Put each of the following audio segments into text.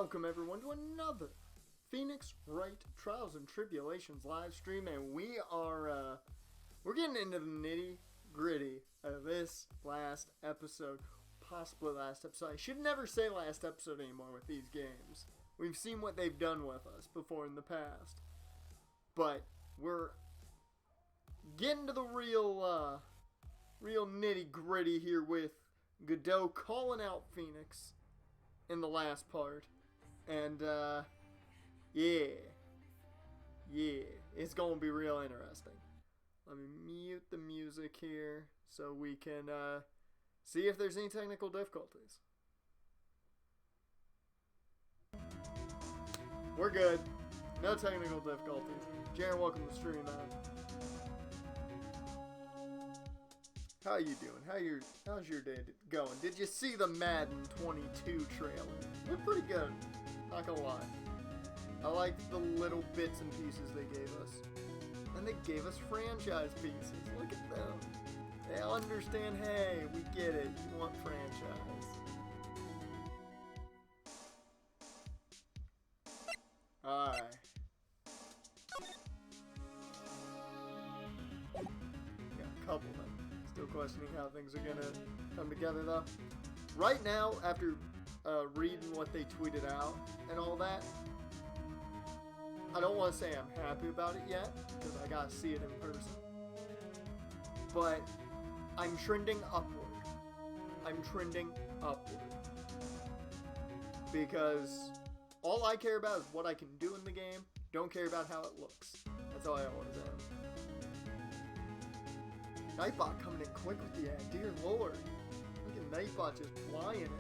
Welcome everyone to another Phoenix Wright Trials and Tribulations live stream, and we're getting into the nitty gritty of this last episode, possibly last episode. I should never say last episode anymore with these games. We've seen what they've done with us before in the past, but we're getting to the real nitty gritty here with Godot calling out Phoenix in the last part, and yeah, it's gonna be real interesting. Let me mute the music here so we can see if there's any technical difficulties. We're good. No technical difficulties. Jared, welcome to the stream, man. How you doing? How's your day going? Did you see the Madden 22 trailer? Looked pretty good, not gonna lie. I liked the little bits and pieces they gave us. And they gave us franchise pieces. Look at them. They understand, hey, we get it. You want franchise. Alright. Got a couple of them. Still questioning how things are gonna come together though. Right now, after reading what they tweeted out and all that, I don't want to say I'm happy about it yet, because I gotta see it in person. But I'm trending upward. Because all I care about is what I can do in the game. Don't care about how it looks. That's all I always am. Nightbot coming in quick with the ad, dear lord. Look at Nightbot just flying in.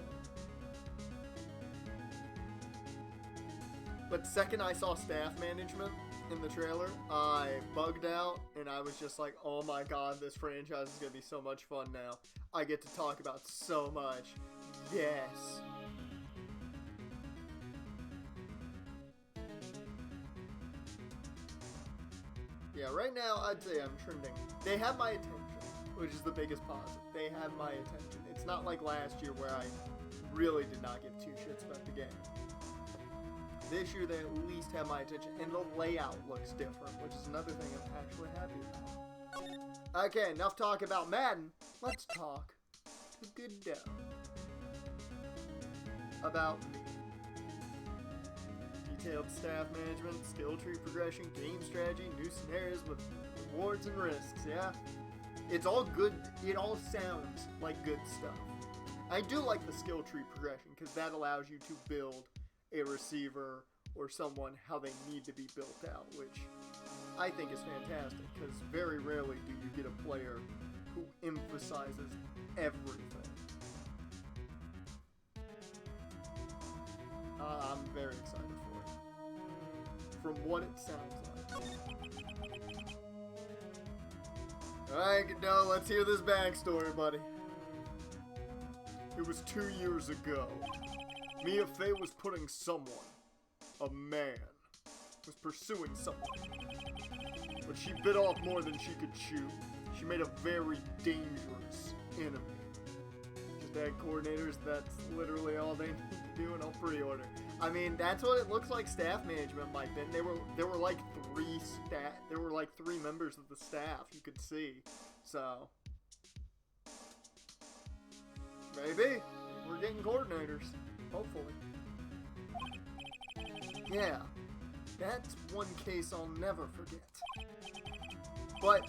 But second I saw staff management in the trailer, I bugged out and I was just like, oh my god, this franchise is going to be so much fun now. I get to talk about so much. Yes. Yeah, right now I'd say I'm trending. They have my attention, which is the biggest positive. They have my attention. It's not like last year where I really did not give two shits about the game. This year they at least have my attention, and the layout looks different, which is another thing I'm actually happy about. Okay, enough talk about Madden. Let's talk to Godot about me. Detailed staff management, skill tree progression, game strategy, new scenarios with rewards and risks, yeah? It's all good, it all sounds like good stuff. I do like the skill tree progression, because that allows you to build a receiver or someone how they need to be built out, which I think is fantastic, because very rarely do you get a player who emphasizes everything. I'm very excited for it. From what it sounds like. Alright, Godot, let's hear this backstory, buddy. It was 2 years ago. Mia Fey was putting someone, a man, was pursuing someone. But she bit off more than she could chew. She made a very dangerous enemy. Just add coordinators, that's literally all they need to do, and I'll pre-order. I mean, that's what it looks like staff management might be. There were like three members of the staff you could see. So maybe we're getting coordinators. Hopefully. Yeah, that's one case I'll never forget. But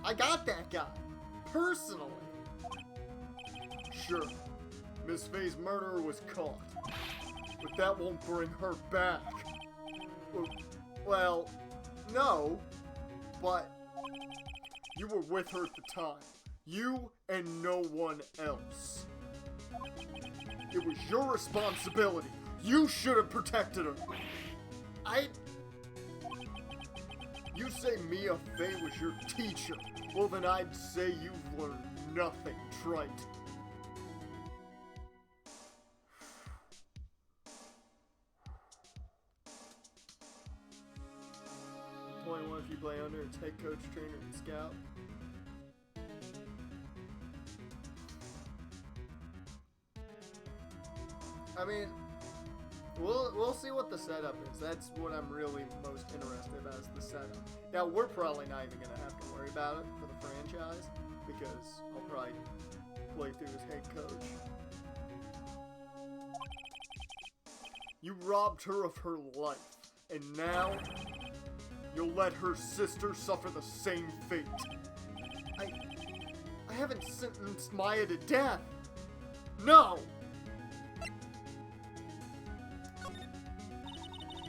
I got that guy, personally. Sure, Miss Faye's murderer was caught, but that won't bring her back. Well, no, but you were with her at the time. You and no one else. It was your responsibility. You should have protected her. You say Mia Fey was your teacher. Well, then I'd say you've learned nothing, trite. Point one if you play under its head coach, trainer, and scout. I mean, We'll see what the setup is. That's what I'm really most interested in, as the setup. Now, we're probably not even going to have to worry about it for the franchise, because I'll probably play through as head coach. You robbed her of her life, and now you'll let her sister suffer the same fate. I haven't sentenced Maya to death. No!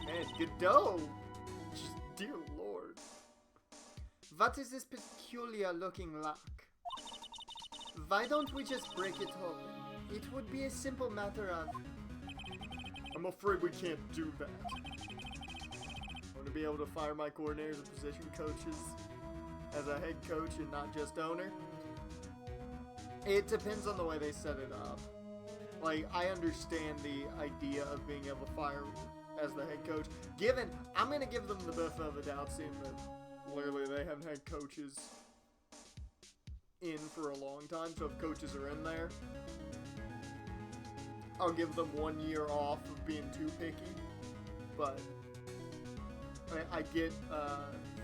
Man, Godot! Just, dear lord. What is this peculiar looking lock? Why don't we just break it open? It would be a simple matter of... I'm afraid we can't do that. I want to be able to fire my coordinators and position coaches as a head coach and not just owner. It depends on the way they set it up. Like, I understand the idea of being able to fire as the head coach. I'm going to give them the benefit of the doubt, seeing that literally they haven't had coaches in for a long time. So if coaches are in there, I'll give them 1 year off of being too picky. But I get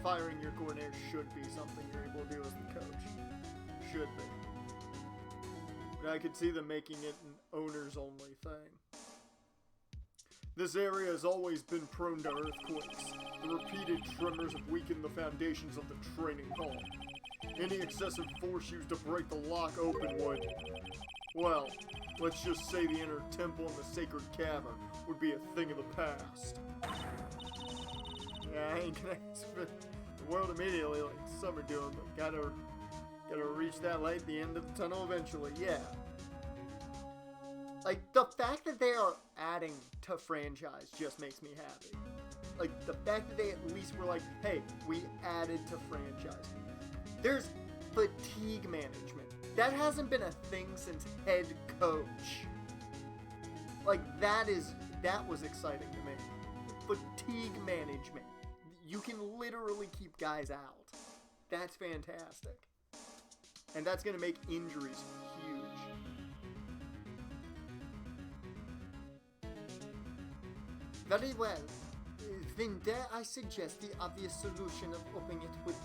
firing your coordinator should be something you're able to do as the coach. Should be. But I could see them making it an owners-only thing. This area has always been prone to earthquakes. The repeated tremors have weakened the foundations of the training hall. Any excessive force used to break the lock open would... well, let's just say the inner temple and the sacred cavern would be a thing of the past. Yeah, I ain't gonna expect the world immediately like some are doing, but gotta reach that light at the end of the tunnel eventually, yeah. Like, the fact that they are adding to franchise just makes me happy. Like, the fact that they at least were like, hey, we added to franchise. There's fatigue management. That hasn't been a thing since head coach. Like, that was exciting to me. Fatigue management. You can literally keep guys out. That's fantastic. And that's going to make injuries huge. Very well. Then dare I suggest the obvious solution of opening it with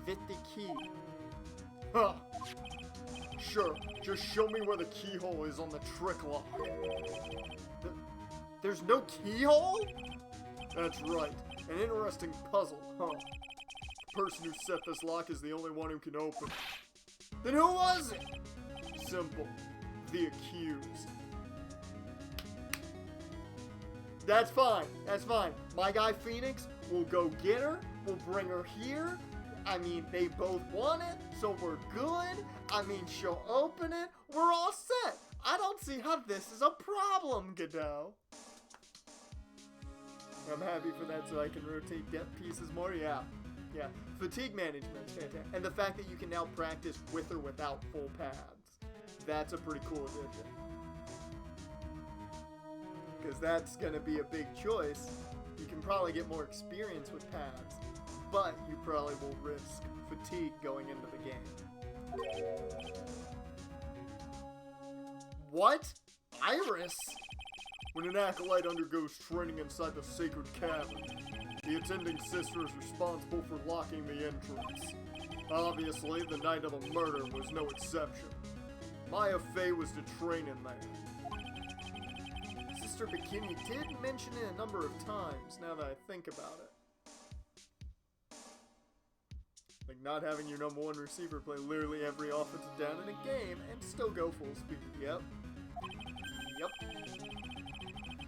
the key. Huh. Sure, just show me where the keyhole is on the trick lock. There's no keyhole? That's right. An interesting puzzle, huh? The person who set this lock is the only one who can open it. Then who was it? Simple. The accused. That's fine. That's fine. My guy Phoenix will go get her. We'll bring her here. I mean, they both want it, so we're good. I mean, she'll open it. We're all set. I don't see how this is a problem, Godot. I'm happy for that so I can rotate depth pieces more. Yeah. Yeah. Fatigue management is fantastic. And the fact that you can now practice with or without full pads. That's a pretty cool addition. Because that's going to be a big choice. You can probably get more experience with pads, but you probably will risk fatigue going into the game. What? Iris? When an acolyte undergoes training inside the sacred cavern, the attending sister is responsible for locking the entrance. Obviously, the night of the murder was no exception. Maya Fey was to train in there. Sister Bikini did mention it a number of times, now that I think about it. Like not having your number one receiver play literally every offensive down in a game and still go full speed. Yep. Yep.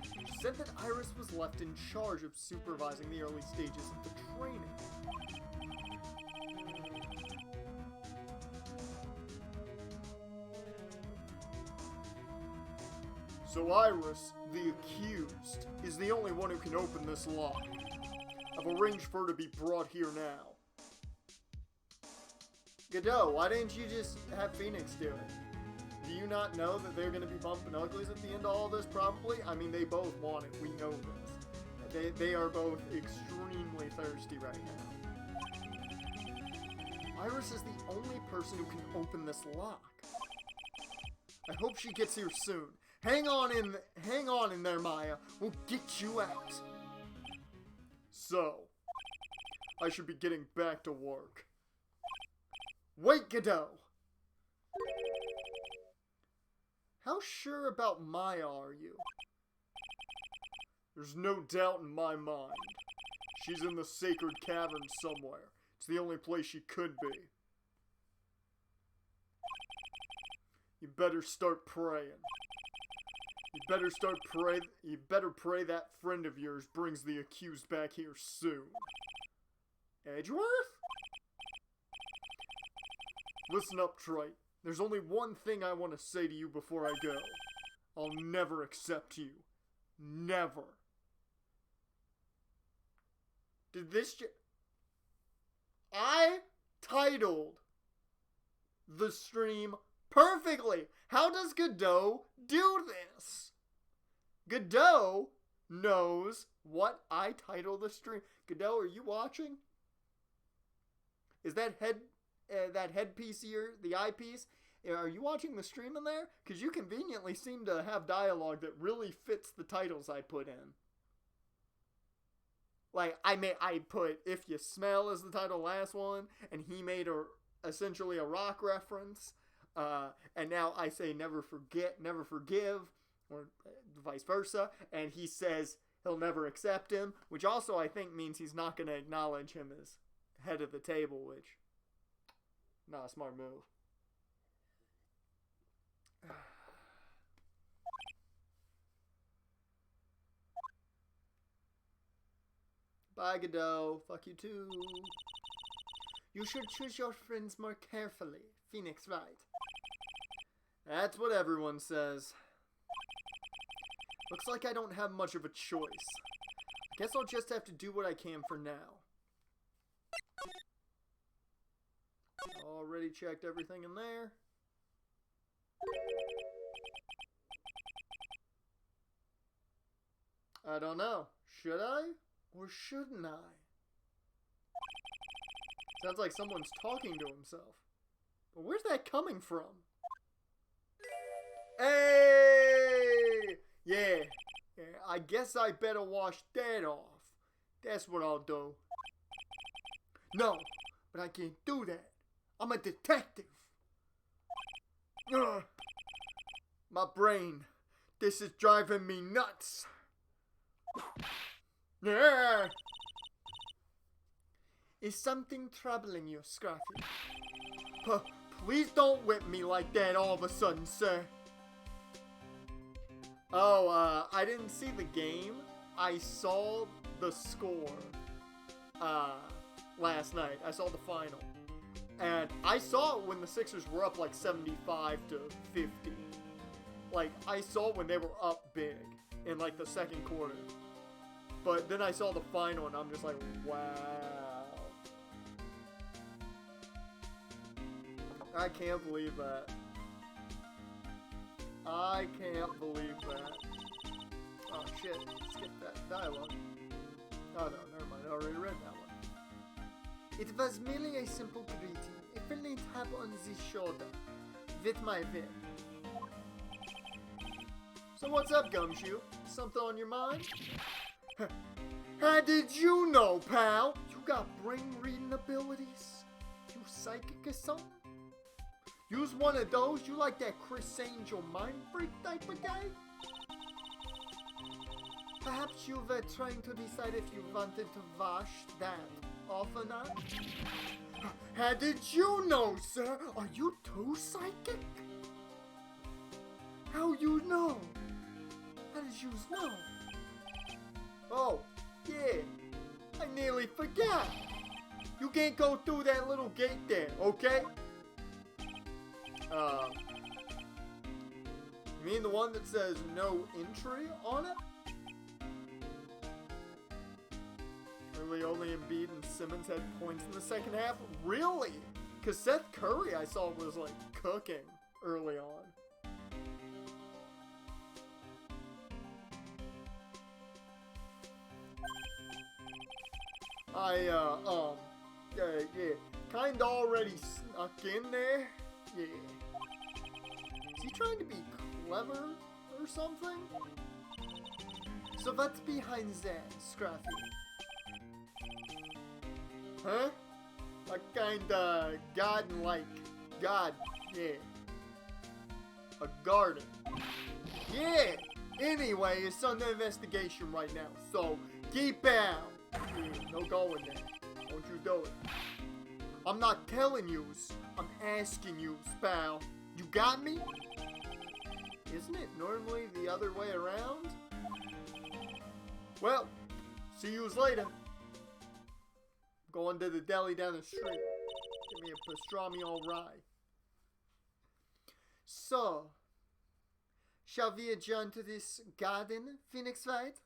She said that Iris was left in charge of supervising the early stages of the training. So Iris, the accused, is the only one who can open this lock. I've arranged for her to be brought here now. Godot, why didn't you just have Phoenix do it? Do you not know that they're going to be bumping uglies at the end of all this, probably? I mean, they both want it. We know this. They are both extremely thirsty right now. Iris is the only person who can open this lock. I hope she gets here soon. Hang on in there, Maya. We'll get you out. So, I should be getting back to work. Wait, Godot! How sure about Maya are you? There's no doubt in my mind. She's in the sacred cavern somewhere. It's the only place she could be. You better start praying. You better pray that friend of yours brings the accused back here soon. Edgeworth? Listen up, Trite. There's only one thing I want to say to you before I go. I'll never accept you. Never. Did this I titled the stream perfectly. How does Godot do this? Godot knows what I titled the stream. Godot, are you watching? Is that headpiece here, the eyepiece? Are you watching the stream in there? Because you conveniently seem to have dialogue that really fits the titles I put in. Like, I put If You Smell as the title last one, and he made essentially a rock reference. And now I say never forget, never forgive, or vice versa. And he says he'll never accept him, which also I think means he's not going to acknowledge him as head of the table, which, not a smart move. Bye, Godot. Fuck you too. You should choose your friends more carefully. Phoenix Wright. That's what everyone says. Looks like I don't have much of a choice. Guess I'll just have to do what I can for now. Already checked everything in there. I don't know. Should I? Or shouldn't I? Sounds like someone's talking to himself. But where's that coming from? Hey! Yeah, I guess I better wash that off. That's what I'll do. No, but I can't do that. I'm a detective. Ugh. My brain. This is driving me nuts. Yeah. Is something troubling you, Scruffy? Please don't whip me like that all of a sudden, sir. Oh, I didn't see the game. I saw the score last night. I saw the final. And I saw it when the Sixers were up like 75 to 50. Like, I saw when they were up big in like the second quarter. But then I saw the final and I'm just like, wow. I can't believe that. I can't believe that. Oh shit, skip that dialogue. Oh no, never mind, I already read that one. It was merely a simple greeting, a friendly tap on the shoulder, with my whip. So what's up, Gumshoe? Something on your mind? How did you know, pal? You got brain-reading abilities? You psychic or something? Use one of those? You like that Chris Angel mind freak type of guy? Perhaps you were trying to decide if you wanted to wash that off or not? How did you know, sir? Are you too psychic? How you know? How did you know? Oh, yeah. I nearly forgot. You can't go through that little gate there, okay? You mean the one that says no entry on it? Really, only Embiid and Simmons had points in the second half? Really? Because Seth Curry, I saw, was like cooking early on. Yeah, kinda already snuck in there. Yeah. Is he trying to be clever or something? So what's behind that, Scruffy? Huh? A kinda garden-like. God, yeah. A garden. Yeah! Anyway, it's under investigation right now, so keep out. Yeah, no going there. Don't you do it. I'm not telling you, I'm asking you, pal. You got me? Isn't it normally the other way around? Well, see yous later. Going to the deli down the street. Give me a pastrami all rye. So, shall we adjourn to this garden, Phoenix Wright?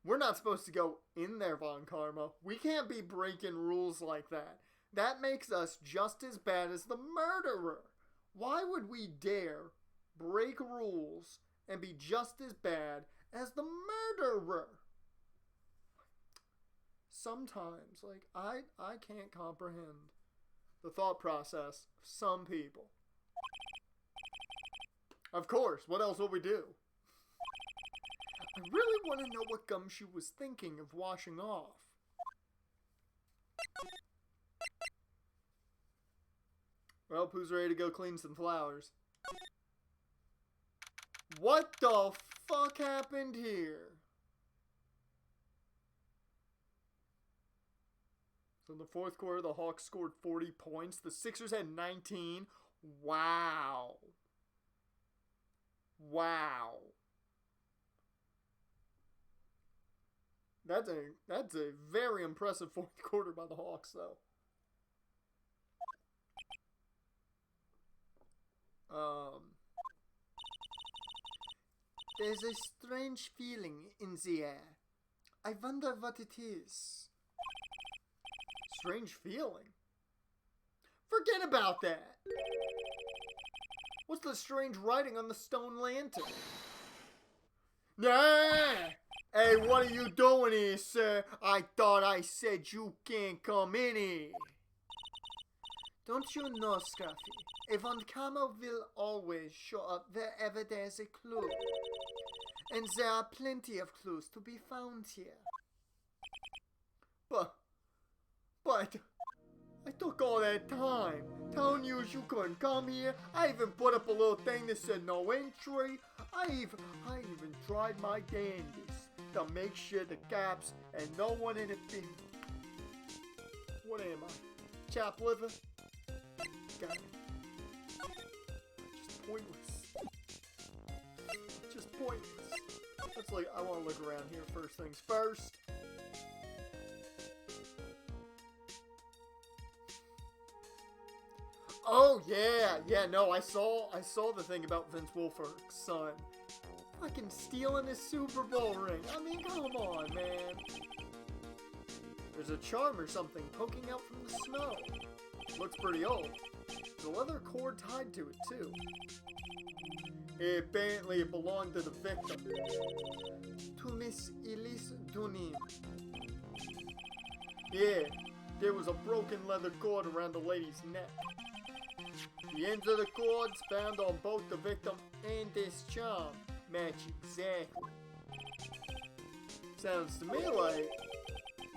We're not supposed to go in there, Von Karma. We can't be breaking rules like that. That makes us just as bad as the murderer. Why would we dare break rules and be just as bad as the murderer? Sometimes, like, I can't comprehend the thought process of some people. Of course, what else will we do? I really want to know what Gumshoe was thinking of washing off. Well, who's ready to go clean some flowers? What the fuck happened here? So in the fourth quarter, the Hawks scored 40 points. The Sixers had 19. Wow. Wow. That's a very impressive fourth quarter by the Hawks, though. There's a strange feeling in the air. I wonder what it is. Strange feeling? Forget about that. What's the strange writing on the stone lantern? Nah! Hey, what are you doing here, sir? I thought I said you can't come in here. Don't you know, Scruffy? A Von Karma will always show up wherever there's a clue. And there are plenty of clues to be found here. But I took all that time telling you couldn't come here. I even put up a little thing that said no entry. I even tried my damnedest to make sure the cops and no one interfered. What am I? Chopped liver? Got it. Just pointless. Just pointless. Let's look. I want to look around here first things first. Oh yeah, no, I saw the thing about Vince Wilfork's son. Fucking stealing his Super Bowl ring. I mean, come on, man. There's a charm or something poking out from the snow. Looks pretty old. There's a leather cord tied to it, too. Apparently it belonged to the victim. To Miss Elise Dunin. Yeah, there was a broken leather cord around the lady's neck. The ends of the cords found on both the victim and this charm match exactly. Sounds to me like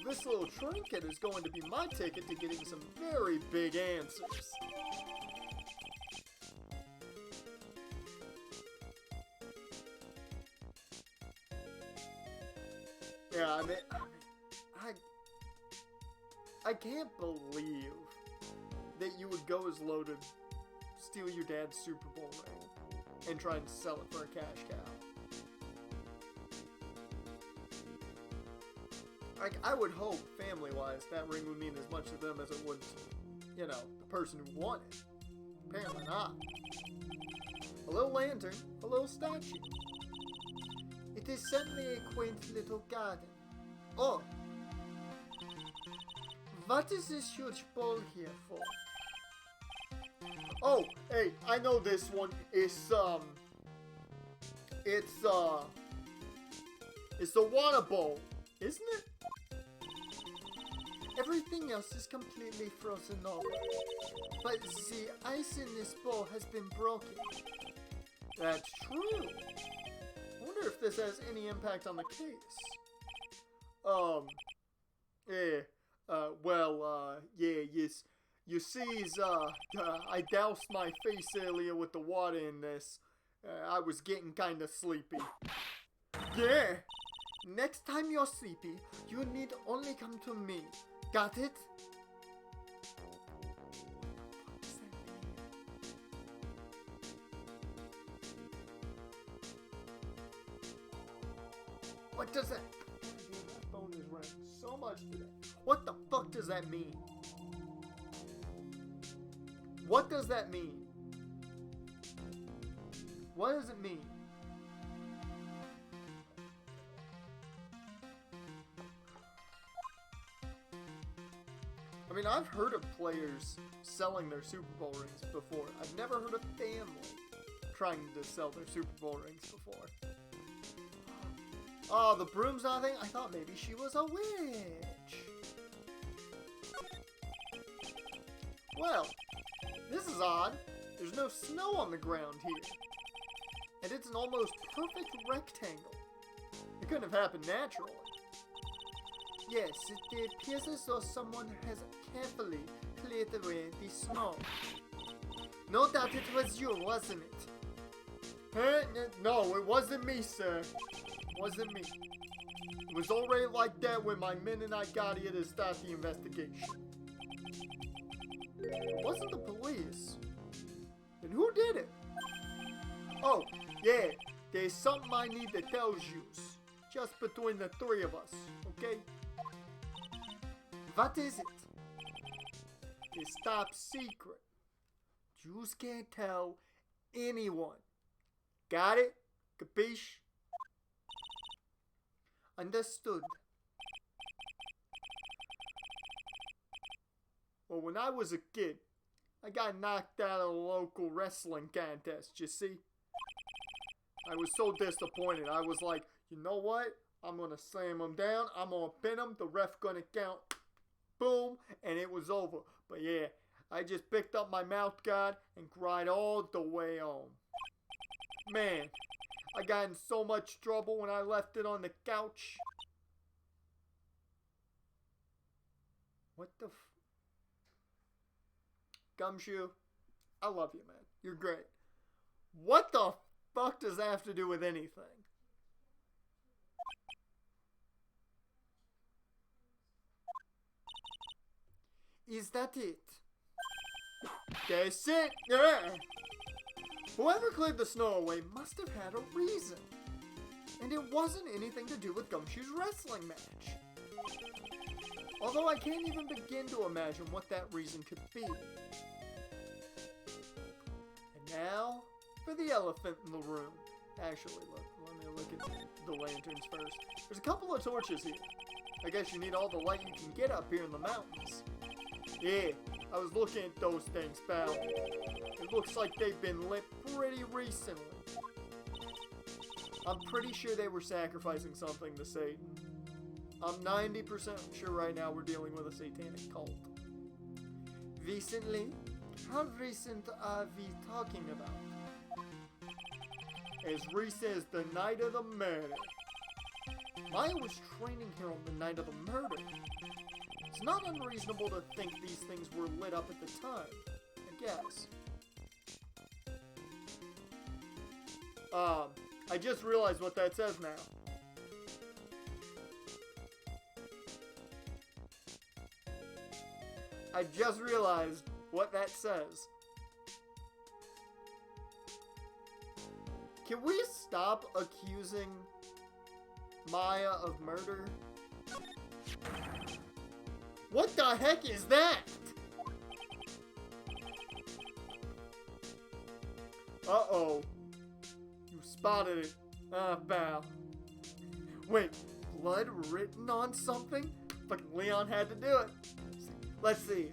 this little trinket is going to be my ticket to getting some very big answers. Yeah, I mean, I can't believe that you would go as low to steal your dad's Super Bowl ring and try and sell it for a cash cow. Like, I would hope, family-wise, that ring would mean as much to them as it would to, you know, the person who won it. Apparently not. A little lantern, a little statue. It is certainly a quaint little garden. Oh! What is this huge bowl here for? Oh, hey, I know this one. It's the water bowl, isn't it? Ever everything else is completely frozen over. But the ice in this bowl has been broken. That's true. I wonder if this has any impact on the case. Yes. You see, I doused my face earlier with the water in this. I was getting kinda sleepy. Yeah! Next time you're sleepy, you need only come to me. Got it? What does that... My phone is running so much today. What the fuck does that mean? What does that mean? What does it mean? I mean, I've heard of players selling their Super Bowl rings before. I've never heard of family trying to sell their Super Bowl rings before. Oh, the broom's not a thing? I thought maybe she was a witch. Well, this is odd. There's no snow on the ground here. And it's an almost perfect rectangle. It couldn't have happened naturally. Yes, it appears as though someone has carefully cleared away the snow. No doubt it was you, wasn't it? Huh? No, it wasn't me, sir. It wasn't me. It was already like that when my men and I got here to start the investigation. It wasn't the police. Then who did it? Oh, yeah. There's something I need to tell you. Just between the three of us, okay? What is it? It's top secret. You can't tell anyone. Got it? Capiche? Understood. Well, when I was a kid, I got knocked out of a local wrestling contest, you see? I was so disappointed. I was like, you know what? I'm going to slam him down. I'm going to pin him. The ref going to count. Boom. And it was over. But yeah, I just picked up my mouth guard and cried all the way home. Man, I got in so much trouble when I left it on the couch. What the Gumshoe, I love you, man. You're great. What the fuck does that have to do with anything? Is that it? That's it! Yeah! Whoever cleared the snow away must have had a reason. And it wasn't anything to do with Gumshoe's wrestling match. Although I can't even begin to imagine what that reason could be. And now, for the elephant in the room. Actually, look, let me look at the lanterns first. There's a couple of torches here. I guess you need all the light you can get up here in the mountains. Yeah, I was looking at those things, pal. It looks like they've been lit pretty recently. I'm pretty sure they were sacrificing something to Satan. I'm 90% sure right now we're dealing with a satanic cult. Recently? How recent are we talking about? As recent as the night of the murder. Maya was training here on the night of the murder. It's not unreasonable to think these things were lit up at the time, I guess. I just realized what that says now. I just realized what that says. Can we stop accusing Maya of murder? What the heck is that? Uh-oh. You spotted it. Pal. Wait, blood written on something? Fucking Leon had to do it. Let's see.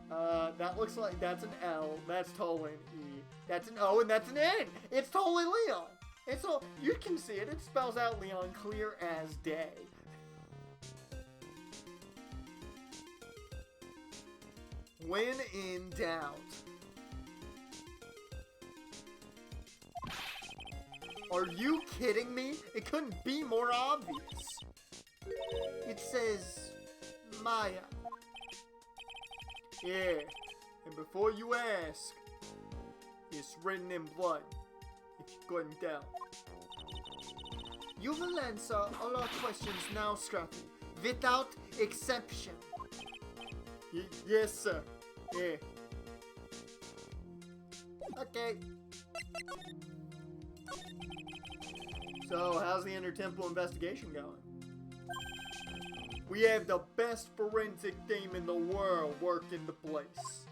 That looks like that's an L. That's totally an E. That's an O and that's an N. It's totally Leon. It's all, you can see it. It spells out Leon clear as day. When in doubt. Are you kidding me? It couldn't be more obvious. It says Maya. Yeah, and before you ask, it's written in blood, if you couldn't tell. You will answer all our questions now, Scrappy, without exception. Yes, sir. Yeah. Okay. So, how's the Intertemple investigation going? We have the best forensic team in the world working the place.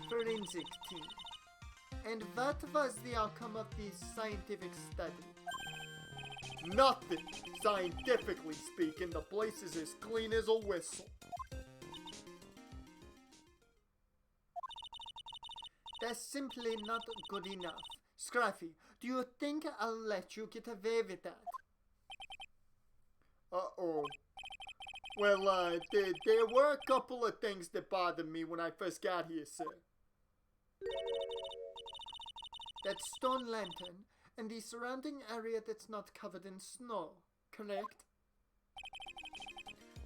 Forensic team. And what was the outcome of the scientific study? Nothing. Scientifically speaking, the place is as clean as a whistle. That's simply not good enough. Scruffy, do you think I'll let you get away with that? Uh-oh. Well, there were a couple of things that bothered me when I first got here, sir. That stone lantern and the surrounding area that's not covered in snow, correct?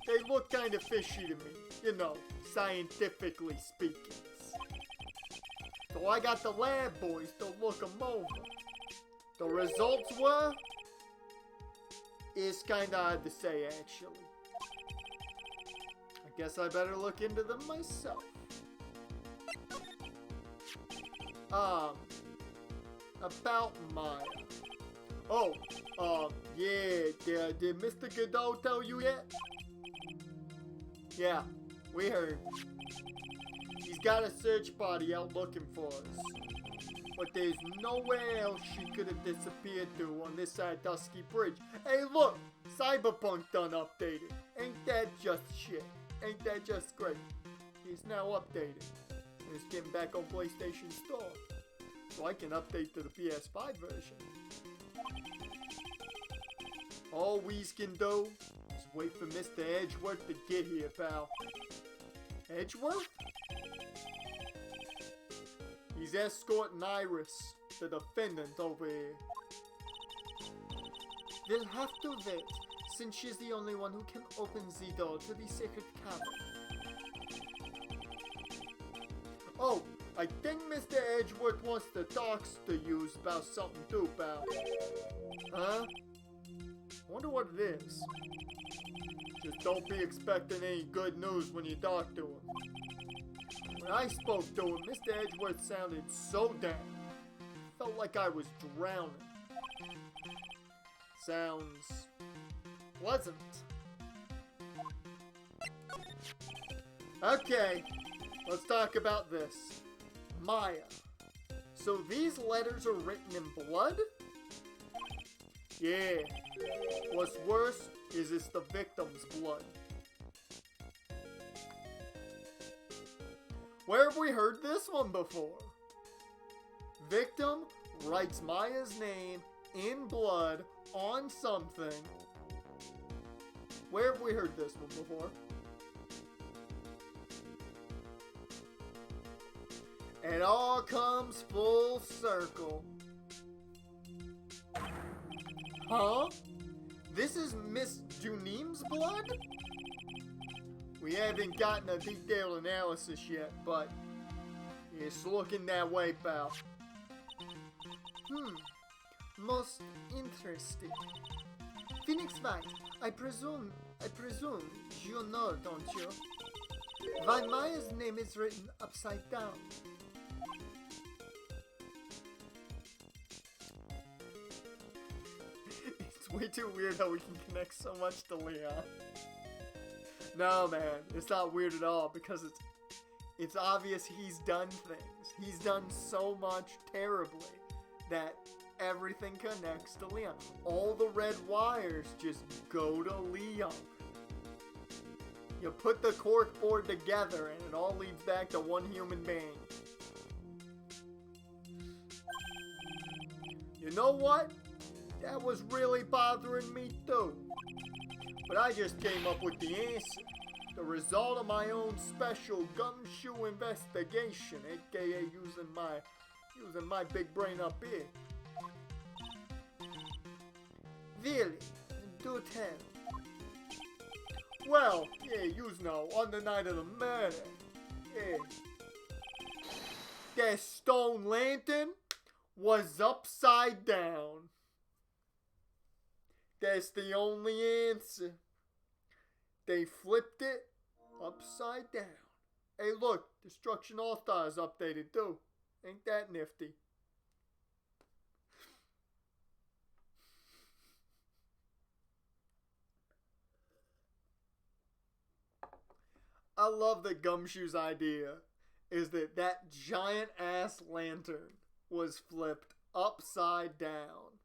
They look kind of fishy to me, you know, scientifically speaking. So I got the lab boys to look them over. The results were... It's kinda hard to say, actually. I guess I better look into them myself. About Maya. Oh, yeah, did Mr. Godot tell you yet? Yeah, we heard. He's got a search party out looking for us. But there's nowhere else she could have disappeared to on this side of Dusky Bridge. Hey look! Cyberpunk done updated. Ain't that just shit? Ain't that just great? He's now updated. And it's getting back on PlayStation Store. So I can update to the PS5 version. All we can do is wait for Mr. Edgeworth to get here, pal. Edgeworth? He's escorting Iris, the defendant, over here. We'll have to wait, since she's the only one who can open the door to the sacred cavern. Oh, I think Mr. Edgeworth wants to talk to you about something too, pal. Huh? I wonder what it is. Just don't be expecting any good news when you talk to him. When I spoke to him, Mr. Edgeworth sounded so down. Felt like I was drowning. Sounds pleasant. Okay, let's talk about this. Maya. So these letters are written in blood? Yeah. What's worse is it's the victim's blood. Where have we heard this one before? Victim writes Maya's name in blood on something. Where have we heard this one before? It all comes full circle. Huh? This is Miss Junim's blood? We haven't gotten a detailed analysis yet, but it's looking that way, pal. Most interesting. Phoenix Wright, I presume you know, don't you? Why Maya's name is written upside down. It's way too weird how we can connect so much to Leon. No, man, it's not weird at all because it's obvious he's done things. He's done so much terribly that everything connects to Leon. All the red wires just go to Leon. You put the cork board together and it all leads back to one human being. You know what? That was really bothering me too. But I just came up with the answer. the result of my own special gumshoe investigation, aka using my big brain up here. Really? Do tell. Well, yeah, you know, on the night of the murder, yeah, that stone lantern was upside down. That's the only answer. They flipped it upside down. Hey, look, Destruction All-Star is updated too. Ain't that nifty? I love that Gumshoe's idea is that giant ass lantern was flipped upside down.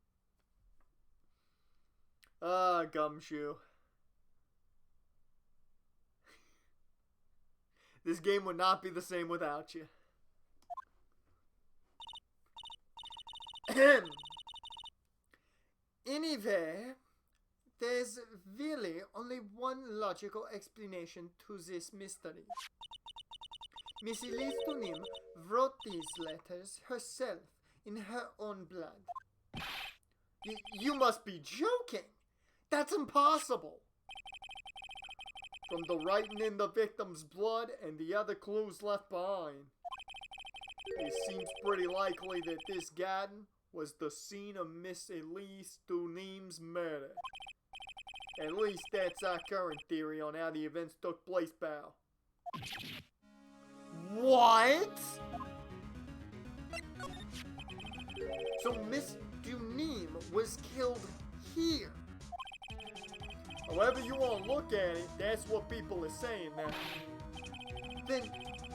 Ah, Gumshoe. This game would not be the same without you. Anyway, there's really only one logical explanation to this mystery. Miss Elise Tunim wrote these letters herself in her own blood. You must be joking! That's impossible! From the writing in the victim's blood and the other clues left behind, it seems pretty likely that this garden was the scene of Miss Elise Tunim's murder. At least that's our current theory on how the events took place, pal. What? So Miss Tunim was killed here. However you want to look at it, that's what people are saying now. Then,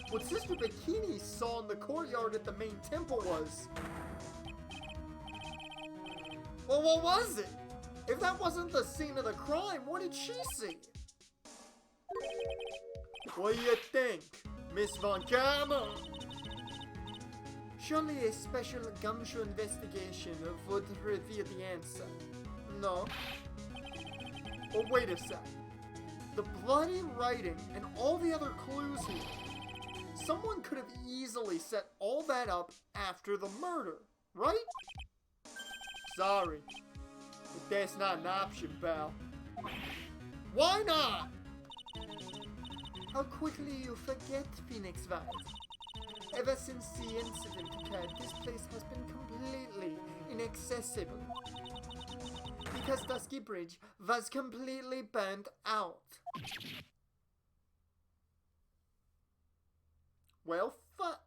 what Sister Bikini saw in the courtyard at the main temple was... Well, what was it? If that wasn't the scene of the crime, what did she see? What do you think, Miss Von Karma? Surely a special gumshoe investigation would reveal the answer. No? Oh, wait a sec. The bloody writing and all the other clues here. Someone could have easily set all that up after the murder, right? Sorry, but that's not an option, pal. Why not? How quickly you forget, Phoenix Wright. Ever since the incident occurred, this place has been completely inaccessible. Because Dusky Bridge was completely burnt out. Well, fuck.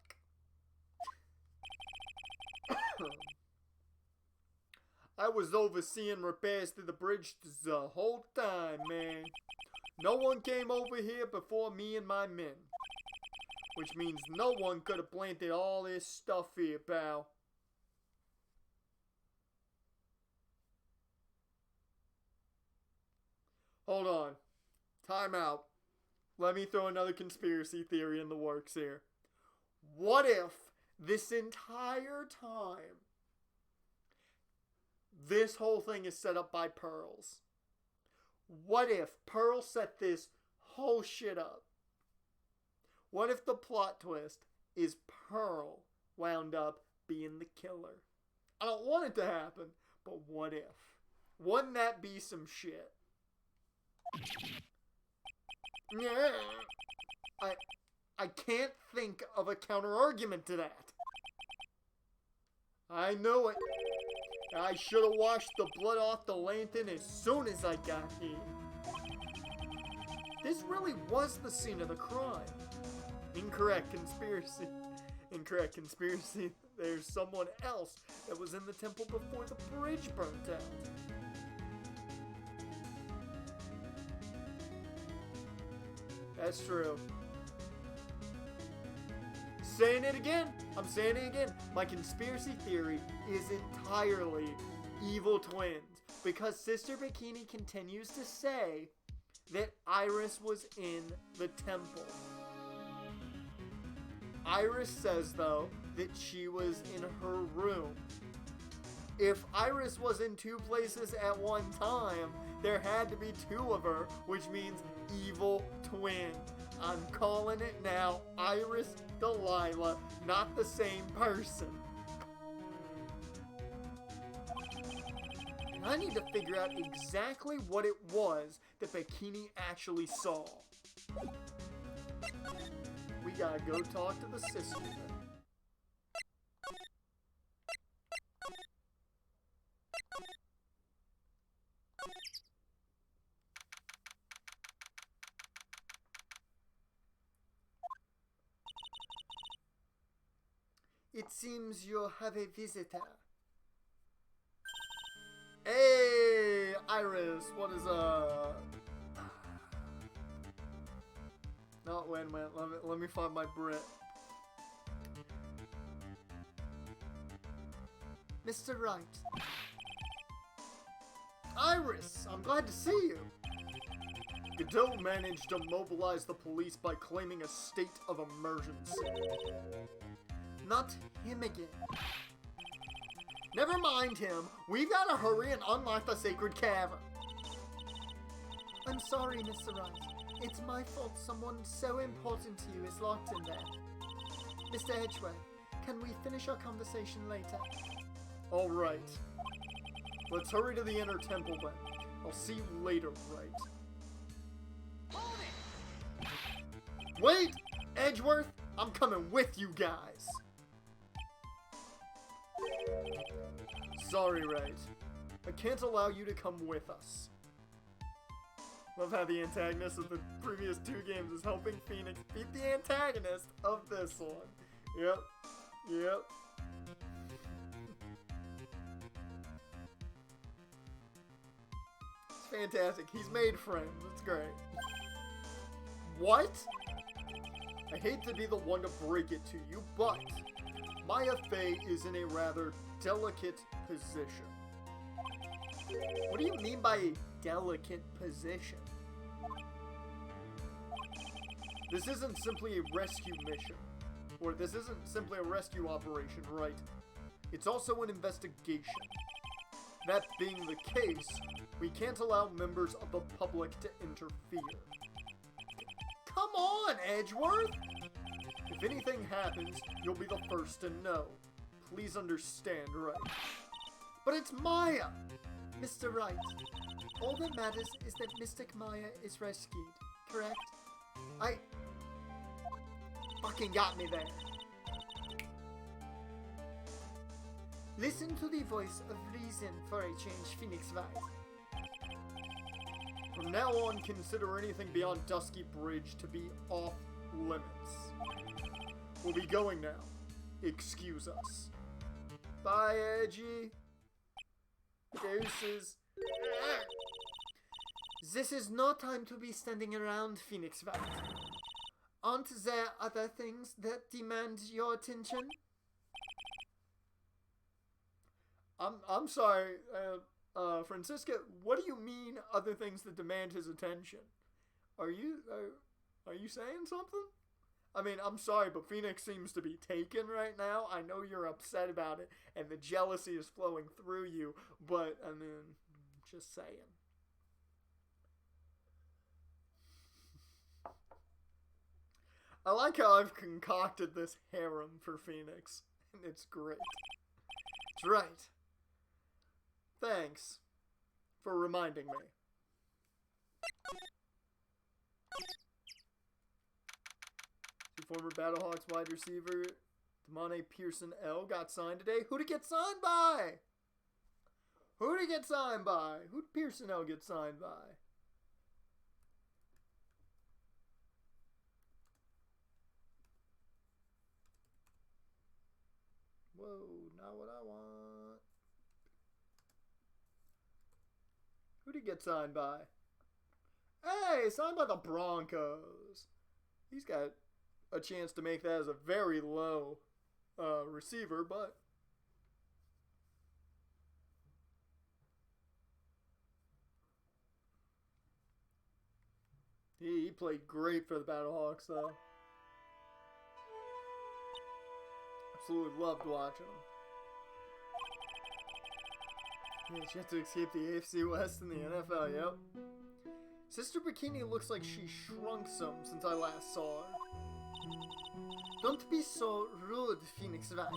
I was overseeing repairs to the bridge the whole time, man. No one came over here before me and my men. Which means no one could have planted all this stuff here, pal. Hold on. Time out. Let me throw another conspiracy theory in the works here. What if this entire time this whole thing is set up by Pearls? What if Pearl set this whole shit up? What if the plot twist is Pearl wound up being the killer? I don't want it to happen, but what if? Wouldn't that be some shit? I can't think of a counter-argument to that. I know it. I should have washed the blood off the lantern as soon as I got here. This really was the scene of the crime. Incorrect conspiracy. Incorrect conspiracy. There's someone else that was in the temple before the bridge burnt out. That's true. Saying it again. I'm saying it again. My conspiracy theory is entirely evil twins. Because Sister Bikini continues to say that Iris was in the temple. Iris says, though, that she was in her room. If Iris was in two places at one time, there had to be two of her, which means evil twin. I'm calling it now, Iris Delilah, not the same person. And I need to figure out exactly what it was that Bikini actually saw. We gotta go talk to the sister then. It seems you have a visitor. Hey, Iris, what is No, wait a minute, let me find my Brit. Mr. Wright. Iris, I'm glad to see you. Godot managed to mobilize the police by claiming a state of emergency. Not him again. Never mind him. We've got to hurry and unlock the sacred cavern. I'm sorry, Mr. Wright. It's my fault someone so important to you is locked in there. Mr. Edgeway, can we finish our conversation later? All right. Let's hurry to the inner temple then. I'll see you later, Wright. Wait! Edgeworth, I'm coming with you guys. Sorry, Wright. I can't allow you to come with us. Love how the antagonist of the previous two games is helping Phoenix beat the antagonist of this one. Yep. Yep. It's fantastic. He's made friends. It's great. What? I hate to be the one to break it to you, but Maya Fey is in a rather delicate position. What do you mean by a delicate position? This isn't simply a rescue mission. Or this isn't simply a rescue operation, right? It's also an investigation. That being the case, we can't allow members of the public to interfere. Come on, Edgeworth! If anything happens, you'll be the first to know. Please understand, Wright. But it's Maya! Mr. Wright, all that matters is that Mystic Maya is rescued, correct? Fucking got me there. Listen to the voice of reason for a change, Phoenix Wright. From now on, consider anything beyond Dusky Bridge to be off limits. We'll be going now. Excuse us. Bye, Edgy. Deuces. This is no time to be standing around, Phoenix Wright. Aren't there other things that demand your attention? I'm sorry, Francisca, what do you mean other things that demand his attention? Are you saying something? I mean, I'm sorry, but Phoenix seems to be taken right now. I know you're upset about it, and the jealousy is flowing through you, but, I mean, just saying. I like how I've concocted this harem for Phoenix, and it's great. That's right. Thanks for reminding me. Former Battlehawks wide receiver Damone Pearson L got signed today. Who'd he get signed by? Who'd he get signed by? Who'd Pearson L get signed by? Whoa, not what I want. Who'd he get signed by? Hey, signed by the Broncos. He's got a chance to make that as a very low receiver, but he played great for the Battlehawks, though. Absolutely loved watching him. Yeah, she had to escape the AFC West and the NFL, yep. Sister Bikini looks like she shrunk some since I last saw her. Don't be so rude, Phoenix Wright.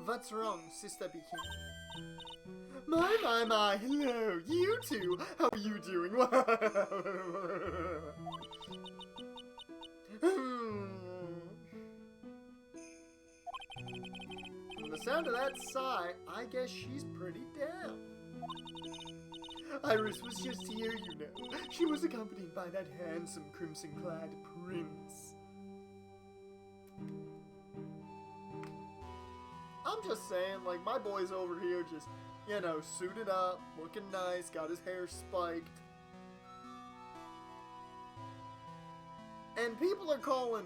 What's wrong, Sister Bikini? My, hello, you two! How are you doing? From the sound of that sigh, I guess she's pretty down. Iris was just here, you know. She was accompanied by that handsome crimson-clad prince. I'm just saying, like, my boy's over here just, you know, suited up, looking nice, got his hair spiked. And people are calling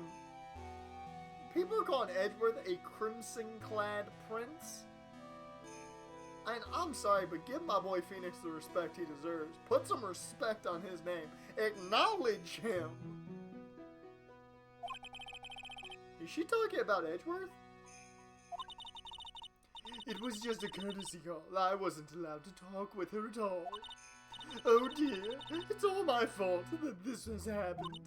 Edgeworth a crimson-clad prince. And I'm sorry, but give my boy Phoenix the respect he deserves. Put some respect on his name. Acknowledge him. Is she talking about Edgeworth? It was just a courtesy call. I wasn't allowed to talk with her at all. Oh dear, it's all my fault that this has happened.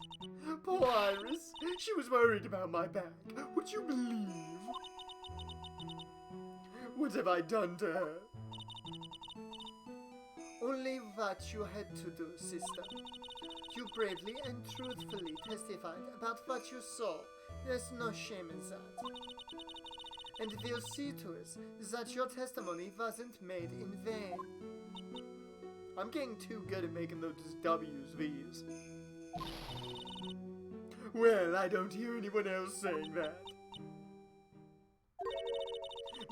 Poor Iris, she was worried about my back. Would you believe? What have I done to her? Only what you had to do, sister. You bravely and truthfully testified about what you saw. There's no shame in that. And we'll see to it that your testimony wasn't made in vain. I'm getting too good at making those W's V's. Well, I don't hear anyone else saying that.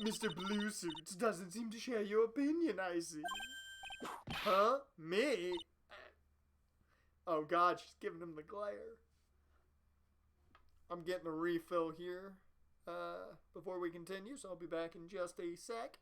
Mr. Blue Suits doesn't seem to share your opinion, I see. Huh? Me? Oh god, she's giving him the glare. I'm getting a refill here before we continue, so I'll be back in just a sec.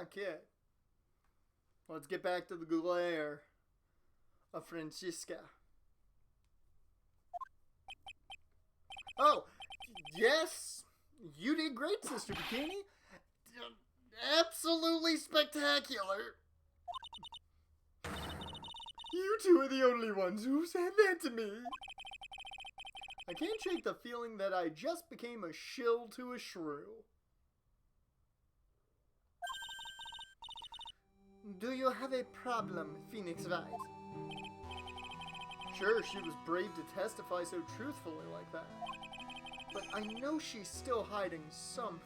Okay. Let's get back to the glare of Francisca. Oh, yes! You did great, Sister Bikini. Absolutely spectacular. You two are the only ones who said that to me. I can't shake the feeling that I just became a shill to a shrew. Do you have a problem, Phoenix Wright? Sure, she was brave to testify so truthfully like that. But I know she's still hiding something.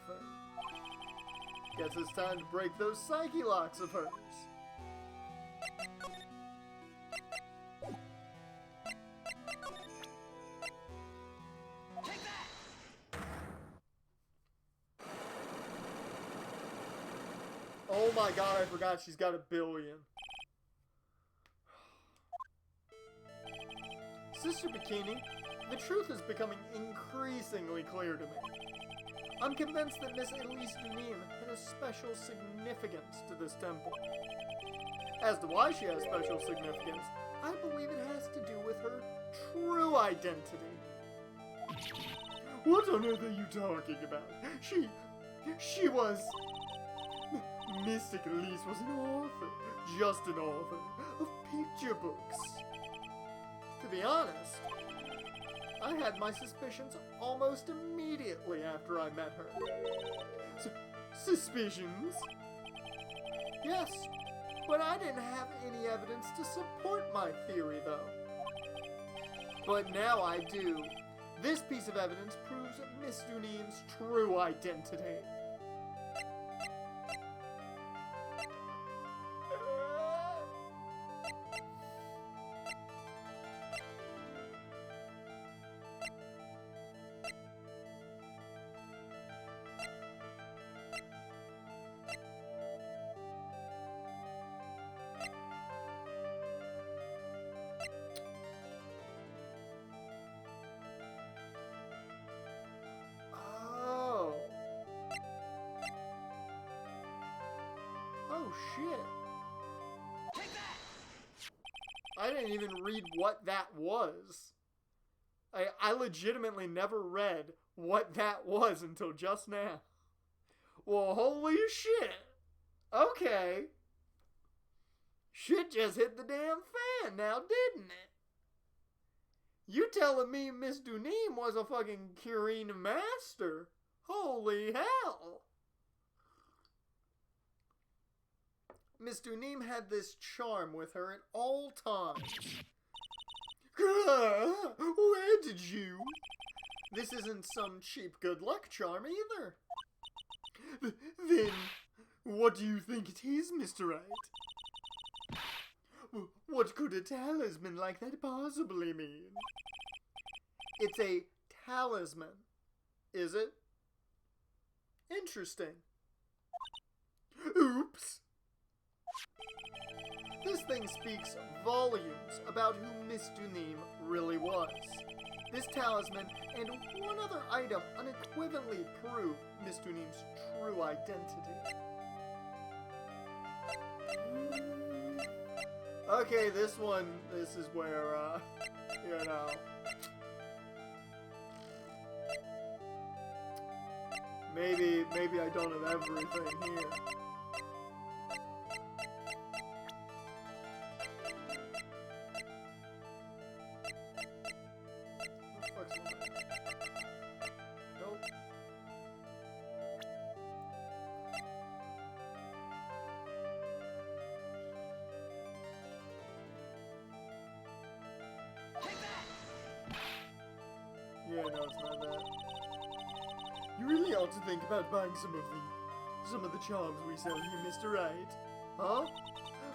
Guess it's time to break those psyche locks of hers. Take that! Oh my god, I forgot she's got $1 billion. Sister Bikini, the truth is becoming increasingly clear to me. I'm convinced that Miss Elise Dunim had a special significance to this temple. As to why she has special significance, I believe it has to do with her true identity. What on earth are you talking about? She was... Mystic Elise was an author, just an author, of picture books. To be honest, I had my suspicions almost immediately after I met her. Suspicions? Yes, but I didn't have any evidence to support my theory, though. But now I do. This piece of evidence proves Miss Dunim's true identity. Oh shit. Take that! I didn't even read what that was. I legitimately never read what that was until just now. Well, holy shit. Okay. Shit just hit the damn fan now, didn't it? You telling me Miss Duneem was a fucking Curine master? Holy hell. Miss Duneem had this charm with her at all times. Where did you? This isn't some cheap good luck charm either. Then, what do you think it is, Mr. Wright? What could a talisman like that possibly mean? It's a talisman, is it? Interesting. Oops. This thing speaks volumes about who Miss Duneem really was. This talisman and one other item unequivocally prove Miss Duneem's true identity. Okay, this is where, you know. Maybe I don't have everything here. Nope. Take that! Yeah, no, it's not that. You really ought to think about buying some of the charms we sell here, Mr. Wright. Huh?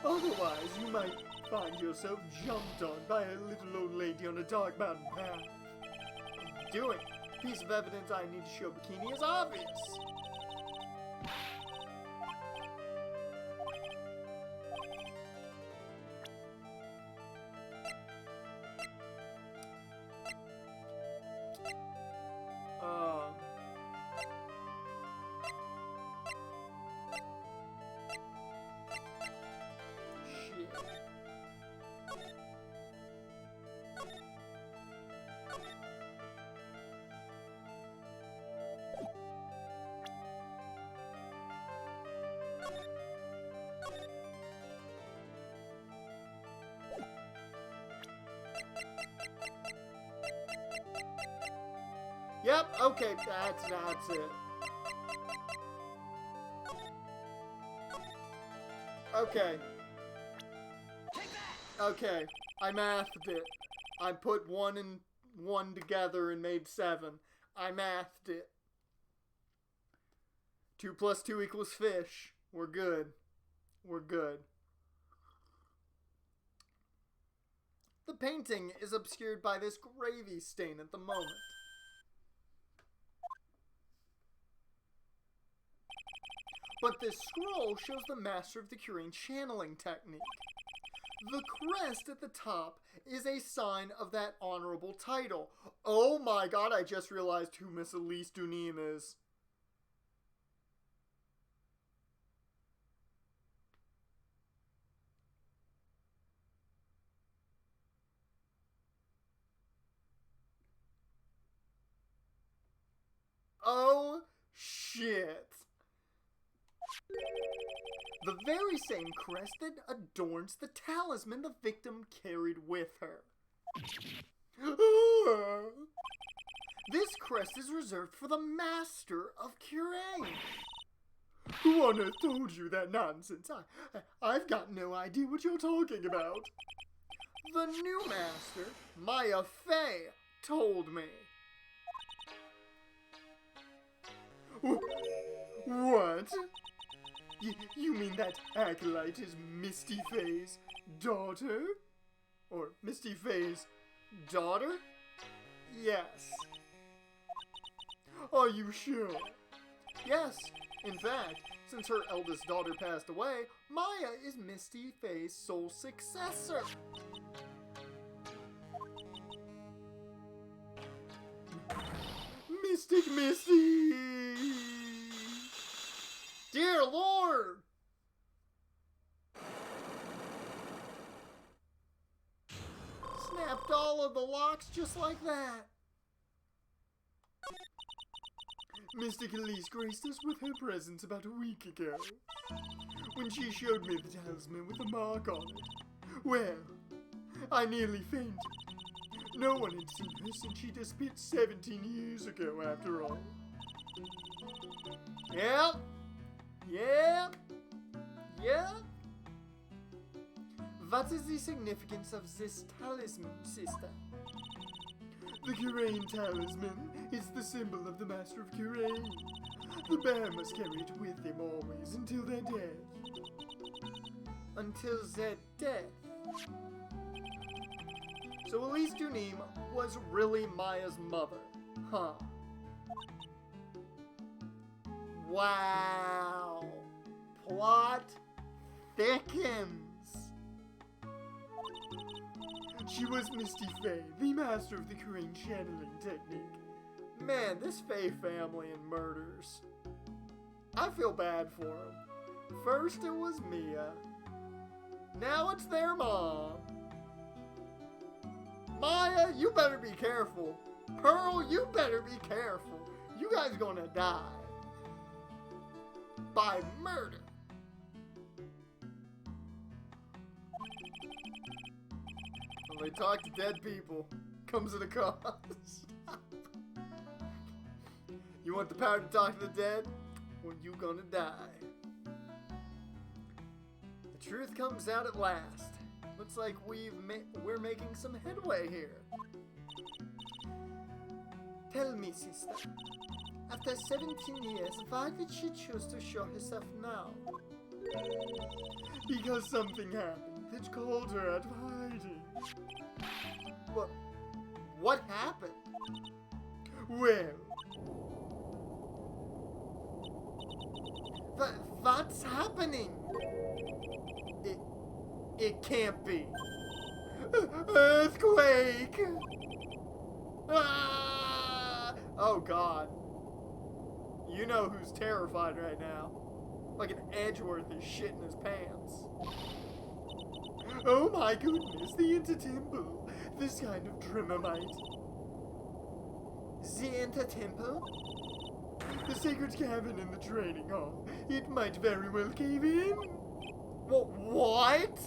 Otherwise, you might find yourself jumped on by a little old lady on a dark mountain path. Doing. Piece of evidence I need to show Bikini is obvious. Shit. Yep, okay, that's it. Okay. Take that! Okay, I mathed it. I put 1 and 1 together and made 7. I mathed it. 2 plus 2 equals fish. We're good. We're good. The painting is obscured by this gravy stain at the moment. But this scroll shows the master of the Curine channeling technique. The crest at the top is a sign of that honorable title. Oh my god, I just realized who Miss Elise Duneem is. Oh shit. The very same crest that adorns the talisman the victim carried with her. This crest is reserved for the master of Curine. Who on earth told you that nonsense? I've got no idea what you're talking about. The new master, Maya Fey, told me. What? You mean that acolyte is Misty Fey's daughter? Or Misty Fey's daughter? Yes. Are you sure? Yes. In fact, since her eldest daughter passed away, Maya is Misty Fey's sole successor. Mystic Misty! Dear Lord! followed the locks just like that. Mystic Elise graced us with her presence about a week ago, when she showed me the talisman with a mark on it. Well, I nearly fainted. No one had seen her since she disappeared 17 years ago, after all. Yep. What is the significance of this talisman, sister? The Kurain talisman is the symbol of the Master of Kurain. The bear must carry it with him always until their death. Until their death? So Elise Dunim was really Maya's mother, huh? Wow. Plot thickens. She was Misty Faye, the master of the Kurain channeling technique. Man, this Faye family and murders. I feel bad for them. First it was Mia. Now it's their mom. Maya, you better be careful. Pearl, you better be careful. You guys gonna die. By murder. When they talk to dead people, comes at a cost. You want the power to talk to the dead? Well, you gonna die. The truth comes out at last. Looks like we're making some headway here. Tell me, sister. After 17 years, why did she choose to show herself now? Because something happened that called her out of hiding. What happened? Well... What's happening? It can't be. Earthquake! Ah! Oh God. You know who's terrified right now. Like an Edgeworth is shitting his pants. Oh my goodness, the Intertemple. This kind of Tremormite. The Intertemple? The sacred cabin in the training hall. It might very well cave in. What?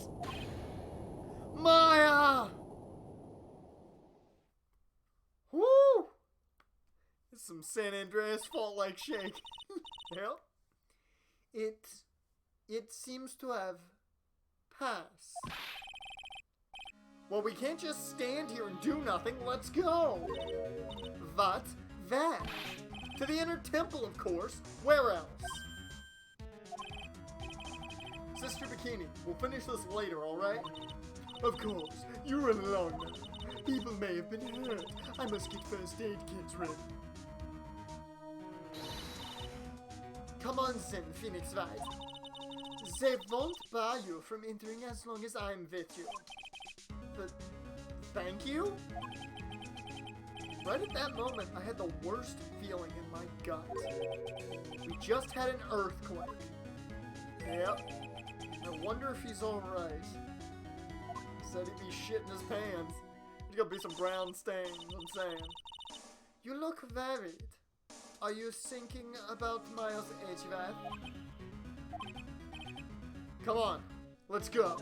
Maya! Woo! It's some San Andreas fault-like shake. Yep. It seems to have passed. Well, we can't just stand here and do nothing. Let's go. What? That? To the inner temple, of course. Where else? Sister Bikini, we'll finish this later, alright? Of course. You run along now. People may have been hurt. I must get first aid kits ready. Come on then, Phoenix Wright. They won't bar you from entering as long as I'm with you. But, thank you? Right at that moment, I had the worst feeling in my gut. We just had an earthquake. Yep. I wonder if he's alright. Said he'd be shitting his pants. There's gonna be some brown stains, I'm saying. You look worried. Are you thinking about Miles Edgeworth? Come on, let's go.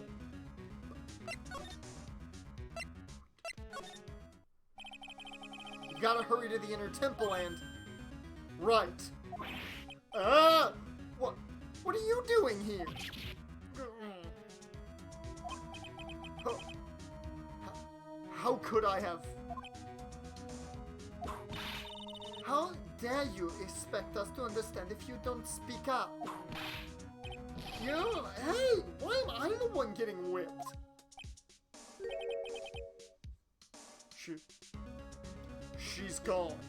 You gotta hurry to the inner temple and... Right. What are you doing here? How could I have... How dare you expect us to understand if you don't speak up? Hey, why am I the one getting whipped? She's gone.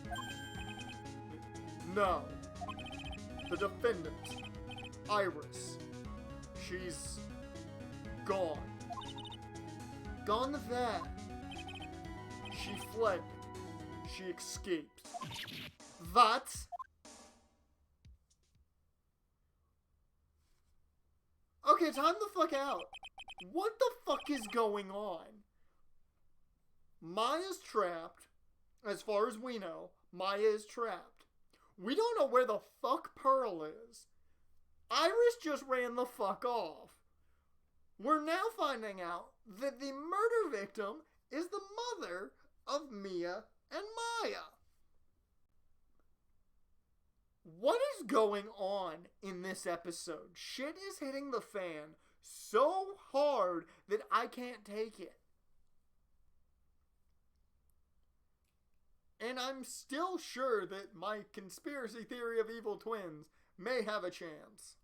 No. The defendant, Iris. She's gone. Gone there. She fled. She escaped. What? Okay, time the fuck out. What the fuck is going on? Maya's trapped. As far as we know, Maya is trapped. We don't know where the fuck Pearl is. Iris just ran the fuck off. We're now finding out that the murder victim is the mother of Mia and Maya. What is going on in this episode? Shit is hitting the fan so hard that I can't take it. And I'm still sure that my conspiracy theory of evil twins may have a chance.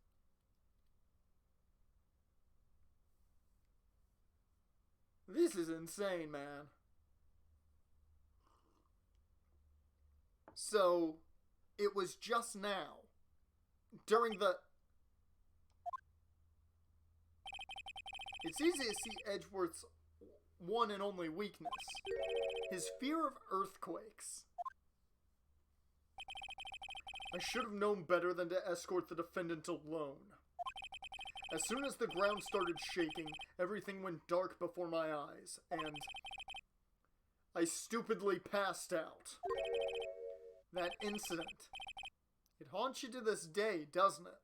This is insane, man. So, it was just now, during the... It's easy to see Edgeworth's one and only weakness. His fear of earthquakes. I should have known better than to escort the defendant alone. As soon as the ground started shaking, everything went dark before my eyes, and I stupidly passed out. That incident. It haunts you to this day, doesn't it?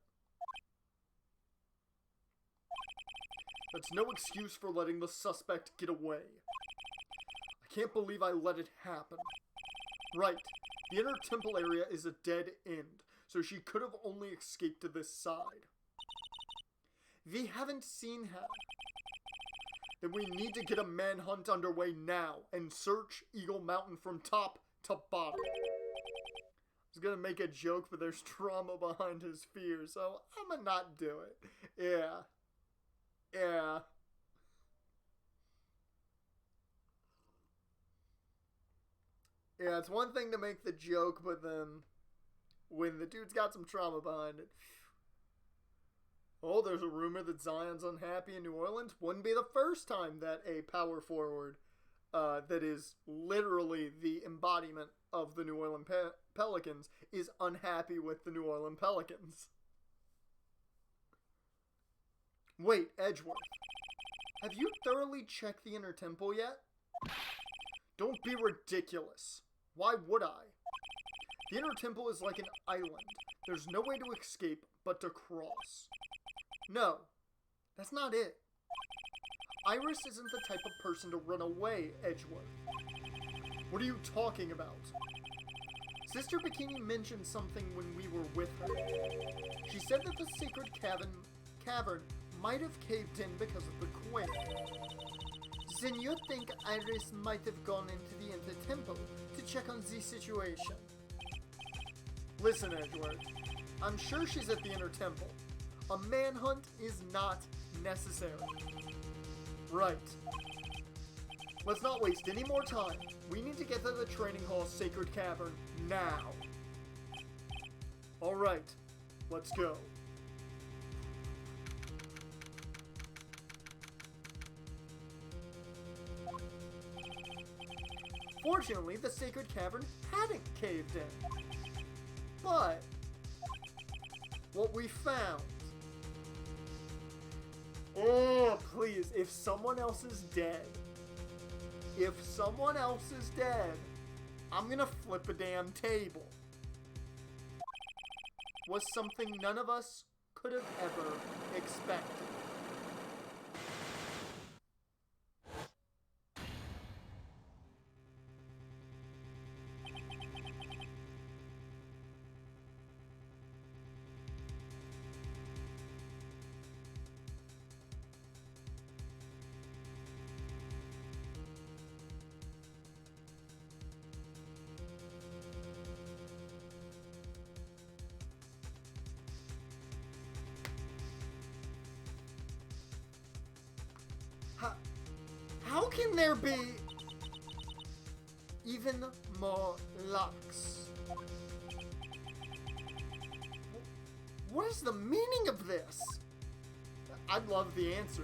That's no excuse for letting the suspect get away. I can't believe I let it happen. Right, the inner temple area is a dead end, so she could have only escaped to this side. We haven't seen her. Then we need to get a manhunt underway now and search Eagle Mountain from top to bottom. I was gonna make a joke, but there's trauma behind his fear, so I'm gonna not do it. Yeah. Yeah. Yeah, it's one thing to make the joke, but then when the dude's got some trauma behind it. Oh, there's a rumor that Zion's unhappy in New Orleans. Wouldn't be the first time that a power forward that is literally the embodiment of the New Orleans Pelicans is unhappy with the New Orleans Pelicans. Wait, Edgeworth. Have you thoroughly checked the inner temple yet? Don't be ridiculous. Why would I? The inner temple is like an island. There's no way to escape but to cross. No, that's not it. Iris isn't the type of person to run away, Edgeworth. What are you talking about? Sister Bikini mentioned something when we were with her. She said that the sacred cavern might have caved in because of the quake. Then you think Iris might have gone into the inner temple to check on the situation? Listen, Edgeworth. I'm sure she's at the inner temple. A manhunt is not necessary. Right. Let's not waste any more time. We need to get to the training hall sacred cavern now. Alright, let's go. Fortunately, the sacred cavern hadn't caved in. But what we found... Oh, please, if someone else is dead, I'm gonna flip a damn table. Was something none of us could have ever expected. How can there be even more locks? What is the meaning of this? I'd love the answer.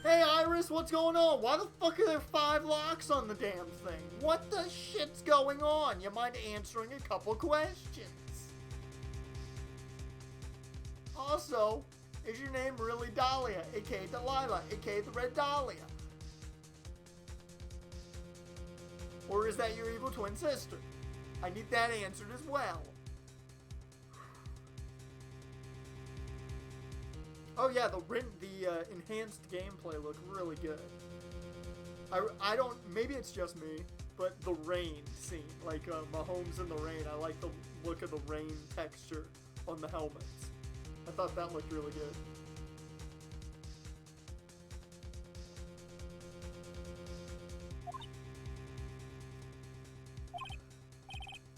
Hey Iris, what's going on? Why the fuck are there 5 locks on the damn thing? What the shit's going on? You mind answering a couple questions? Also, is your name really Dahlia, aka Delilah, aka the Red Dahlia? Or is that your evil twin sister? I need that answered as well. Oh yeah, the enhanced gameplay looked really good. I don't, maybe it's just me, but the rain scene, like Mahomes in the rain, I like the look of the rain texture on the helmets. I thought that looked really good.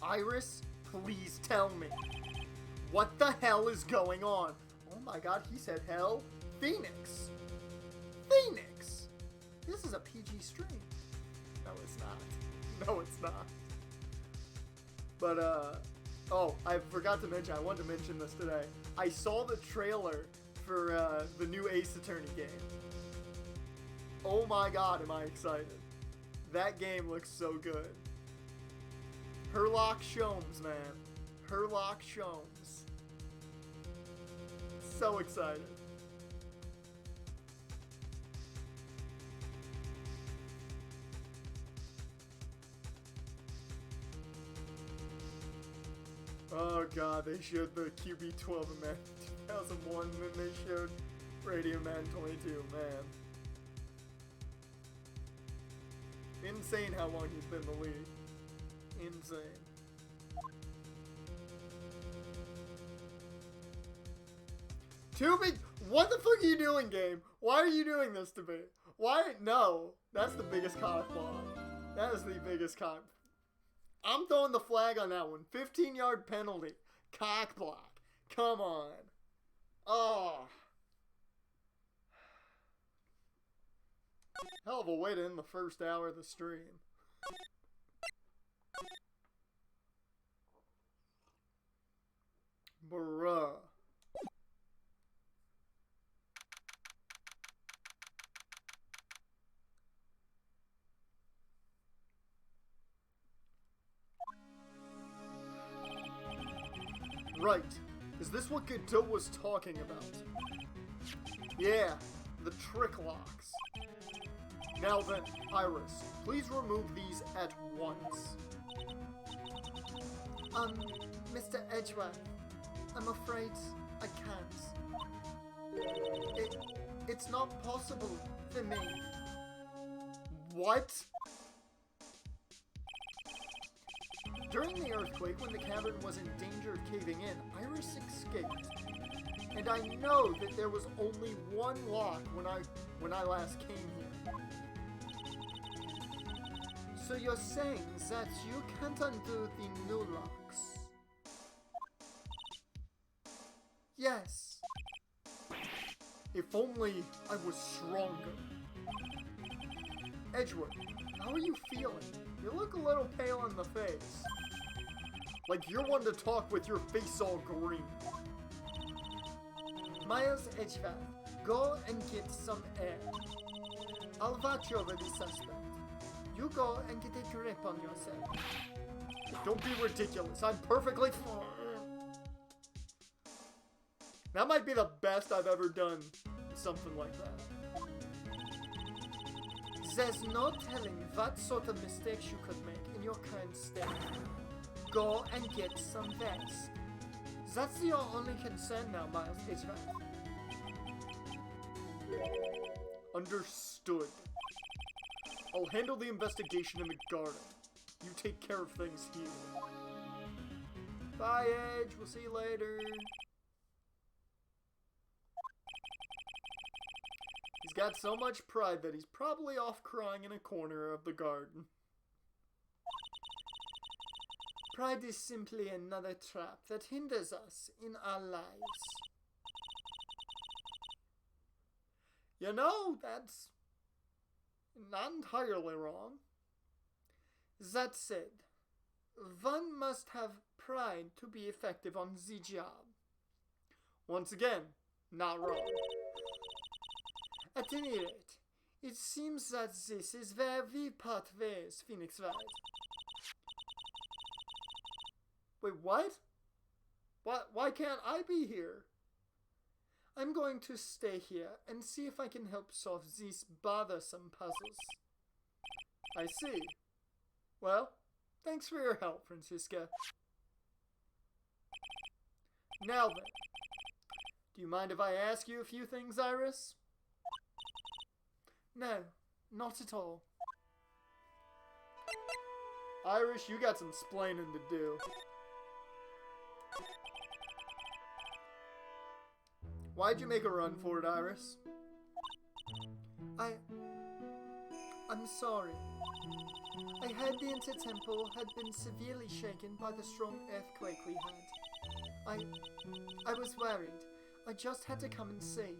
Iris, please tell me. What the hell is going on? Oh my god, he said hell. Phoenix. Phoenix. This is a PG stream. No, it's not. No, it's not. But, oh, I forgot to mention, I wanted to mention this today. I saw the trailer for the new Ace Attorney game. Oh my god, am I excited. That game looks so good. Sherlock Sholmes, man. Sherlock Sholmes. So excited. Oh god, they showed the QB12 in Man 2001, and then they showed Radio Man 22, man. Insane how long he's been in the league. Insane. What the fuck are you doing, game? Why are you doing this to me? Why? No. That's the biggest cock block. That is the biggest cock. I'm throwing the flag on that one. 15-yard penalty. Cock block. Come on. Oh. Hell of a way to end the first hour of the stream. Bruh. Right. Is this what Godot was talking about? Yeah, the trick locks. Now then, Iris, please remove these at once. Mr. Edgeworth, I'm afraid I can't. It's not possible for me. What? During the earthquake, when the cavern was in danger of caving in, Iris escaped. And I know that there was only one lock when I last came here. So you're saying that you can't undo the new locks? Yes. If only I was stronger. Edgeworth, how are you feeling? You look a little pale in the face. Like you're one to talk with your face all green. Miles Edgeworth, go and get some air. I'll watch over the suspect. You go and get a grip on yourself. Don't be ridiculous. I'm perfectly fine. That might be the best I've ever done something like that. There's no telling what sort of mistakes you could make in your current state. Go and get some vets. That's your only concern now, Miles Edgeworth. Understood. I'll handle the investigation in the garden. You take care of things here. Bye, Edge. We'll see you later. He's got so much pride that he's probably off crying in a corner of the garden. Pride is simply another trap that hinders us in our lives. You know, that's not entirely wrong. That said, one must have pride to be effective on the job. Once again, not wrong. At any rate, it seems that this is where we part ways, Phoenix Wright. Wait, what? Why can't I be here? I'm going to stay here and see if I can help solve these bothersome puzzles. I see. Well, thanks for your help, Francisca. Now then, do you mind if I ask you a few things, Iris? No, not at all. Iris, you got some splaining to do. Why'd you make a run for it, Iris? I'm sorry. I heard the Inter-Temple had been severely shaken by the strong earthquake we had. I was worried. I just had to come and see.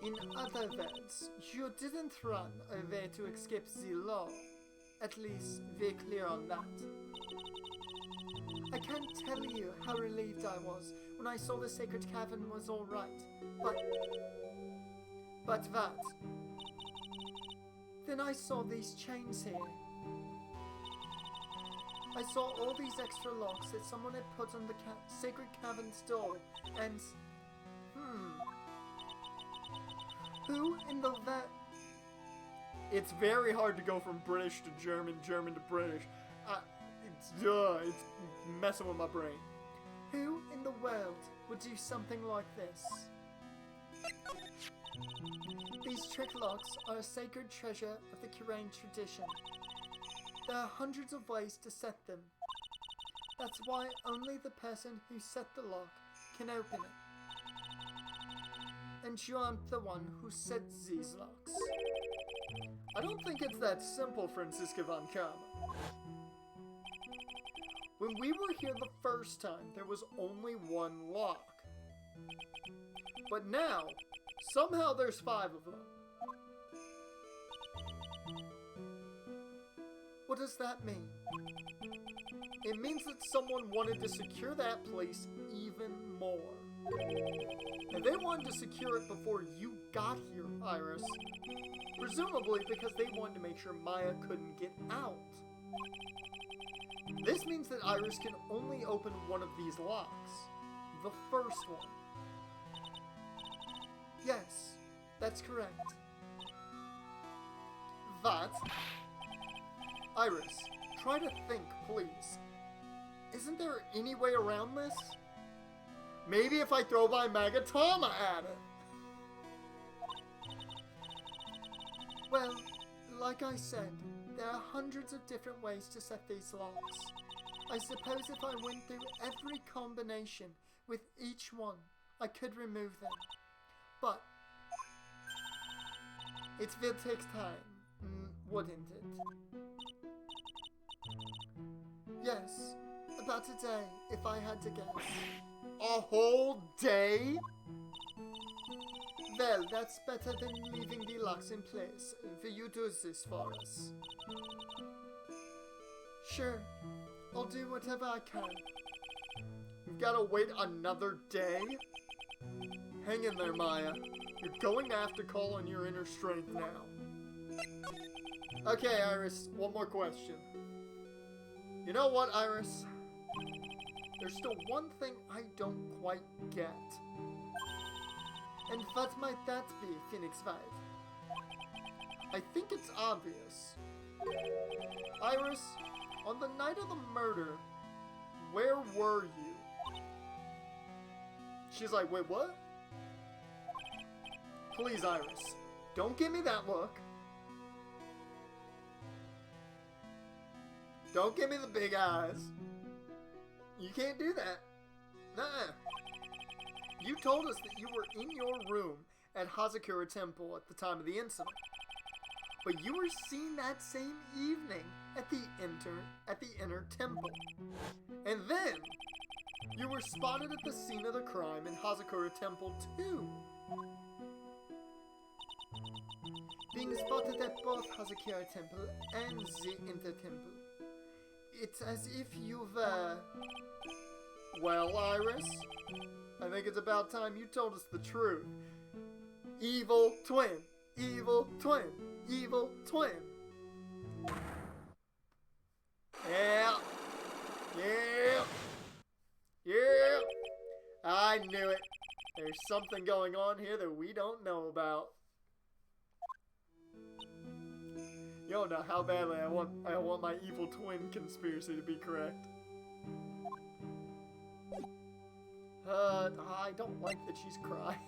In other words, you didn't run away to escape the law. At least, we're clear on that. I can't tell you how relieved I was when I saw the sacred cavern was all right. But what? Then I saw these chains here. I saw all these extra locks that someone had put on the sacred cavern's door, and... Who in the It's very hard to go from British to German, German to British. It's messing with my brain. Who in the world would do something like this? These trick locks are a sacred treasure of the Kurain tradition. There are hundreds of ways to set them. That's why only the person who set the lock can open it. And you aren't the one who set these locks. I don't think it's that simple, Francisca von Karma. When we were here the first time, there was only one lock. But now, somehow there's 5 of them. What does that mean? It means that someone wanted to secure that place even more. And they wanted to secure it before you got here, Iris. Presumably because they wanted to make sure Maya couldn't get out. This means that Iris can only open one of these locks. The first one. Yes, that's correct. That... Iris, try to think, please. Isn't there any way around this? Maybe if I throw my Magatama at it. Well, like I said, there are hundreds of different ways to set these locks. I suppose if I went through every combination with each one, I could remove them. But it will take time, wouldn't it? Yes, about a day, if I had to guess. A whole day? Well, that's better than leaving the locks in place for you to do this for us. Sure, I'll do whatever I can. We've got to wait another day? Hang in there, Maya. You're going to have to call on your inner strength now. Okay, Iris, one more question. You know what, Iris? There's still one thing I don't quite get. And what might that be, Phoenix Wright? I think it's obvious. Iris, on the night of the murder, where were you? She's like, wait, what? Please, Iris, don't give me that look. Don't give me the big eyes. You can't do that. Nuh-uh. You told us that you were in your room at Hazakura Temple at the time of the incident. But you were seen that same evening at the inner temple. And then, you were spotted at the scene of the crime in Hazakura Temple too. Being spotted at both Hazakura Temple and the Inter-Temple. It's as if you've, Well, Iris, I think it's about time you told us the truth. Evil twin, evil twin, evil twin. Yeah, yeah, yeah. I knew it. There's something going on here that we don't know about. You don't know how badly I want my evil twin conspiracy to be correct. I don't like that she's crying.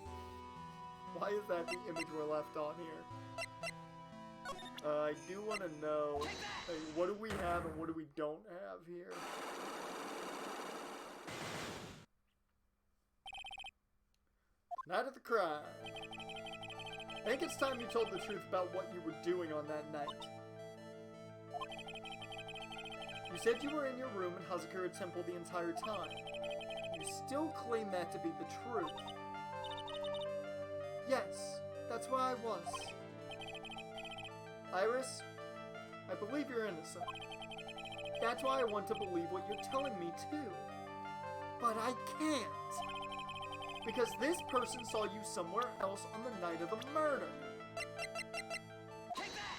Why is that the image we're left on here? I do want to know, like, what do we have and what do we don't have here? Night of the crime. I think it's time you told the truth about what you were doing on that night. You said you were in your room in Hazakura Temple the entire time. You still claim that to be the truth. Yes, that's where I was. Iris, I believe you're innocent. That's why I want to believe what you're telling me too. But I can't. Because this person saw you somewhere else on the night of the murder. Take that!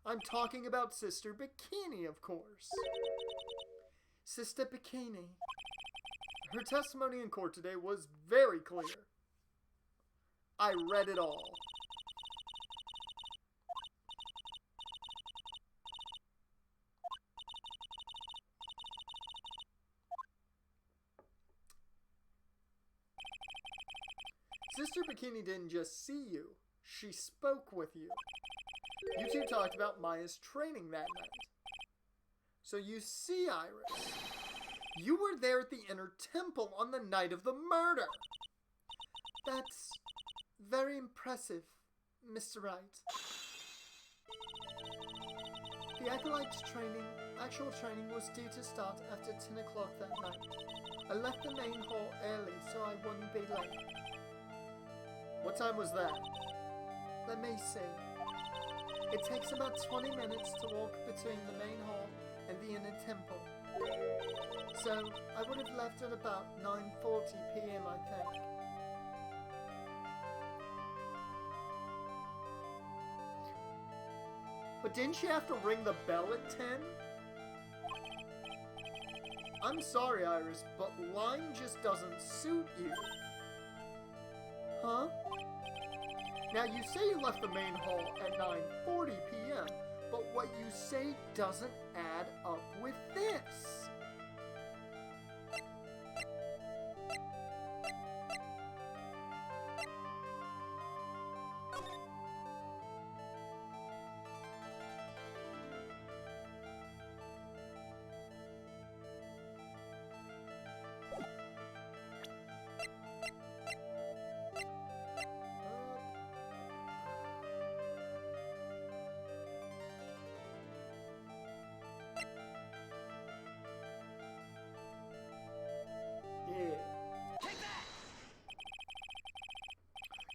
I'm talking about Sister Bikini, of course. Sister Bikini. Her testimony in court today was very clear. I read it all. Sister Bikini didn't just see you, she spoke with you. You two talked about Maya's training that night. So you see, Iris, you were there at the inner temple on the night of the murder. That's very impressive, Mr. Wright. The acolyte's actual training was due to start after 10 o'clock that night. I left the main hall early so I wouldn't be late. What time was that? Let me see. It takes about 20 minutes to walk between the main hall and the inner temple. So, I would have left at about 9:40 p.m. I think. But didn't she have to ring the bell at 10? I'm sorry, Iris, but line just doesn't suit you. Huh? Now, you say you left the main hall at 9:40 p.m., but what you say doesn't add up with this.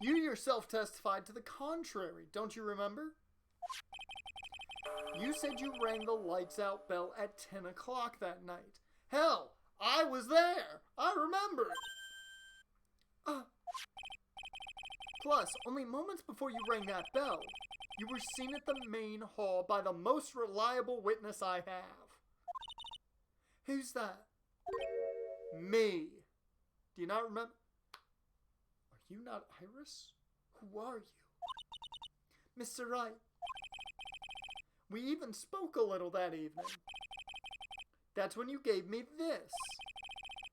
You yourself testified to the contrary, don't you remember? You said you rang the lights out bell at 10 o'clock that night. Hell, I was there! I remember it! Plus, only moments before you rang that bell, you were seen at the main hall by the most reliable witness I have. Who's that? Me. Do you not remember? Are you not Iris? Who are you? Mr. Wright. We even spoke a little that evening. That's when you gave me this.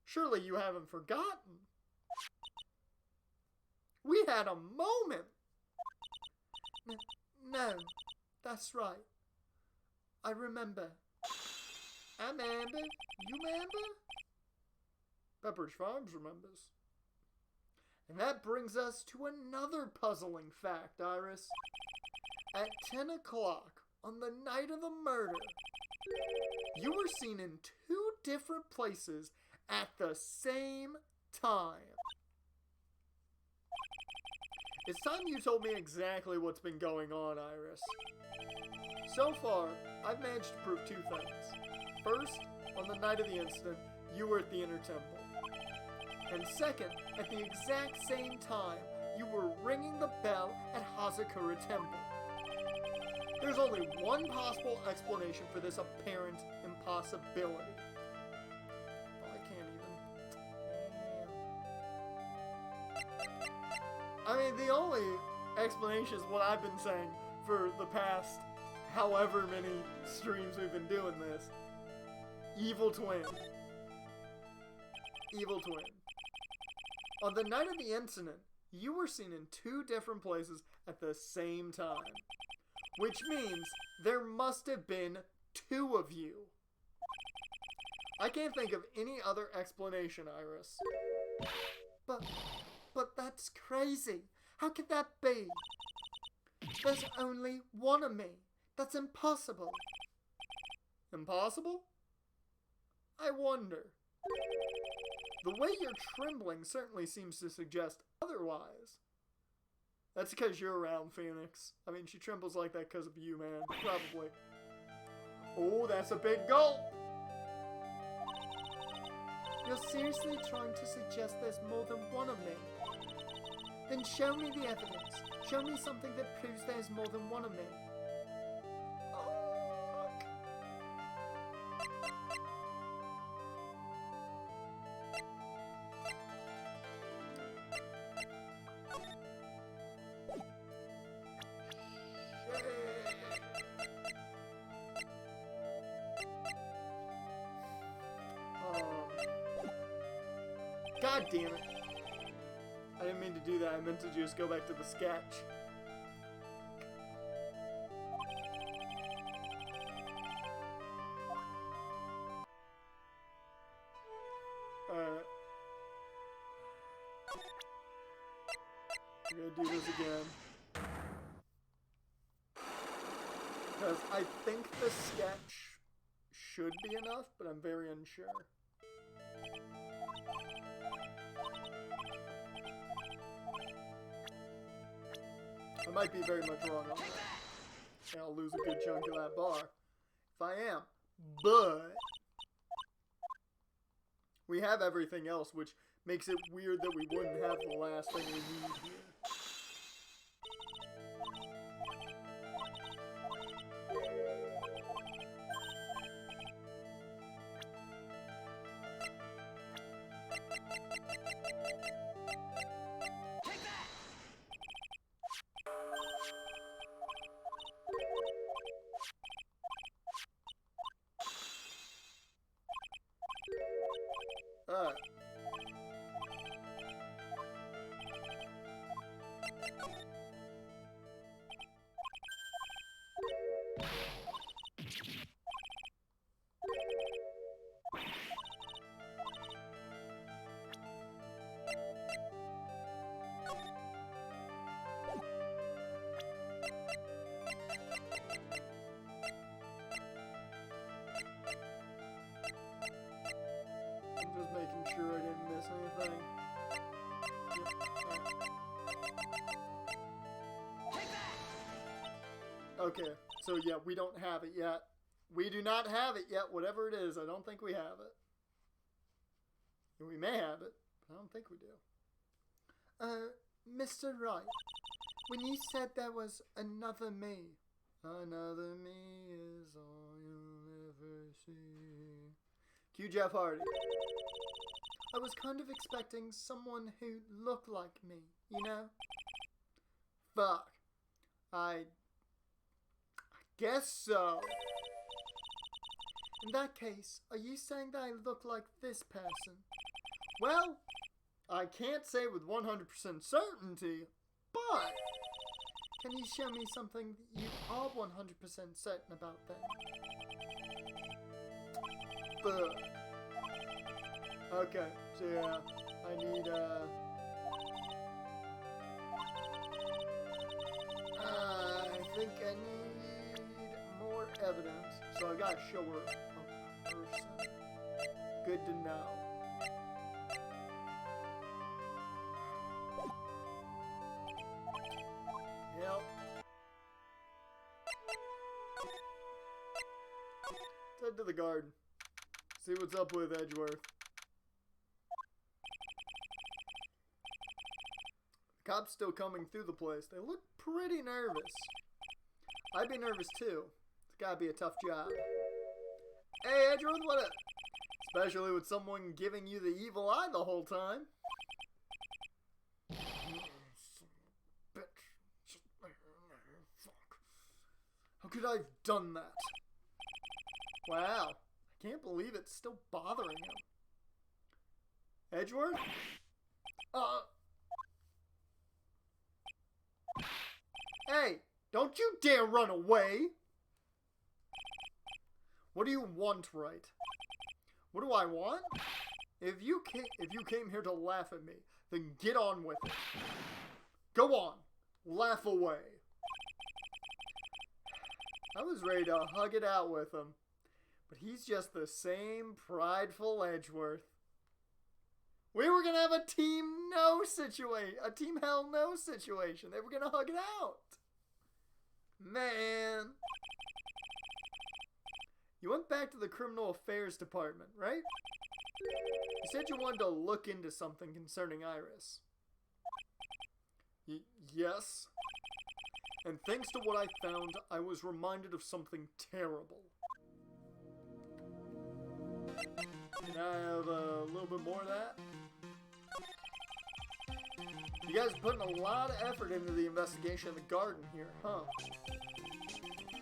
Surely you haven't forgotten. We had a moment. No, that's right. I remember. I'm Amber. You remember? Pepperidge Farms remembers. And that brings us to another puzzling fact, Iris. At 10 o'clock on the night of the murder, you were seen in 2 different places at the same time. It's time you told me exactly what's been going on, Iris. So far, I've managed to prove 2 things. First, on the night of the incident, you were at the inner temple. And second, at the exact same time, you were ringing the bell at Hazakura Temple. There's only one possible explanation for this apparent impossibility. Oh, I can't even. I mean, the only explanation is what I've been saying for the past however many streams we've been doing this. Evil twin. Evil twin. On the night of the incident, you were seen in 2 different places at the same time. Which means there must have been 2 of you. I can't think of any other explanation, Iris. But that's crazy. How could that be? There's only one of me. That's impossible. Impossible? I wonder. The way you're trembling certainly seems to suggest otherwise. That's because you're around, Phoenix. I mean, she trembles like that because of you, man. Probably. Oh, that's a big gulp! You're seriously trying to suggest there's more than one of me? Then show me the evidence. Show me something that proves there's more than one of me. God damn it. I didn't mean to do that. I meant to just go back to the sketch. We're gonna do this again. Because I think the sketch should be enough, but I'm very unsure. I might be very much wrong on that. And I'll lose a good chunk of that bar. If I am. But we have everything else, which makes it weird that we wouldn't have the last thing we need here. Alright. I'm just making sure I didn't miss anything. Yep. Okay, so yeah, we don't have it yet. We do not have it yet, whatever it is. I don't think we have it. We may have it, but I don't think we do. Mr. Wright, when you said there was another me. Another me is all you'll ever see. Cue Jeff Hardy. I was kind of expecting someone who looked like me, you know? Fuck. I guess so. In that case, are you saying that I look like this person? Well, I can't say with 100% certainty, but can you show me something that you are 100% certain about then? Fuck. Okay, so yeah, I need, I think I need more evidence. So I gotta show her a person. Good to know. Yep. Let's head to the garden. See what's up with Edgeworth. The cops still coming through the place. They look pretty nervous. I'd be nervous too. It's gotta be a tough job. Hey Edgeworth, what up? Especially with someone giving you the evil eye the whole time. Bitch. Fuck. How could I have done that? Wow, I can't believe it's still bothering him. Edgeworth? Hey, don't you dare run away! What do you want, Wright? What do I want? If you came here to laugh at me, then get on with it. Go on, laugh away. I was ready to hug it out with him, but he's just the same prideful Edgeworth. We were gonna have a team hell no situation. They were gonna hug it out. Man. You went back to the criminal affairs department, right? You said you wanted to look into something concerning Iris. Yes. And thanks to what I found, I was reminded of something terrible. Can I have a little bit more of that? You guys are putting a lot of effort into the investigation of the garden here, huh?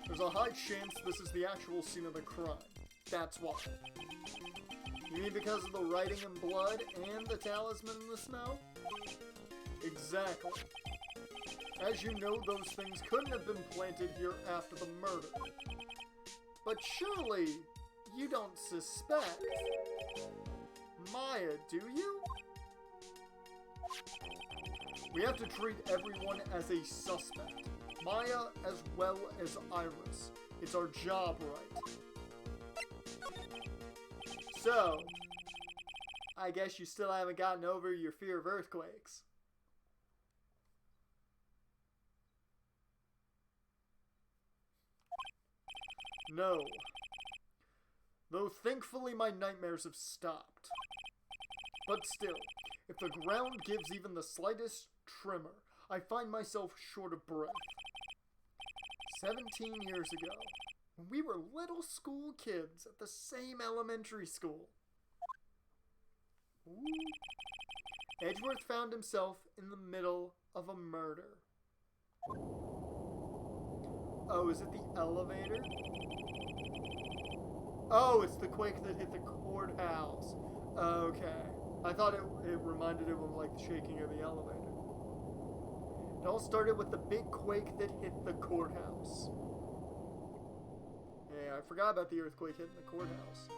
There's a high chance this is the actual scene of the crime. That's why. You mean because of the writing in blood and the talisman in the snow? Exactly. As you know, those things couldn't have been planted here after the murder. But surely, you don't suspect Maya, do you? We have to treat everyone as a suspect. Maya as well as Iris. It's our job, right? So, I guess you still haven't gotten over your fear of earthquakes. No. Though thankfully my nightmares have stopped. But still, if the ground gives even the slightest tremor, I find myself short of breath. 17 years ago, when we were little school kids at the same elementary school. Ooh. Edgeworth found himself in the middle of a murder. Oh, is it the elevator? Oh, it's the quake that hit the courthouse. Okay. I thought it reminded him of like the shaking of the elevator. It all started with the big quake that hit the courthouse. Yeah, I forgot about the earthquake hitting the courthouse.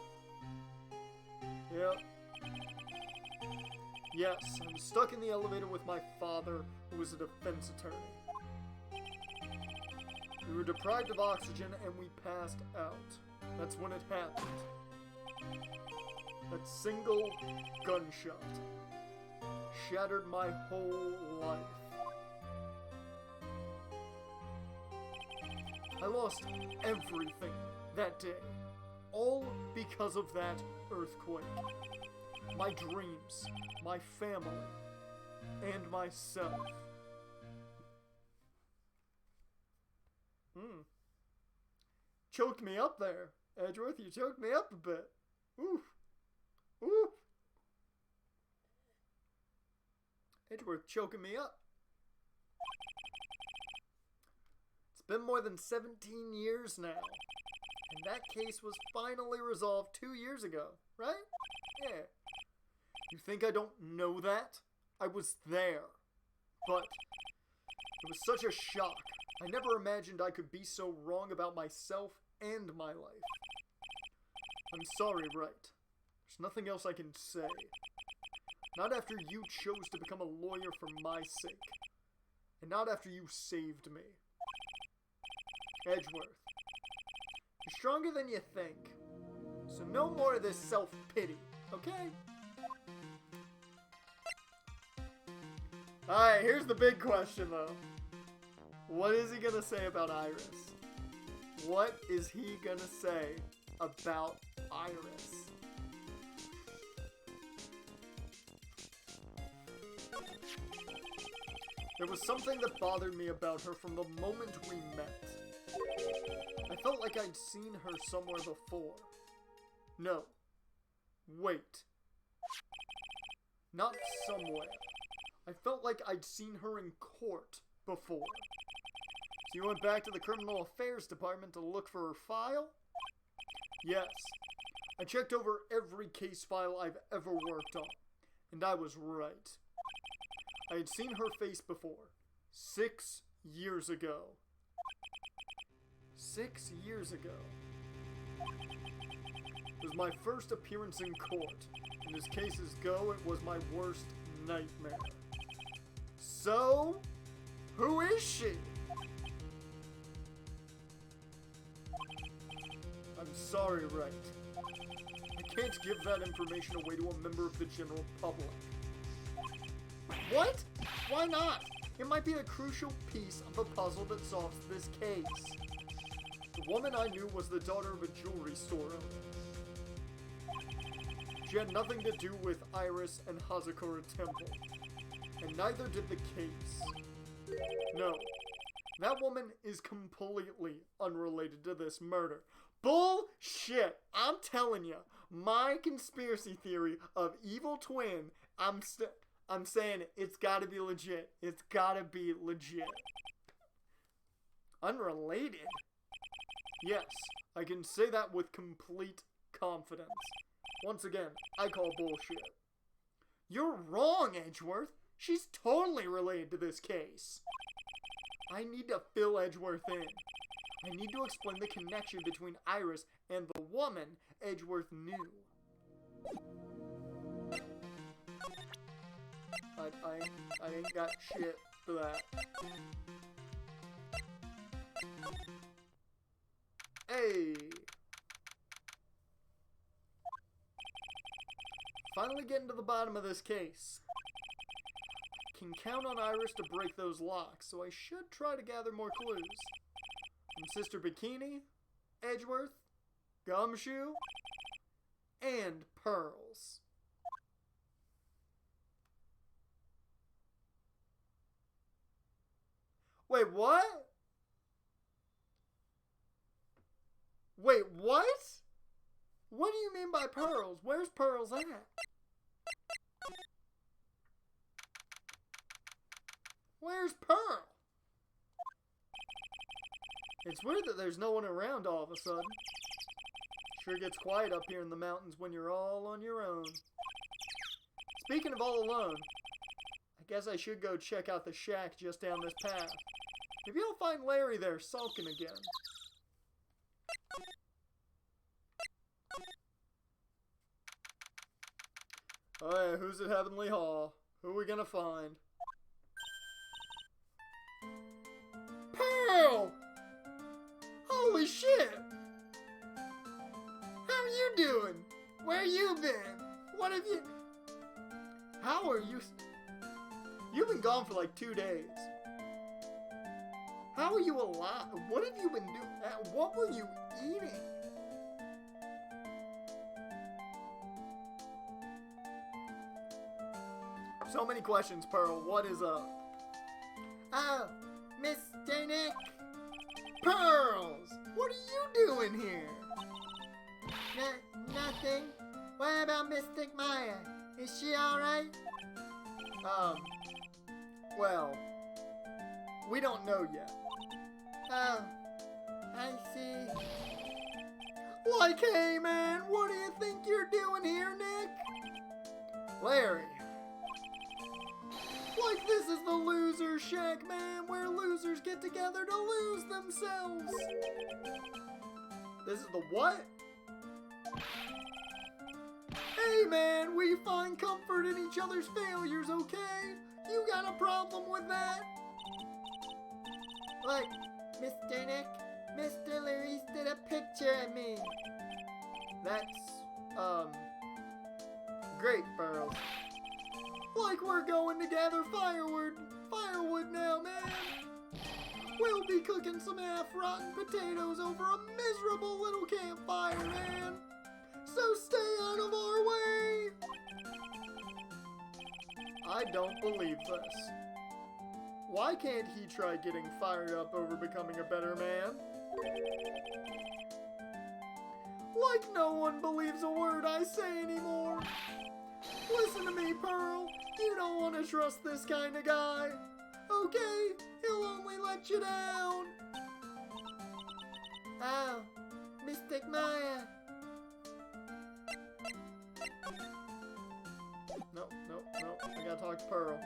Yep. Yes, I was stuck in the elevator with my father, who was a defense attorney. We were deprived of oxygen and we passed out. That's when it happened. That single gunshot shattered my whole life. I lost everything that day, all because of that earthquake. My dreams, my family, and myself. Choked me up there, Edgeworth. You choked me up a bit. Oof. Oof. Edgeworth choking me up. It's been more than 17 years now. And that case was finally resolved 2 years ago, right? Yeah. You think I don't know that? I was there. But it was such a shock. I never imagined I could be so wrong about myself and my life. I'm sorry, Wright. There's nothing else I can say. Not after you chose to become a lawyer for my sake. And not after you saved me. Edgeworth. You're stronger than you think. So no more of this self-pity, okay? Alright, here's the big question though. What is he gonna say about Iris? What is he gonna say about Iris? There was something that bothered me about her from the moment we met. I felt like I'd seen her somewhere before. No. Wait. Not somewhere. I felt like I'd seen her in court before. So you went back to the Criminal Affairs Department to look for her file? Yes. I checked over every case file I've ever worked on, and I was right. I had seen her face before, 6 years ago. 6 years ago. It was my first appearance in court, and as cases go, it was my worst nightmare. So, who is she? I'm sorry, Wright. I can't give that information away to a member of the general public. What? Why not? It might be a crucial piece of the puzzle that solves this case. The woman I knew was the daughter of a jewelry store owner. She had nothing to do with Iris and Hazakura Temple, and neither did the case. No, that woman is completely unrelated to this murder. Bullshit! I'm telling you, my conspiracy theory of evil twin, I'm saying it's gotta be legit. It's gotta be legit. Unrelated? Yes, I can say that with complete confidence. Once again, I call bullshit. You're wrong, Edgeworth. She's totally related to this case. I need to fill Edgeworth in. I need to explain the connection between Iris and the woman Edgeworth knew. I ain't got shit for that. Hey! Finally getting to the bottom of this case. Can count on Iris to break those locks, so I should try to gather more clues. From Sister Bikini, Edgeworth, Gumshoe, and Pearls. Wait, what? Wait, what? What do you mean by Pearls? Where's Pearls at? Where's Pearl? It's weird that there's no one around all of a sudden. Sure gets quiet up here in the mountains when you're all on your own. Speaking of all alone, I guess I should go check out the shack just down this path. Maybe I'll find Larry there sulking again. Alright, who's at Heavenly Hall? Who are we gonna find? Pearl! Holy shit! How are you doing? Where you been? What have you... How are you... You've been gone for like 2 days. How are you alive? What have you been doing? What were you eating? So many questions, Pearl. What is up? Oh, Mr. Nick. Pearls! What are you doing here? Nothing. What about Mystic Maya? Is she alright? Well, we don't know yet. Oh, I see. Like, hey man, what do you think you're doing here, Nick? Larry. Like this is the loser shack, man, where losers get together to lose themselves. This is the what? Hey man, we find comfort in each other's failures, okay? You got a problem with that? Look, Mr. Nick, Mr. Luis did a picture of me. That's, great, Pearls. Like we're going to gather firewood now, man. We'll be cooking some half-rotten potatoes over a miserable little campfire, man. So stay out of our way. I don't believe this. Why can't he try getting fired up over becoming a better man? Like no one believes a word I say anymore. Listen to me, Pearl. You don't want to trust this kind of guy. Okay, he'll only let you down. Oh, Mystic Maya. Nope. I gotta talk to Pearl.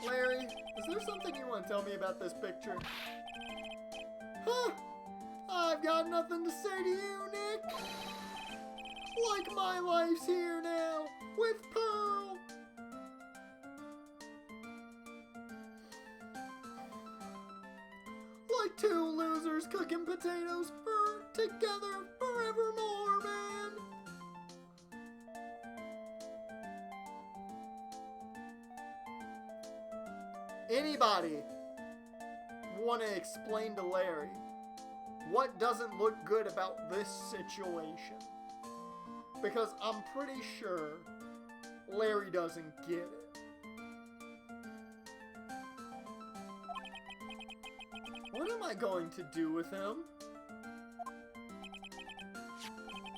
Larry, is there something you want to tell me about this picture? Huh? I've got nothing to say to you, Nick. Like my life's here now, with Pearl. Like two losers cooking potatoes together forevermore, man. Anybody want to explain to Larry what doesn't look good about this situation? Because I'm pretty sure Larry doesn't get it. What am I going to do with him?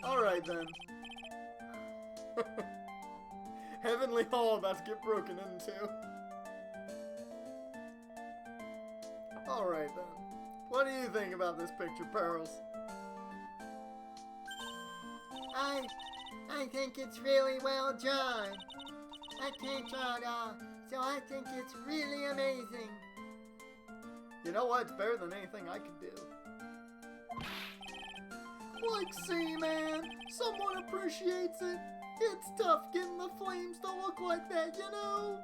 Alright then. Heavenly Hall about to get broken into. Alright then. What do you think about this picture, Pearls? I think it's really well drawn. I can't draw it all, so I think it's really amazing. You know what? It's better than anything I could do. Like, see, man, someone appreciates it. It's tough getting the flames to look like that, you know?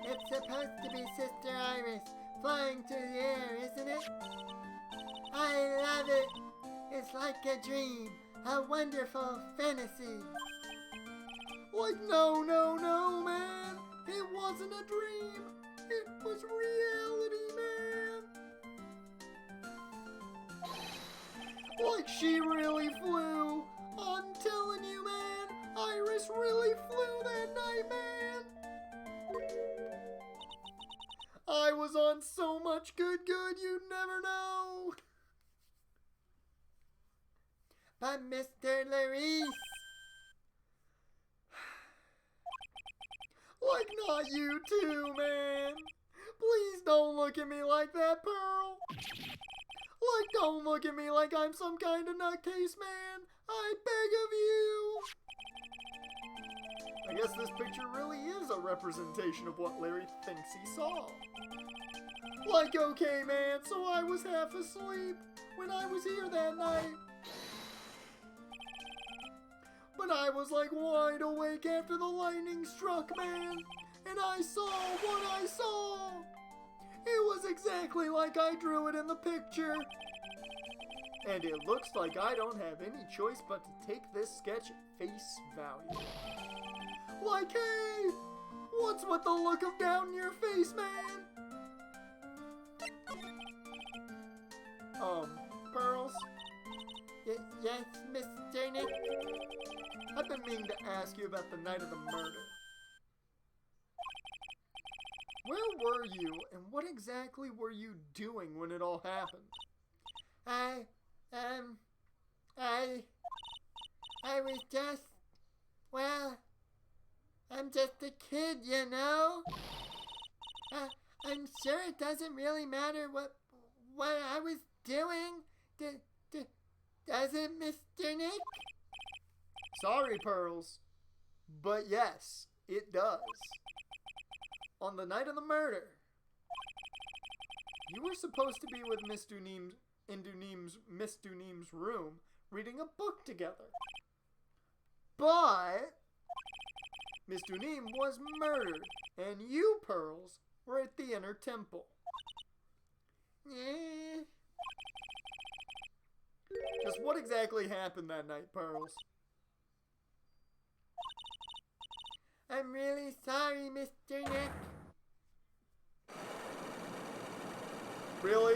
It's supposed to be Sister Iris flying through the air, isn't it? I love it. It's like a dream, a wonderful fantasy. Like, no, man. It wasn't a dream. It was reality, man. Like, she really flew. I'm telling you, man. Iris really flew that night, man. I was on so much good, you'd never know. But Mr. Larice. Like, not you too, man. Please don't look at me like that, Pearl. Like, don't look at me like I'm some kind of nutcase, man. I beg of you. I guess this picture really is a representation of what Larry thinks he saw. Like, okay, man, so I was half asleep when I was here that night. But I was like wide awake after the lightning struck, man. And I saw what I saw. It was exactly like I drew it in the picture. And it looks like I don't have any choice but to take this sketch at face value. Like, hey, what's with the look of down your face, man? Pearls? Yes, Mr. Nick? I've been meaning to ask you about the night of the murder. Where were you, and what exactly were you doing when it all happened? I was just, well, I'm just a kid, you know? I'm sure it doesn't really matter what I was doing. Does it, Mr. Nick? Sorry, Pearls, but yes, it does. On the night of the murder, you were supposed to be with Miss Dunim's room reading a book together. But Miss Dunim was murdered, and you, Pearls, were at the inner temple. Yeah. Just what exactly happened that night, Pearls? I'm really sorry, Mr. Nick. Really?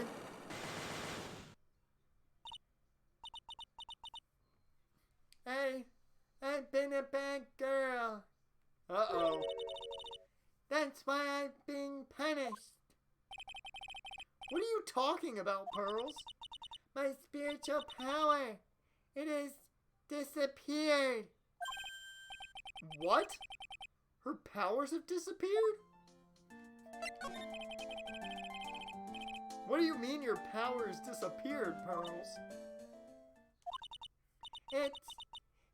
I've been a bad girl. Uh-oh. That's why I'm being punished. What are you talking about, Pearls? My spiritual power. It has disappeared. What? Her powers have disappeared? What do you mean your powers disappeared, Pearls?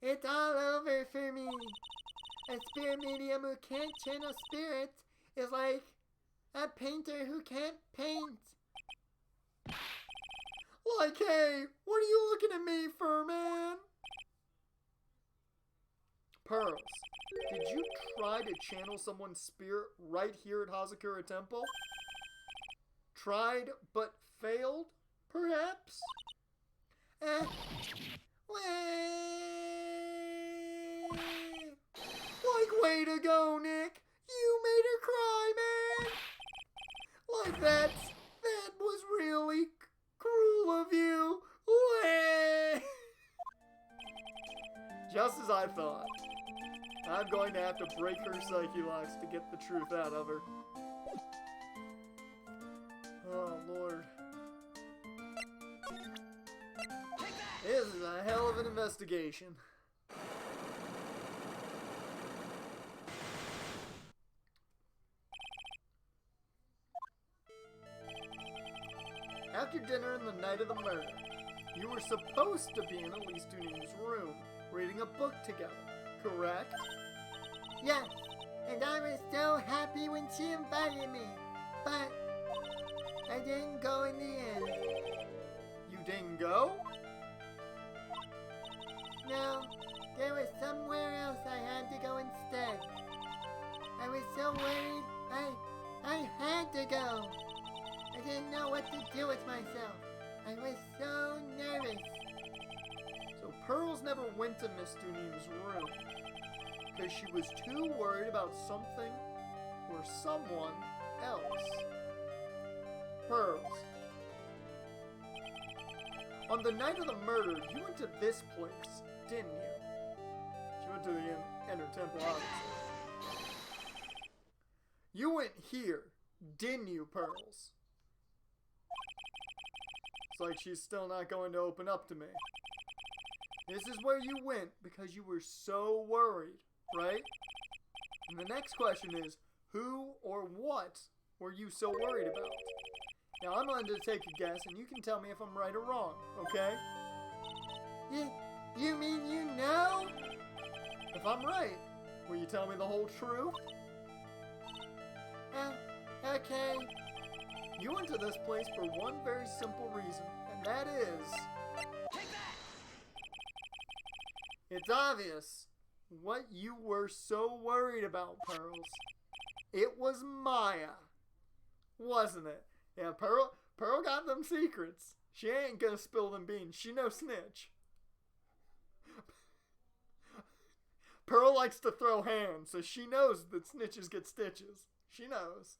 It's all over for me. A spirit medium who can't channel spirits is like a painter who can't paint. Like, hey, what are you looking at me for, man? Pearls, did you try to channel someone's spirit right here at Hazakura Temple? Tried but failed, perhaps? Like, way to go, Nick! You made her cry, man! Like, that was really cruel of you! Just as I thought. I'm going to have to break her psyche locks to get the truth out of her. Oh, Lord. This is a hell of an investigation. After dinner on the night of the murder, you were supposed to be in Elise Duning's room, reading a book together, correct? yes, and I was so happy when she invited me, but I didn't go in the end. You didn't go? No, there was somewhere else I had to go instead. I was so worried, I had to go. I didn't know what to do with myself. I was so nervous. So Pearls never went to Miss Duning's room because she was too worried about something or someone else. Pearls. On the night of the murder, you went to this place, didn't you? She went to the Inner Temple, obviously. You went here, didn't you, Pearls? It's like she's still not going to open up to me. This is where you went because you were so worried, right? And the next question is, who or what were you so worried about? Now I'm going to take a guess and you can tell me if I'm right or wrong, okay? You mean you know? If I'm right, will you tell me the whole truth? Okay. You went to this place for one very simple reason, and that is... It's obvious what you were so worried about, Pearls. It was Maya, wasn't it? Yeah, Pearl got them secrets. She ain't gonna spill them beans. She no snitch. Pearl likes to throw hands, so she knows that snitches get stitches. She knows.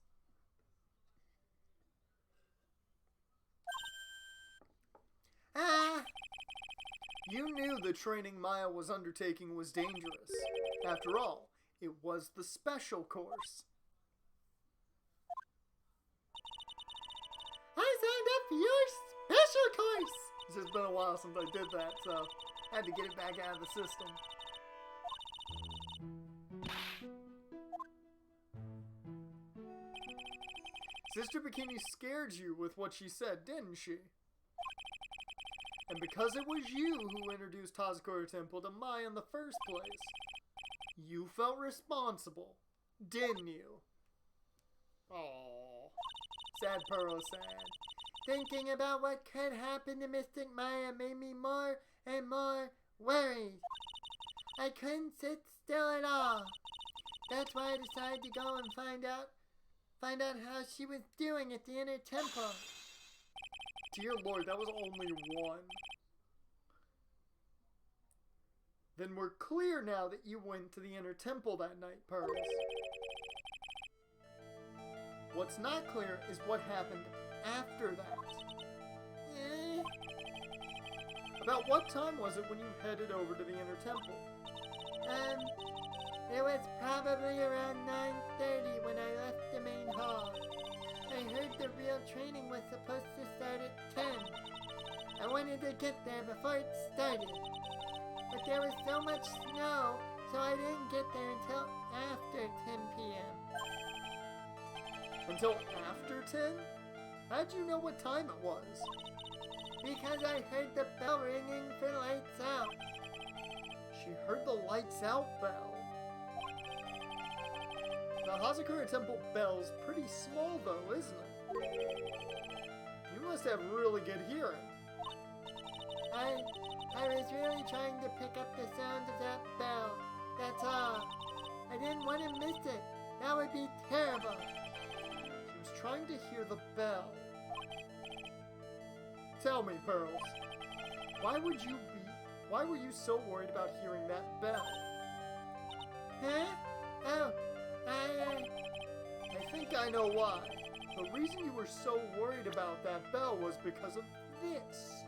You knew the training Maya was undertaking was dangerous. After all, it was the special course. I signed up for your special course! It's just been a while since I did that, so I had to get it back out of the system. Sister Bikini scared you with what she said, didn't she? And because it was you who introduced Hazakura Temple to Maya in the first place, you felt responsible, didn't you? Aww. Sad Pearl, sad. Thinking about what could happen to Mystic Maya made me more and more worried. I couldn't sit still at all. That's why I decided to go and find out how she was doing at the Inner Temple. Dear Lord, that was only one. Then we're clear now that you went to the Inner Temple that night, Pearls. What's not clear is what happened after that. About what time was it when you headed over to the Inner Temple? It was probably around 9:30 when I left the main hall. I heard the real training was supposed to start at 10. I wanted to get there before it started. But there was so much snow, so I didn't get there until after 10 p.m. Until after 10? How'd you know what time it was? Because I heard the bell ringing for lights out. She heard the lights out bell. The Hazakura Temple bell's pretty small though, isn't it? You must have really good hearing. I was really trying to pick up the sound of that bell. That's all. I didn't want to miss it. That would be terrible. She was trying to hear the bell. Tell me, Pearls, why were you so worried about hearing that bell? Huh? Oh, I think I know why. The reason you were so worried about that bell was because of this.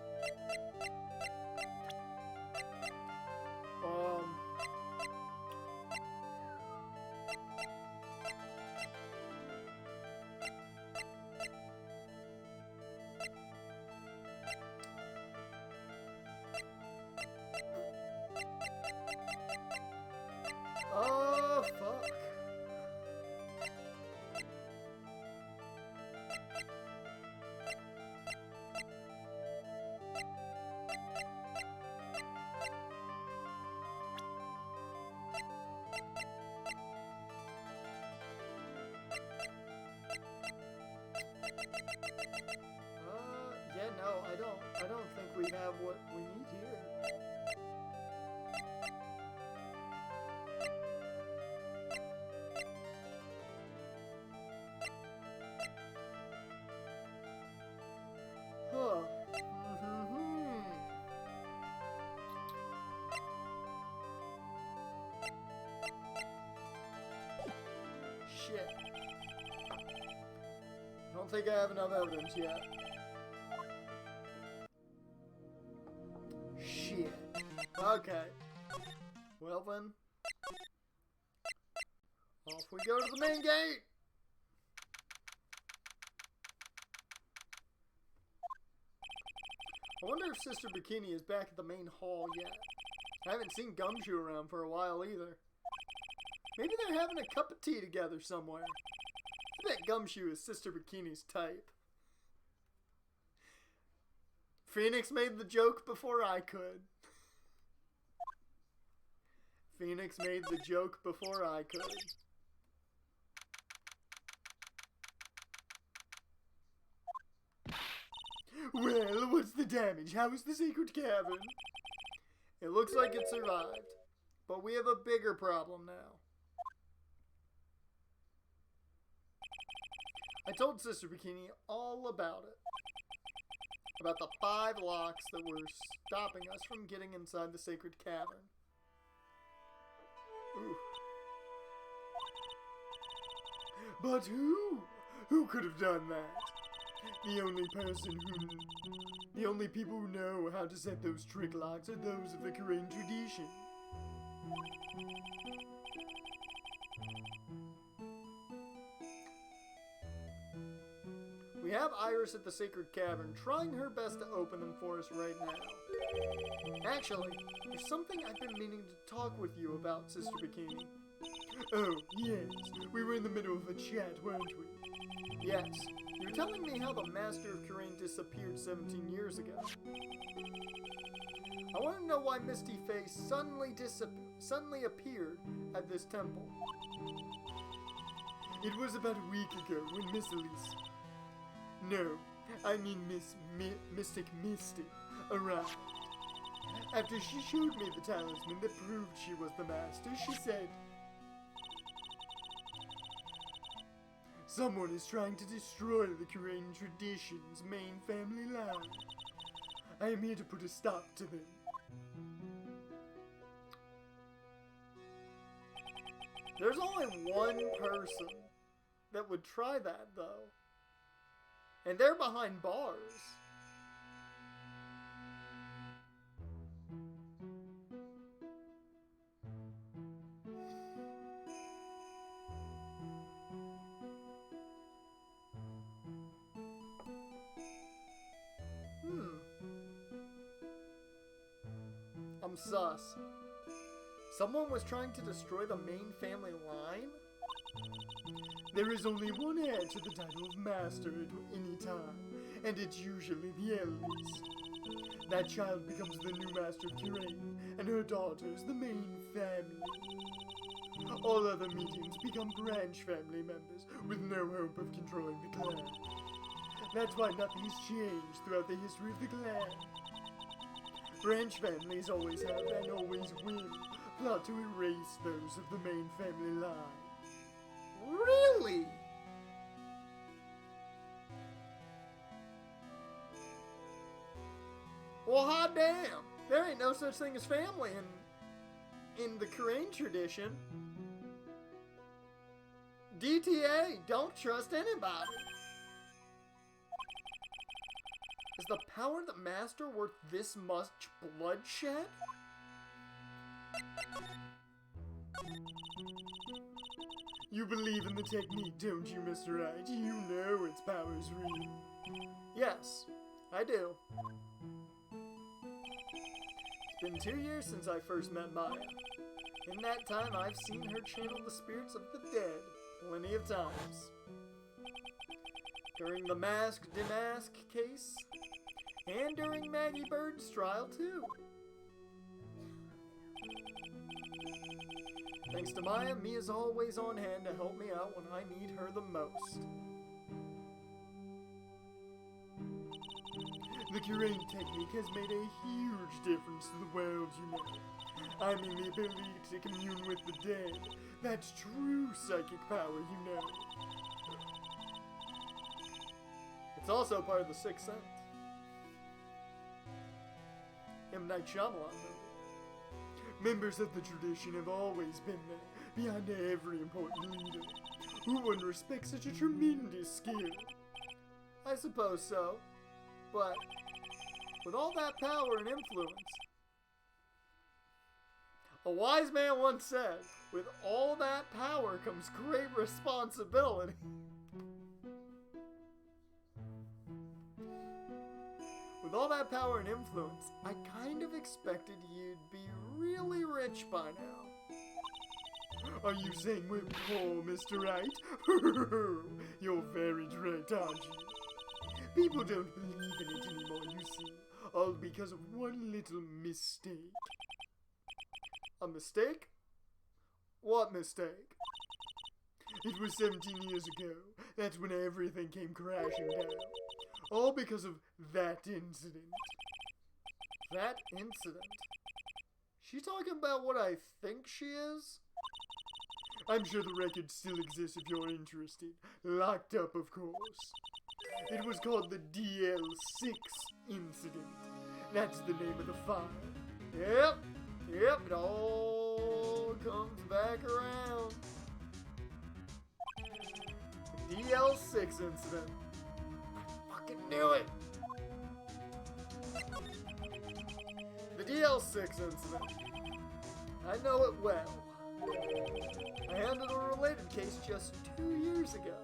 Oh, fuck. Yeah, no, I don't think we have what we need here. Huh. Shit. I don't think I have enough evidence yet. Shit. Okay. Well then. Off we go to the main gate! I wonder if Sister Bikini is back at the main hall yet. I haven't seen Gumshoe around for a while either. Maybe they're having a cup of tea together somewhere. I bet Gumshoe is Sister Bikini's type. Phoenix made the joke before I could. Phoenix made the joke before I could. Well, what's the damage? How is the secret cavern? It looks like it survived, but we have a bigger problem now. I told Sister Bikini all about it. About the 5 locks that were stopping us from getting inside the sacred cavern. Ooh. But who? Who could have done that? The only people who know how to set those trick locks are those of the Korean tradition. We have Iris at the Sacred Cavern, trying her best to open them for us right now. Actually, there's something I've been meaning to talk with you about, Sister Bikini. Oh, yes, we were in the middle of a chat, weren't we? Yes, you were telling me how the Master of Kurain disappeared 17 years ago. I want to know why Misty Face suddenly appeared at this temple. It was about a week ago when Miss Elise... No, I mean Mystic Misty arrived. After she showed me the talisman that proved she was the Master, she said, "Someone is trying to destroy the Korean tradition's main family line. I am here to put a stop to them." There's only one person that would try that, though. And they're behind bars. I'm sus. Someone was trying to destroy the main family line? There is only one heir to the title of Master at any time, and it's usually the eldest. That child becomes the new Master of Kirain, and her daughter is the main family. All other mediums become branch family members with no hope of controlling the clan. That's why nothing has changed throughout the history of the clan. Branch families always have and always will plot to erase those of the main family line. Really? Well, hot damn. There ain't no such thing as family in the Korean tradition. DTA, don't trust anybody. Is the power of the Master worth this much bloodshed? You believe in the technique, don't you, Mr. Wright? You know its power is real. Yes, I do. It's been 2 years since I first met Maya. In that time, I've seen her channel the spirits of the dead plenty of times. During the Mask Demask case, and during Maggie Bird's trial, too. Thanks to Maya, Mia's always on hand to help me out when I need her the most. The Kirain technique has made a huge difference to the world, you know. I mean the ability to commune with the dead. That's true psychic power, you know. It's also part of the Sixth Sense. M. Night Shyamalan movie. Members of the tradition have always been there, behind every important leader. Who wouldn't respect such a tremendous skill? I suppose so, but with all that power and influence, a wise man once said, with all that power comes great responsibility. With all that power and influence, I kind of expected you'd be really rich by now. Are you saying we're poor, Mr. Wright? You're very direct, aren't you? People don't believe in it anymore, you see. All because of one little mistake. A mistake? What mistake? It was 17 years ago. That's when everything came crashing down. All because of that incident. That incident? She talking about what I think she is? I'm sure the record still exists if you're interested. Locked up, of course. It was called the DL6 incident. That's the name of the file. Yep, it all comes back around. The DL6 incident. I fucking knew it. The DL6 incident. I know it well. I handled a related case just 2 years ago.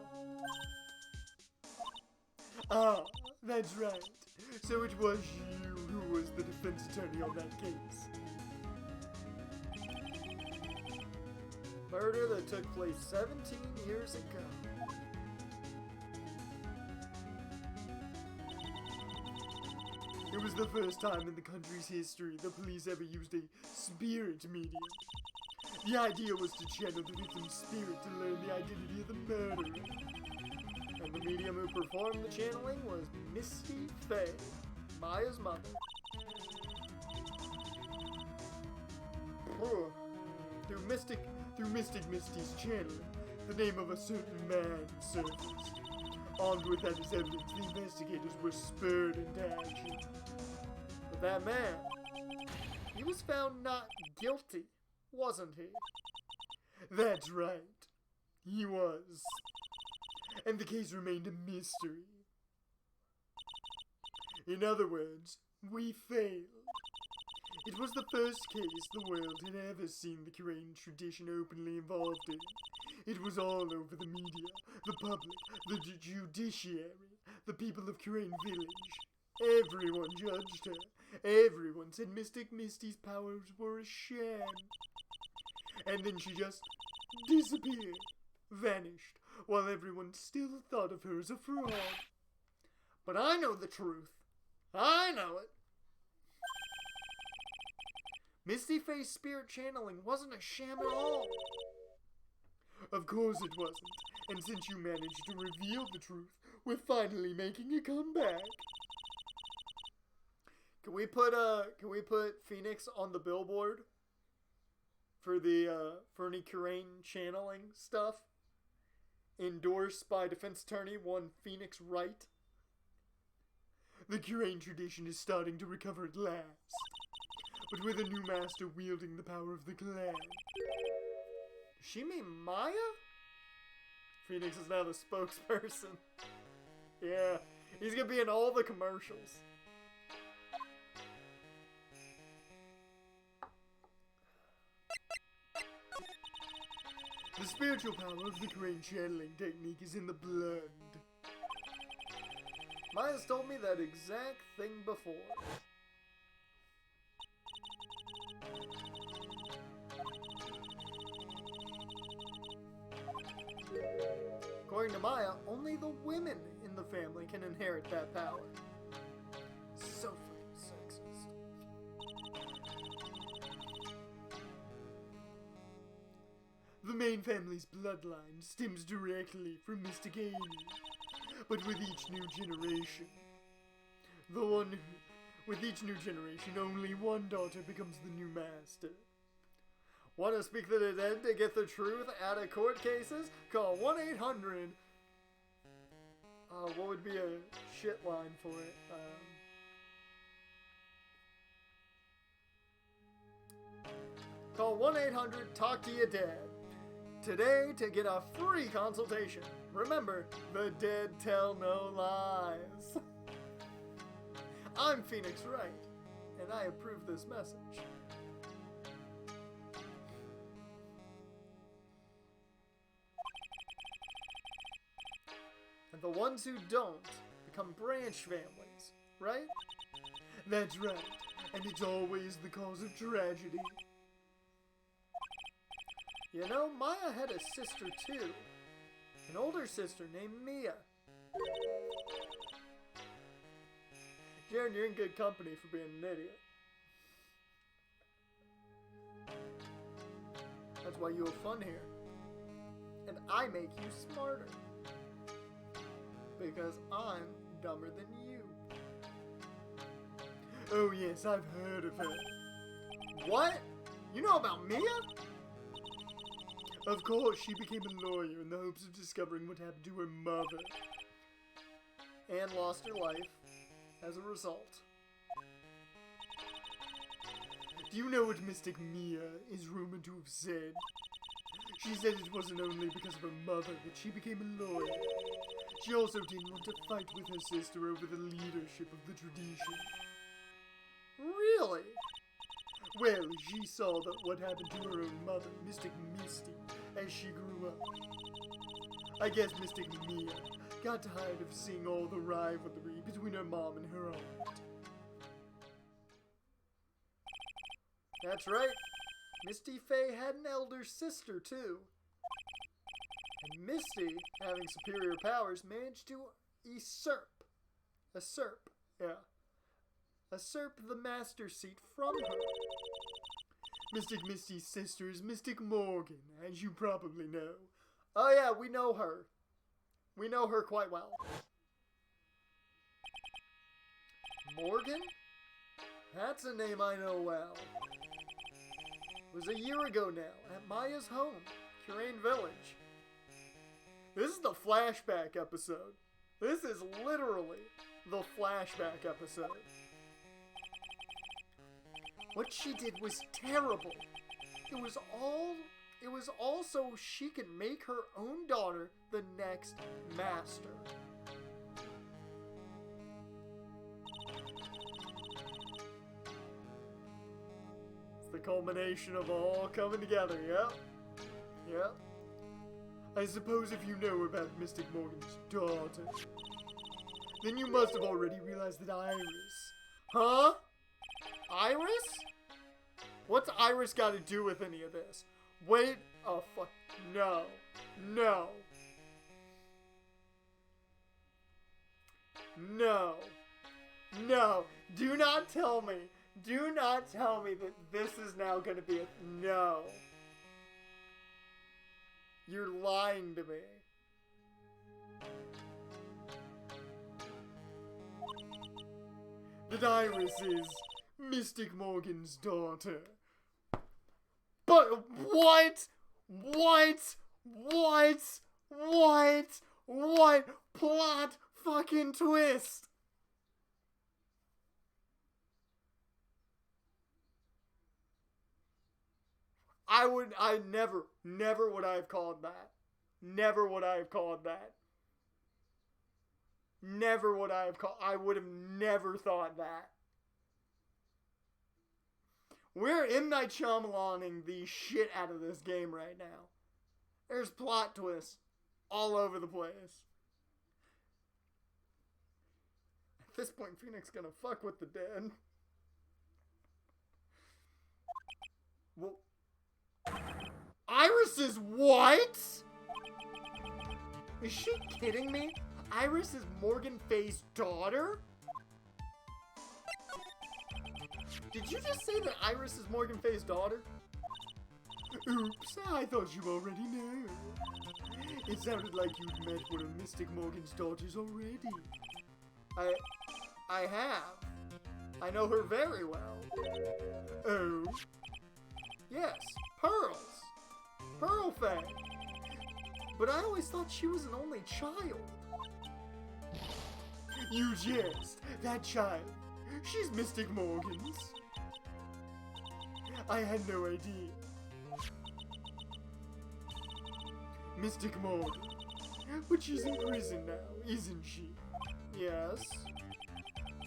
Ah, that's right. So it was you who was the defense attorney on that case. Murder that took place 17 years ago. It was the first time in the country's history the police ever used a spirit medium. The idea was to channel the victim's spirit to learn the identity of the murderer. And the medium who performed the channeling was Misty Faye, Maya's mother. Through Mystic Misty's channeling, the name of a certain man surfaced. Armed with that as evidence, the investigators were spurred into action. But that man, he was found not guilty, wasn't he? That's right. He was. And the case remained a mystery. In other words, we failed. It was the first case the world had ever seen the Korean tradition openly involved in. It was all over the media, the public, the judiciary, the people of Korean Village. Everyone judged her. Everyone said Mystic Misty's powers were a sham. And then she just disappeared, vanished, while everyone still thought of her as a fraud. But I know the truth. I know it. Misty Faye's spirit channeling wasn't a sham at all. Of course it wasn't. And since you managed to reveal the truth, we're finally making a comeback. Can we put Phoenix on the billboard for the Fernie Curain channeling stuff? Endorsed by defense attorney one Phoenix Wright. The Curain tradition is starting to recover at last, but with a new master wielding the power of the clan. Does she mean Maya? Phoenix is now the spokesperson. Yeah, he's gonna be in all the commercials. The spiritual power of the Curain channeling technique is in the blood. Maya's told me that exact thing before. According to Maya, only the women in the family can inherit that power. So freaking sexist. The main family's bloodline stems directly from Mystic Amy. But with each new generation, only one daughter becomes the new master. Want to speak to the dead to get the truth out of court cases? Call 1-800. What would be a shit line for it? Call 1-800 Talk to Your Dad today to get a free consultation. Remember, the dead tell no lies. I'm Phoenix Wright, and I approve this message. And the ones who don't become branch families, right? That's right, and it's always the cause of tragedy. You know, Maya had a sister too. An older sister named Mia. Jaren, you're in good company for being an idiot. That's why you have fun here. And I make you smarter. Because I'm dumber than you. Oh yes, I've heard of her. What? You know about Mia? Of course, she became a lawyer in the hopes of discovering what happened to her mother. And lost her life as a result. Do you know what Mystic Mia is rumored to have said? She said it wasn't only because of her mother that she became a lawyer. She also didn't want to fight with her sister over the leadership of the tradition. Really? Well, she saw that what happened to her own mother, Mystic Misty, as she grew up. I guess Mystic Mia got tired of seeing all the rivalry between her mom and her aunt. That's right. Misty Faye had an elder sister, too. And Misty, having superior powers, managed to usurp the master seat from her. Mystic Misty's sister is Mystic Morgan, as you probably know. Oh yeah, we know her. We know her quite well. Morgan? That's a name I know well. It was a year ago now, at Maya's home, Curain Village. This is the flashback episode. This is literally the flashback episode. What she did was terrible. It was all so she could make her own daughter the next master. It's the culmination of all coming together, yep. I suppose if you know about Mystic Morgan's daughter, then you must have already realized that Iris... Huh? Iris? What's Iris got to do with any of this? Wait a fuck. No. No. No. Do not tell me. Do not tell me that this is now going to be a... No. You're lying to me. That Iris is Mystic Morgan's daughter. But what? What? What? What? What? Plot fucking twist. I never would I have called that. Never would I have called that. Never would I have called, I would have never thought that. We're M. Night Shyamalaning the shit out of this game right now. There's plot twists all over the place. At this point, Phoenix gonna fuck with the dead. Well, Iris is what? Is she kidding me? Iris is Morgan Faye's daughter? Did you just say that Iris is Morgan Faye's daughter? Oops, I thought you already knew. It sounded like you'd met one of Mystic Morgan's daughters already. I have. I know her very well. Oh? Yes, Pearls. Pearl Faye. But I always thought she was an only child. You jest. That child. She's Mystic Morgan's. I had no idea. Mystic Morgan. But she's in prison now, isn't she? Yes.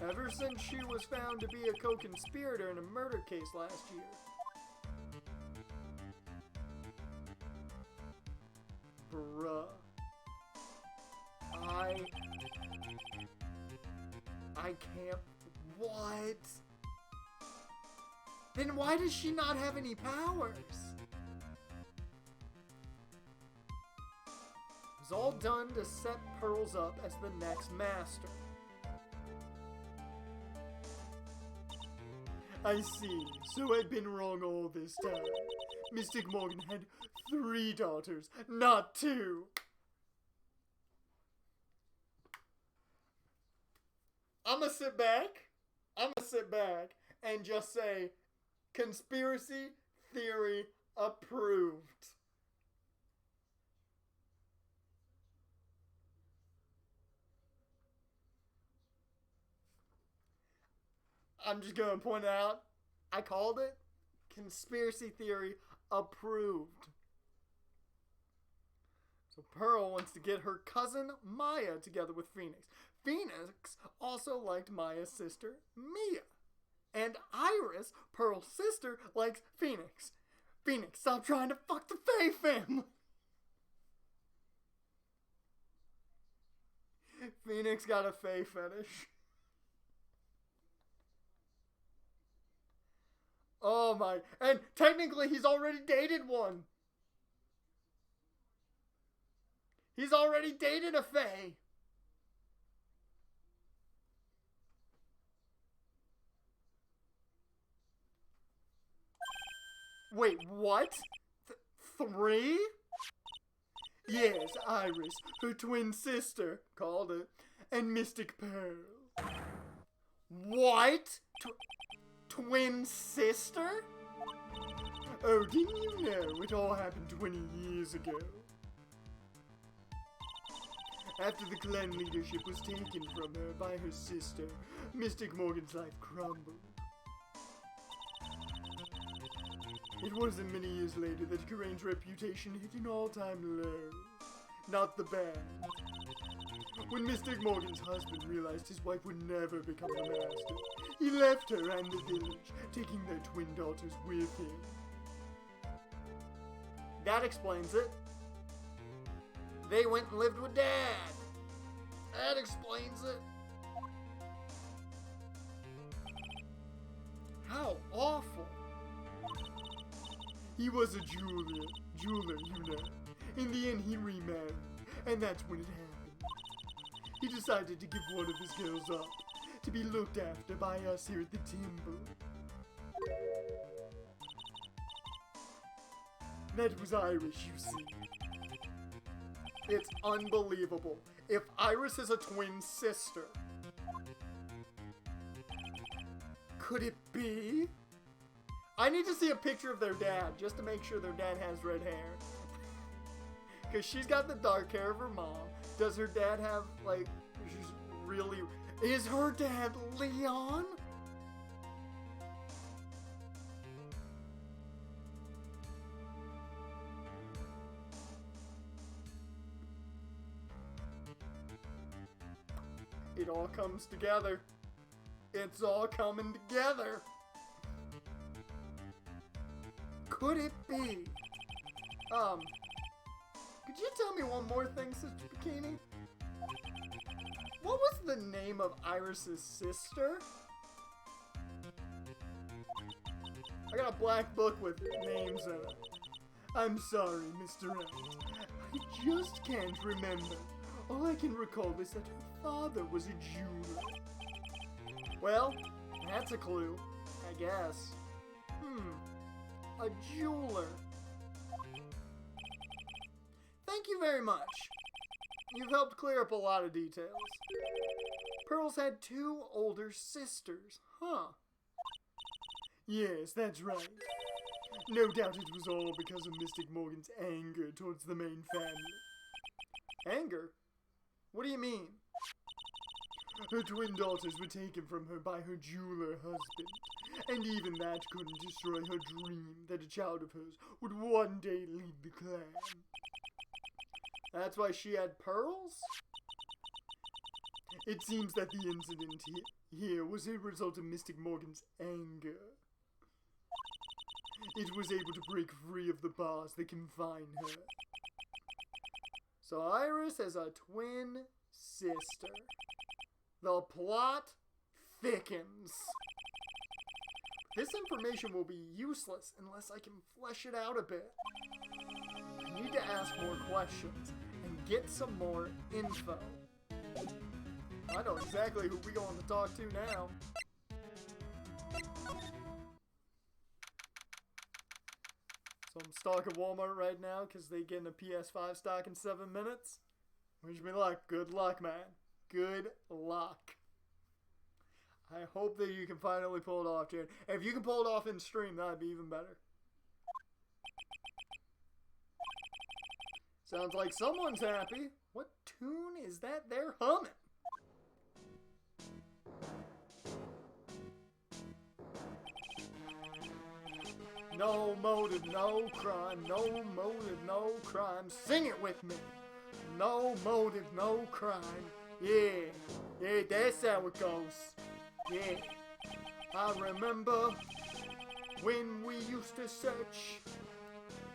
Ever since she was found to be a co-conspirator in a murder case last year. Bruh. I can't... What? Then why does she not have any powers? It's all done to set Pearls up as the next master. I see. So I've been wrong all this time. Mystic Morgan had 3 daughters, not 2. I'ma sit back and just say, conspiracy theory approved. I'm just gonna point out, I called it. Conspiracy theory approved. So Pearl wants to get her cousin Maya together with Phoenix. Phoenix also liked Maya's sister Mia. And Iris, Pearl's sister, likes Phoenix. Phoenix, stop trying to fuck the Faye family. Phoenix got a Faye fetish. Oh my, and technically he's already dated one. He's already dated a Faye. Wait, what? 3? Yes, Iris, her twin sister, called it, and Mystic Pearl. What? Twin sister? Oh, didn't you know it all happened 20 years ago? After the clan leadership was taken from her by her sister, Mystic Morgan's life crumbled. It wasn't many years later that Geraint's reputation hit an all-time low. Not the bad. When Mystic Morgan's husband realized his wife would never become the master, he left her and the village, taking their twin daughters with him. That explains it. They went and lived with Dad. That explains it. How awful. He was a jeweler, you know. In the end, he remarried, and that's when it happened. he decided to give one of his girls up to be looked after by us here at the Timber. That was Irish, you see. It's unbelievable. If Iris is a twin sister, could it be? I need to see a picture of their dad just to make sure their dad has red hair. Because she's got the dark hair of her mom. Does her dad have, like, she's really... Is her dad Leon? It all comes together. It's all coming together. Could it be? Could you tell me one more thing, Sister Bikini? What was the name of Iris's sister? I got a black book with names in it. I'm sorry, Mr. Wright. I just can't remember. All I can recall is that her father was a jeweler. Well, that's a clue, I guess. A jeweler. Thank you very much. You've helped clear up a lot of details. Pearls had 2 older sisters, huh? Yes, that's right. No doubt it was all because of Mystic Morgan's anger towards the main family. Anger? What do you mean? Her twin daughters were taken from her by her jeweler husband, and even that couldn't destroy her dream that a child of hers would one day lead the clan. That's why she had pearls? It seems that the incident here was a result of Mystic Morgan's anger. It was able to break free of the bars that confine her. So Iris has a twin sister. The plot thickens. This information will be useless unless I can flesh it out a bit. I need to ask more questions and get some more info. I know exactly who we're going to talk to now. So I'm stuck at Walmart right now because they get a PS5 stock in 7 minutes. Wish me luck. Good luck, man. Good luck. I hope that you can finally pull it off, Jared. If you can pull it off in stream, that'd be even better. Sounds like someone's happy. What tune is that they're humming? No motive, no crime. No motive, no crime. Sing it with me. No motive, no crime. Yeah, yeah, that's how it goes. Yeah, I remember when we used to search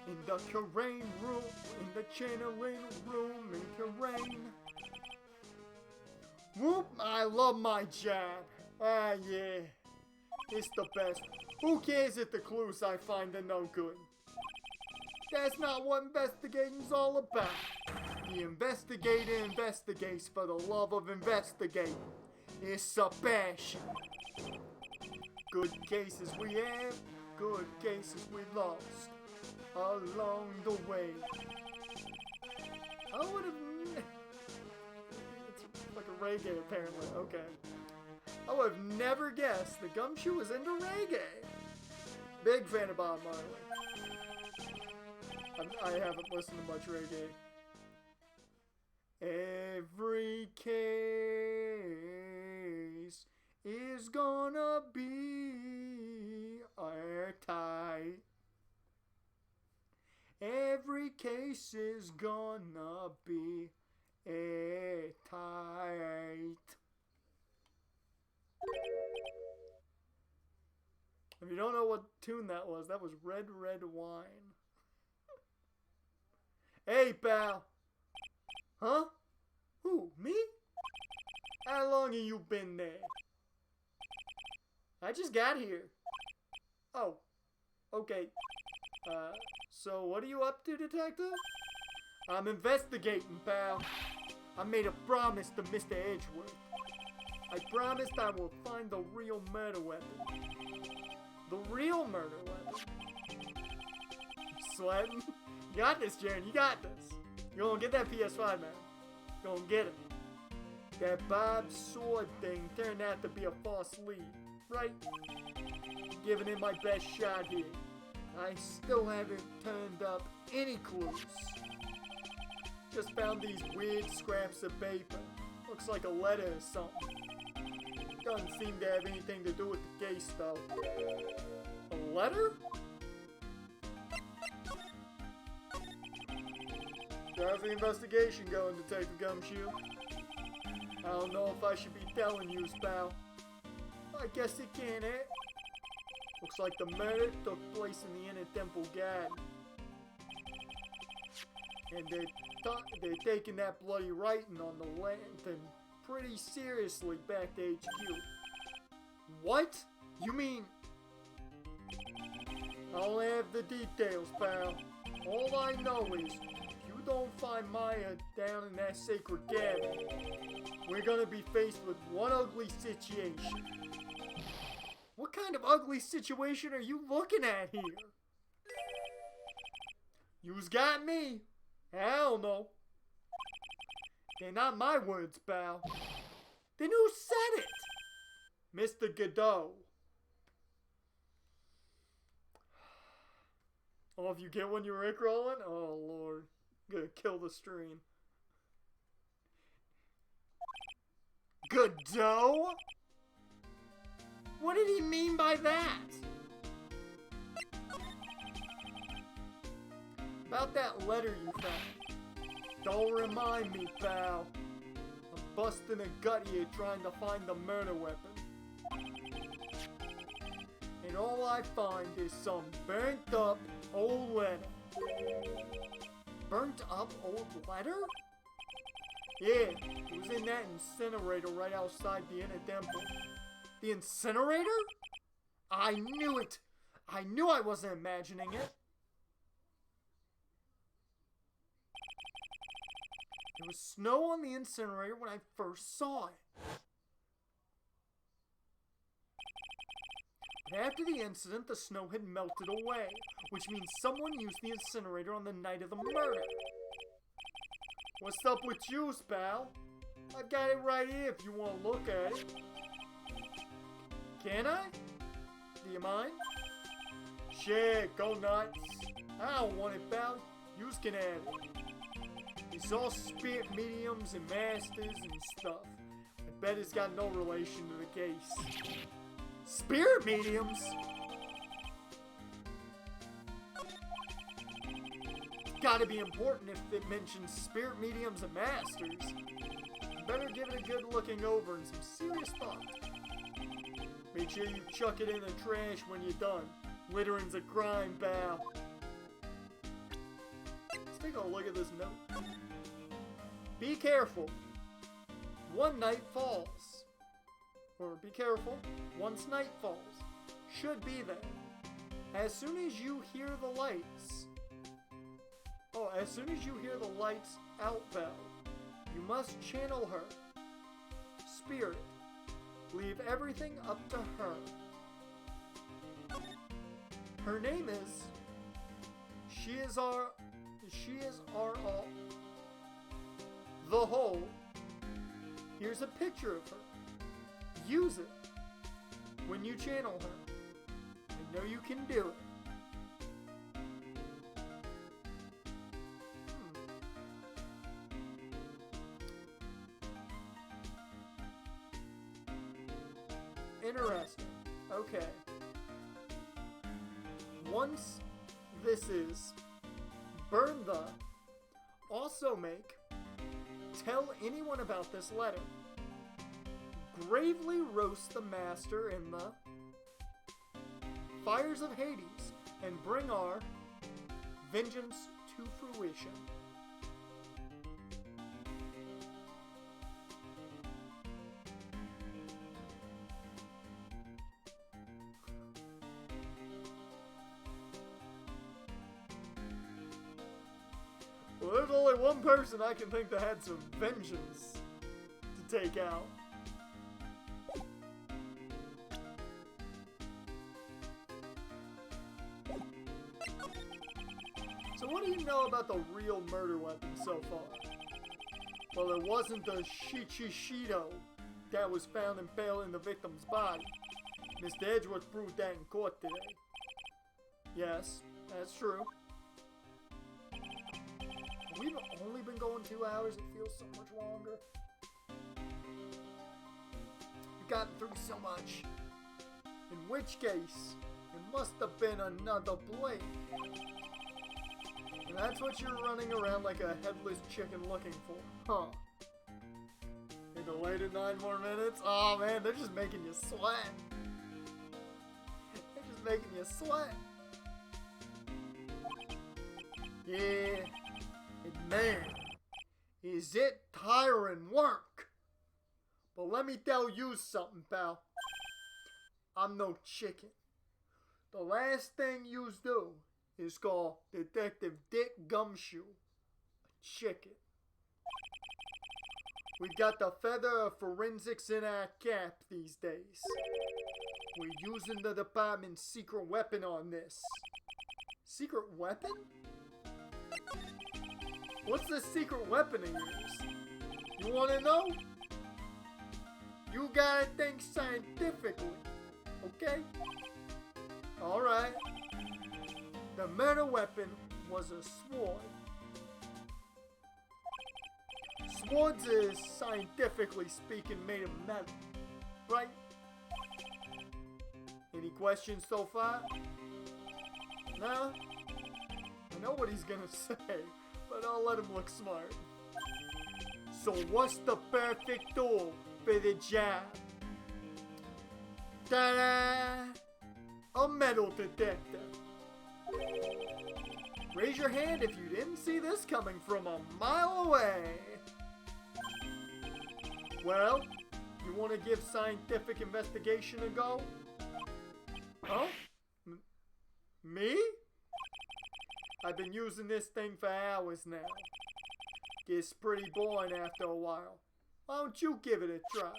in the terrain room, in the channeling room in terrain. Whoop, I love my job. Ah, yeah, it's the best. Who cares if the clues I find are no good? That's not what investigating's all about. The investigator investigates for the love of investigating. It's a passion. Good cases we have, good cases we lost along the way. I would have... It's like a reggae, apparently. Okay. I would have never guessed that Gumshoe was into reggae. Big fan of Bob Marley. I haven't listened to much reggae. Every case is gonna be airtight. Every case is gonna be airtight. If you don't know what tune that was Red Red Wine. Hey, pal. Huh? Who, me? How long have you been there? I just got here. Oh, okay. So what are you up to, detective? I'm investigating, pal. I made a promise to Mr. Edgeworth. I promised I will find the real murder weapon. The real murder weapon? Sweating? You got this, Jaren. You got this. You're gonna get that PS5, man. You're gonna get it. That Bob's sword thing turned out to be a false lead, right? Giving it my best shot here. I still haven't turned up any clues. Just found these weird scraps of paper. Looks like a letter or something. Doesn't seem to have anything to do with the case, though. A letter? How's the investigation going, Detective Gumshoe? I don't know if I should be telling you, pal. I guess it can, eh? Looks like the murder took place in the Inner Temple Garden. And they're taking that bloody writing on the lantern pretty seriously back to HQ. What? You mean... I don't have the details, pal. All I know is, if you don't find Maya down in that sacred cabin, we're gonna be faced with one ugly situation. What kind of ugly situation are you looking at here? You's got me. I don't know. They're not my words, pal. Then who said it? Mr. Godot. Oh, if you get when you're Rickrolling? Oh, Lord. I'm gonna kill the stream. Godot? What did he mean by that? About that letter you found. Don't remind me, pal. I'm busting a gut here trying to find the murder weapon. And all I find is some burnt up old letter. Burnt up old letter? Yeah, it was in that incinerator right outside the Inner Temple. The incinerator? I knew it! I knew I wasn't imagining it. There was snow on the incinerator when I first saw it. But after the incident, the snow had melted away, which means someone used the incinerator on the night of the murder. What's up with you, pal? I've got it right here if you want to look at it. Can I? Do you mind? Sure, go nuts. I don't want it, pal. Yous can have it. It's all spirit mediums and masters and stuff. I bet it's got no relation to the case. Spirit mediums? It's gotta be important if it mentions spirit mediums and masters. Better give it a good looking over and some serious thought. Make sure you chuck it in the trash when you're done. Littering's a crime, pal. Let's take a look at this note. Be careful. One night falls. Or be careful. Once night falls. Should be there. As soon as you hear the lights. Oh, as soon as you hear the lights out bell, you must channel her. Spirit. Leave everything up to her. Her name is... She is our all. The Whole. Here's a picture of her. Use it when you channel her. I know you can do it. Interesting. Okay. Once this is burn the, also make, tell anyone about this letter. Gravely roast the master in the fires of Hades and bring our vengeance to fruition. Well, there's only one person I can think that had some vengeance to take out. So what do you know about the real murder weapon so far? Well, it wasn't the Shichishido that was found impaled in the victim's body. Mr. Edgeworth proved that in court today. Yes, that's true. We've only been going 2 hours. It feels so much longer. We've gotten through so much. In which case, it must have been another blade. And that's what you're running around like a headless chicken looking for, huh? They delayed it 9 more minutes? Oh man, they're just making you sweat. They're just making you sweat. Yeah. And man, is it tiring work. But let me tell you something, pal. I'm no chicken. The last thing you do is call Detective Dick Gumshoe a chicken. We got the feather of forensics in our cap these days. We're using the department's secret weapon on this. Secret weapon? What's the secret weapon of yours? You wanna know? You gotta think scientifically, okay? Alright. The murder weapon was a sword. Swords is, scientifically speaking, made of metal, right? Any questions so far? No? I know what he's gonna say, but I'll let him look smart. So what's the perfect tool for the job? Ta-da! A metal detector. Raise your hand if you didn't see this coming from a mile away. Well, you want to give scientific investigation a go? Huh? Me? I've been using this thing for hours now. Gets pretty boring after a while. Why don't you give it a try?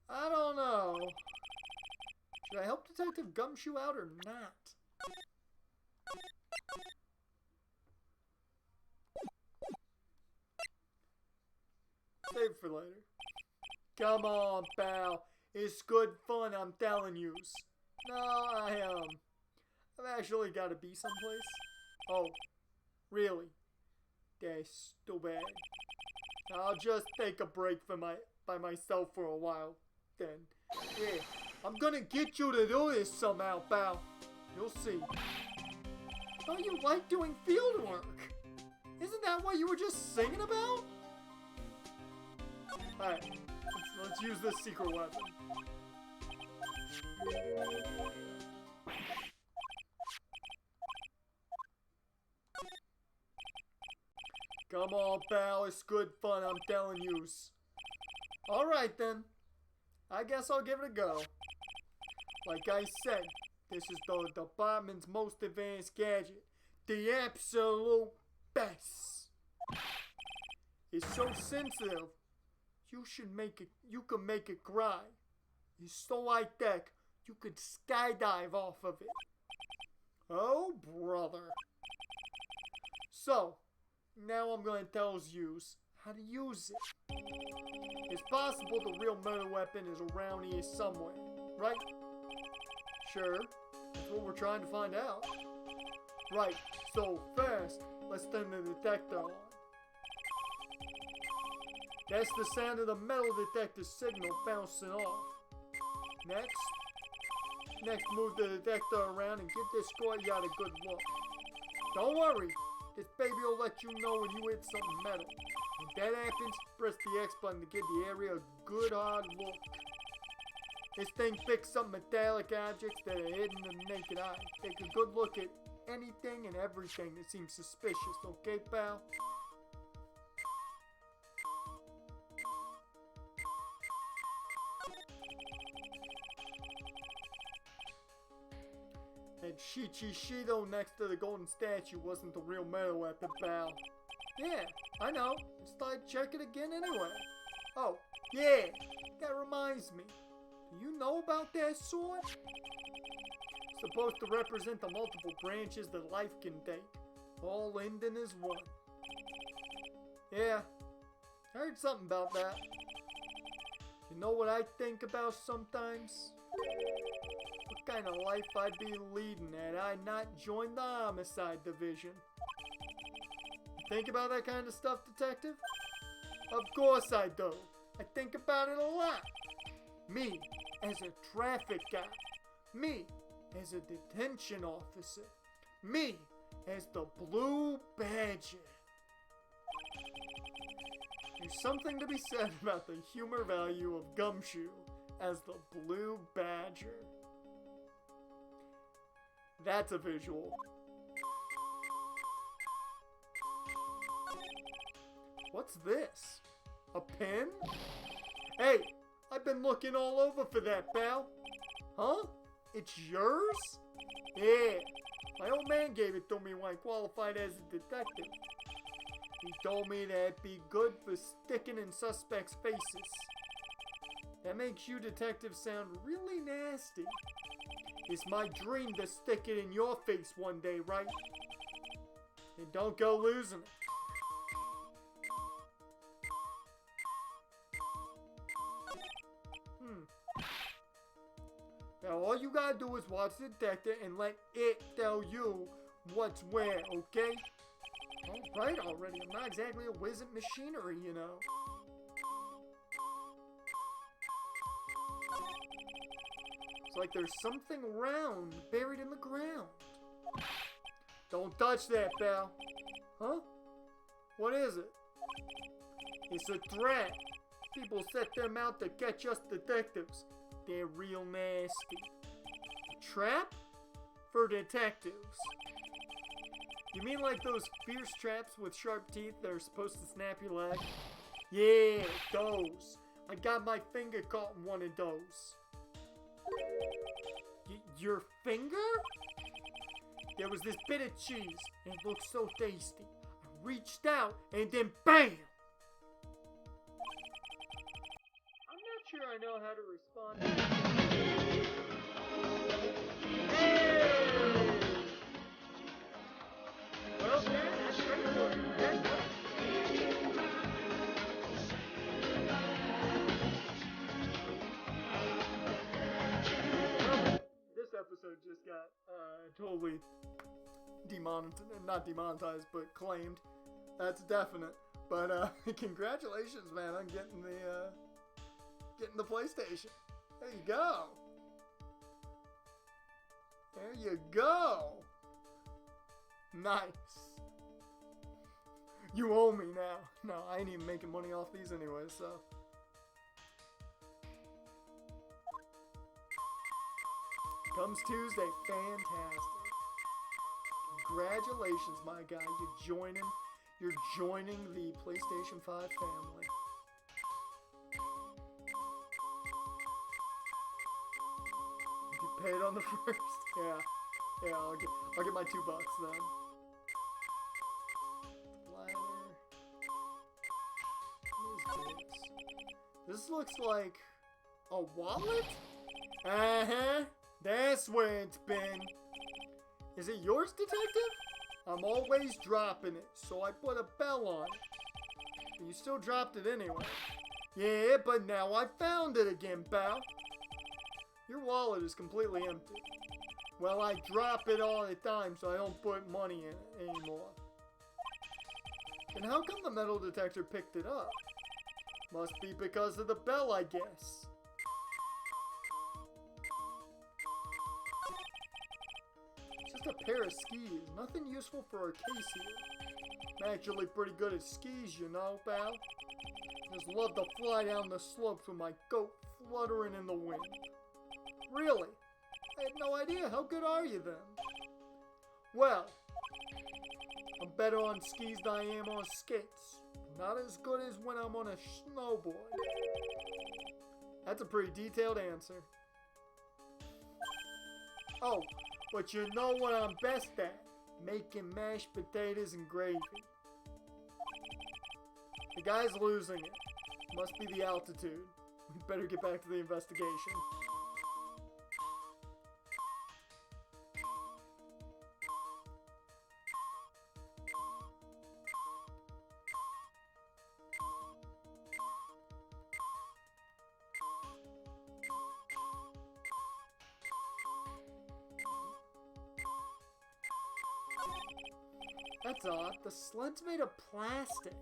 I don't know. Should I help Detective Gumshoe out or not? Save it for later. Come on, pal. It's good fun, I'm telling you. No, I've actually got to be someplace. Oh, really? That's too bad. I'll just take a break by myself for a while, then. Yeah, I'm gonna get you to do this somehow, pal. You'll see. Don't you like doing field work? Isn't that what you were just singing about? Alright, let's use this secret weapon. Come on, pal, it's good fun, I'm telling you. Alright then, I guess I'll give it a go. Like I said, this is the department's most advanced gadget. The absolute best. It's so sensitive, you can make it cry. It's so high tech, you could skydive off of it. Oh, brother. So, now I'm going to tell you how to use it. It's possible the real murder weapon is around here somewhere, right? Sure, that's what we're trying to find out. Right, so first, let's turn the detector on. That's the sound of the metal detector signal bouncing off. Next, move the detector around and give this courtyard a good look. Don't worry, this baby will let you know when you hit something metal. When that happens, press the X button to give the area a good hard look. This thing picks up metallic objects that are hidden to the naked eye. Take a good look at anything and everything that seems suspicious, okay, pal? And Shichishido next to the golden statue wasn't the real murder weapon, pal. Yeah, I know. Just thought I'd check it again anyway. Oh, yeah, that reminds me. Do you know about that sword? Supposed to represent the multiple branches that life can take, all ending as one. Yeah, I heard something about that. You know what I think about sometimes? What kind of life I'd be leading had I not joined the homicide division. You think about that kind of stuff, Detective? Of course I do. I think about it a lot. Me, as a traffic guy. Me, as a detention officer. Me, as the Blue Badger. There's something to be said about the humor value of Gumshoe as the Blue Badger. That's a visual. What's this? A pen? Hey, I've been looking all over for that, pal. Huh? It's yours? Yeah, my old man gave it to me when I qualified as a detective. He told me that it'd be good for sticking in suspects' faces. That makes you detectives sound really nasty. It's my dream to stick it in your face one day, right? And don't go losing it. Now all you gotta do is watch the detector and let it tell you what's where, okay? Alright already, I'm not exactly a whiz at machinery, you know. It's like there's something round buried in the ground. Don't touch that, pal. Huh? What is it? It's a trap. People set them out to catch us detectives. They're real nasty. Trap? For detectives. You mean like those fierce traps with sharp teeth that are supposed to snap your leg? Yeah, those. I got my finger caught in one of those. Your finger? There was this bit of cheese, and it looked so tasty. I reached out, and then BAM! I'm not sure I know how to respond. Well, that's great for you. This episode just got totally not demonetized, but claimed. That's definite. But congratulations, man, on getting the PlayStation. There you go. There you go. Nice. You owe me now. No, I ain't even making money off these anyway, so. Comes Tuesday. Fantastic. Congratulations, my guy. You're joining the PlayStation 5 family. Get paid on the first? Yeah, I'll get my $2 then. Bladder. What is this? This looks like a wallet? Uh-huh. That's where it's been. Is it yours, detective? I'm always dropping it, so I put a bell on it. But you still dropped it anyway. Yeah, but now I found it again, pal. Your wallet is completely empty. Well, I drop it all the time, so I don't put money in it anymore. And how come the metal detector picked it up? Must be because of the bell, I guess. Just a pair of skis. Nothing useful for our case here. I'm actually pretty good at skis, you know, pal. Just love to fly down the slopes with my coat fluttering in the wind. Really? I had no idea. How good are you then? Well, I'm better on skis than I am on skates. Not as good as when I'm on a snowboard. That's a pretty detailed answer. Oh, but you know what I'm best at? Making mashed potatoes and gravy. guy's losing it. Must be the altitude. We better get back to the investigation. That's odd. The sled's made of plastic.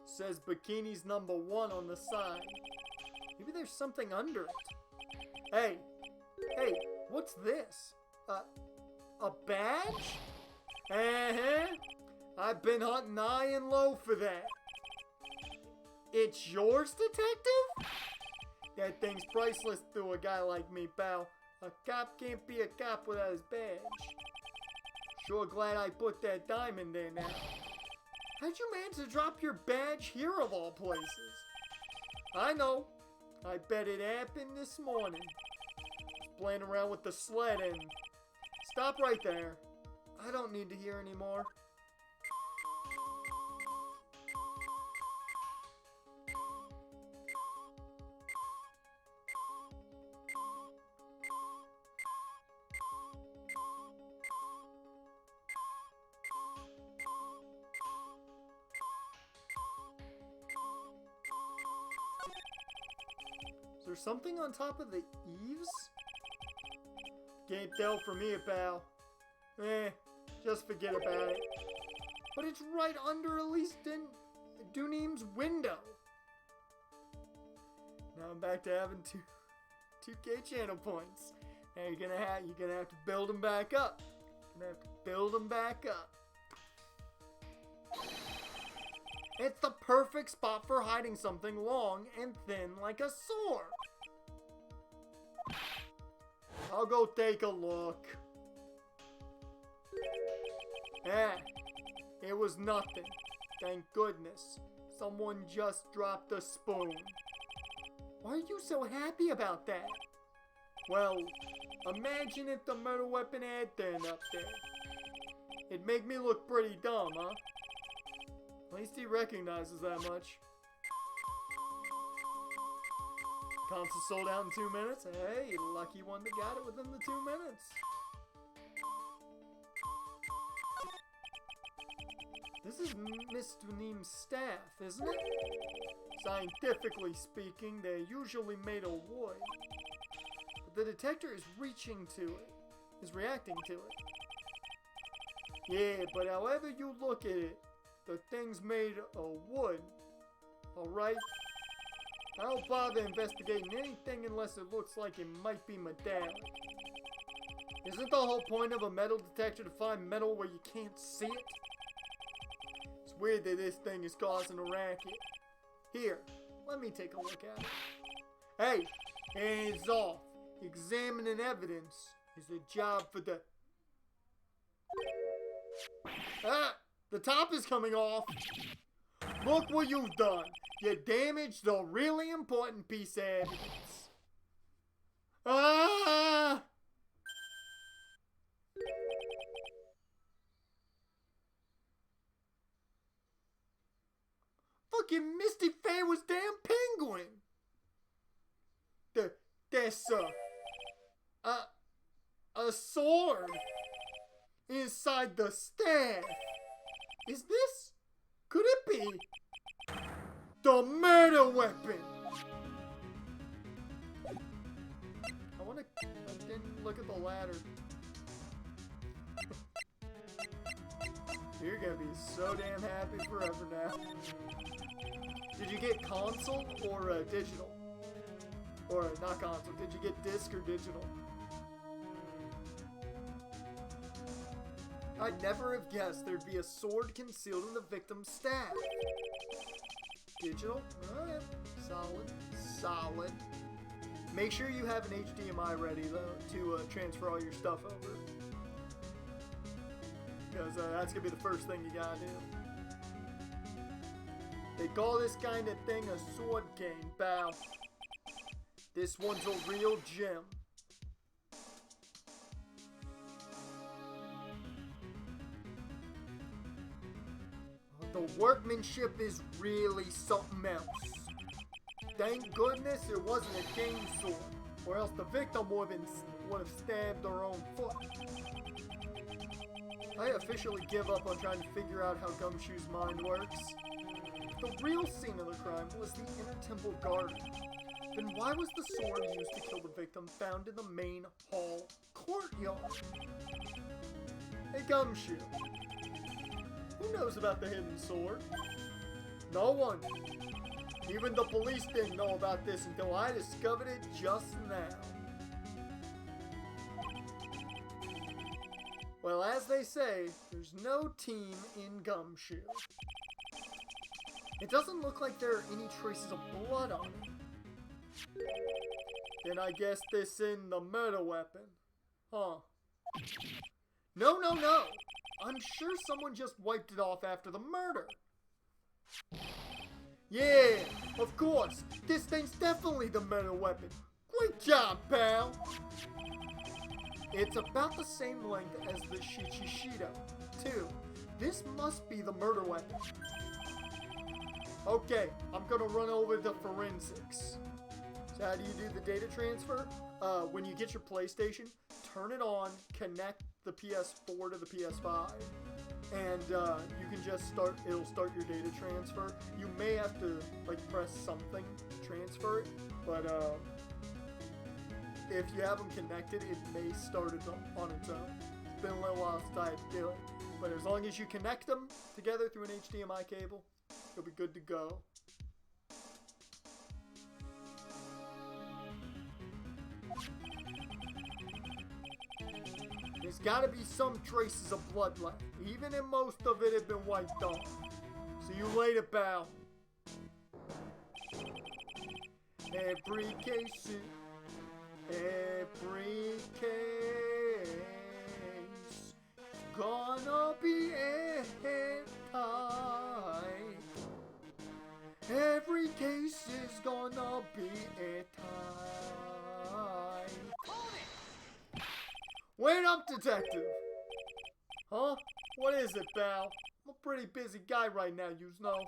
Says bikinis #1 on the side. Maybe there's something under it. Hey, what's this? A badge? I've been hunting high and low for that. It's yours, detective? That thing's priceless to a guy like me, pal. A cop can't be a cop without his badge. Sure glad I put that diamond there now. How'd you manage to drop your badge here of all places? I know. I bet it happened this morning. Was playing around with the sled and... Stop right there. I don't need to hear anymore. Is there something on top of the eaves? Can't tell from here, pal. Just forget about it. But it's right under Elise Dunim's window. Now I'm back to having 2K channel points. Now you're gonna have to build them back up. It's the perfect spot for hiding something long and thin like a sword. I'll go take a look. It was nothing. Thank goodness. Someone just dropped a spoon. Why are you so happy about that? Well, imagine if the murder weapon had turned up there. It'd make me look pretty dumb, huh? At least he recognizes that much. Console sold out in 2 minutes. Hey, lucky one that got it within the 2 minutes. This is Miss Dunim's staff, isn't it? Scientifically speaking, they're usually made of wood. But the detector is reaching to it. Is reacting to it. Yeah, but however you look at it, the thing's made of wood. Alright? I don't bother investigating anything unless it looks like it might be metallic. Isn't the whole point of a metal detector to find metal where you can't see it? It's weird that this thing is causing a racket. Here, let me take a look at it. Hey, hands off. Examining evidence is a job for the... The top is coming off. Look what you've done. You damaged the really important piece of evidence. Fucking Misty Faye was damn penguin. There's a sword inside the staff. Is this? Could it be the murder weapon? I didn't look at the ladder. You're gonna be so damn happy forever now. Did you get console or digital? Or not console, did you get disc or digital? I'd never have guessed there'd be a sword concealed in the victim's staff. Digital? Alright. Solid. Make sure you have an HDMI ready, though, to transfer all your stuff over. Because that's going to be the first thing you gotta do. They call this kind of thing a sword cane, pal. This one's a real gem. The workmanship is really something else. Thank goodness it wasn't a cane sword, or else the victim would have stabbed her own foot. I officially give up on trying to figure out how Gumshoe's mind works. The real scene of the crime was the inner temple garden. Then why was the sword used to kill the victim found in the main hall courtyard? Hey Gumshoe, who knows about the hidden sword? No one. Even the police didn't know about this until I discovered it just now. Well, as they say, there's no team in Gumshoe. It doesn't look like there are any traces of blood on it. Then I guess this in the murder weapon. Huh. No, no, no! I'm sure someone just wiped it off after the murder. Yeah, of course. This thing's definitely the murder weapon. Great job, pal! It's about the same length as the Shichishido, too. This must be the murder weapon. Okay, I'm gonna run over to forensics. So how do you do the data transfer? When you get your PlayStation, turn it on, connect the PS4 to the PS5, and you can just it'll start your data transfer. You may have to like press something to transfer it, but if you have them connected, it may start it on its own. It's been a little while since I had to do it, but as long as you connect them together through an HDMI cable, you'll be good to go. There's gotta be some traces of blood left, even if most of it had been wiped off. See you later, pal. Every case, gonna be airtight. Every case is gonna be airtight. Wait up, detective! Huh? What is it, pal? I'm a pretty busy guy right now, you know.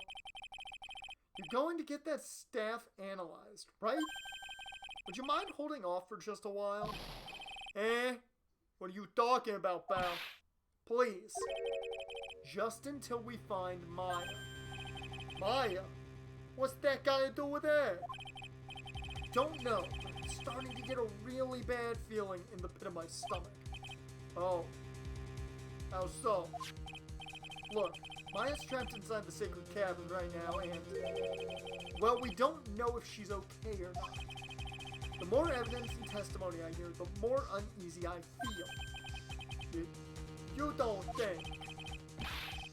You're going to get that staff analyzed, right? Would you mind holding off for just a while? What are you talking about, pal? Please. Just until we find Maya. Maya? What's that got to do with it? Don't know, but I'm starting to get a really bad feeling in the pit of my stomach. Oh. How so? Look, Maya's trapped inside the sacred cavern right now, and well, we don't know if she's okay or not. The more evidence and testimony I hear, the more uneasy I feel. You don't think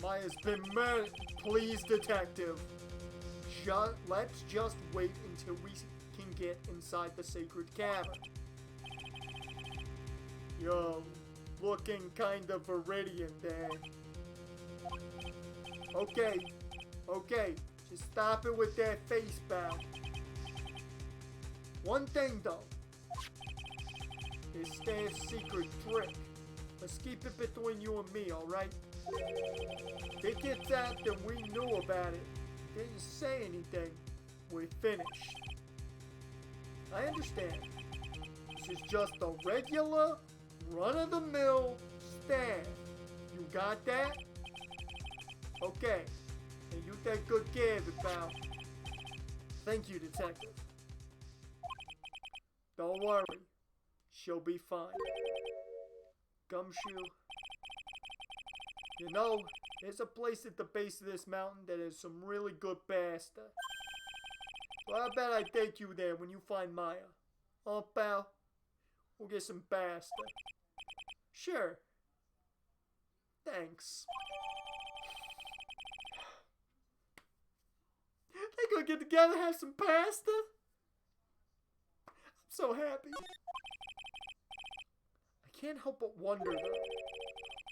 Maya's been murdered? Please, detective. Let's just wait until we can get inside the sacred cavern. You're looking kind of viridian there. Okay, just stop it with that face, pal. One thing though, this staff's secret trick. Let's keep it between you and me, alright? If it gets out that we knew about it, didn't say anything, we're finished. I understand. This is just a regular, run-of-the-mill staff. You got that? Okay. And you take good care of it, pal. Thank you, detective. Don't worry. She'll be fine. Gumshoe. You know, there's a place at the base of this mountain that has some really good pasta. So I bet I take you there when you find Maya. Oh, pal? We'll get some pasta. Sure. Thanks. They gonna get together and have some pasta? I'm so happy. I can't help but wonder though.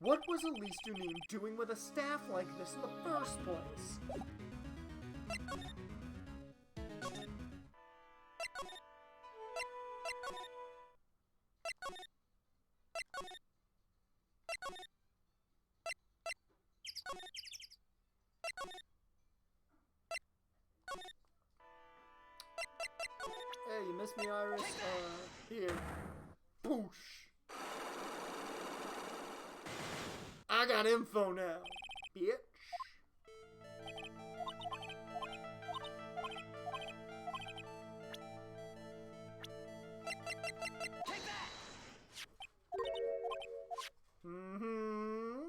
What was Elise Dunim doing with a staff like this in the first place? Boosh. I got info now, bitch. Take that! Mm-hmm.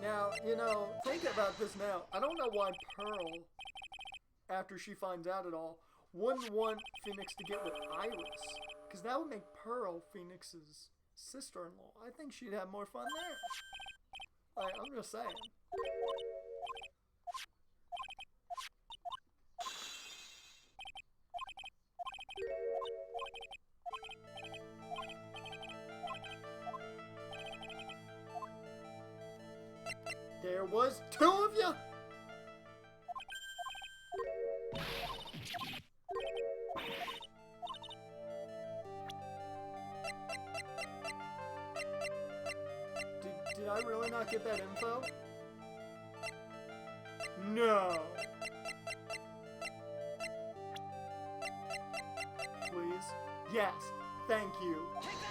Now, you know, think about this now. I don't know why Pearl, after she finds out it all, wouldn't want Phoenix to get with Iris. Because that would make Pearl Phoenix's sister-in-law. I think she'd have more fun there. Like, I'm just saying. There was 2 of you? Did I really not get that info? No. Please? Yes. Thank you. Take that!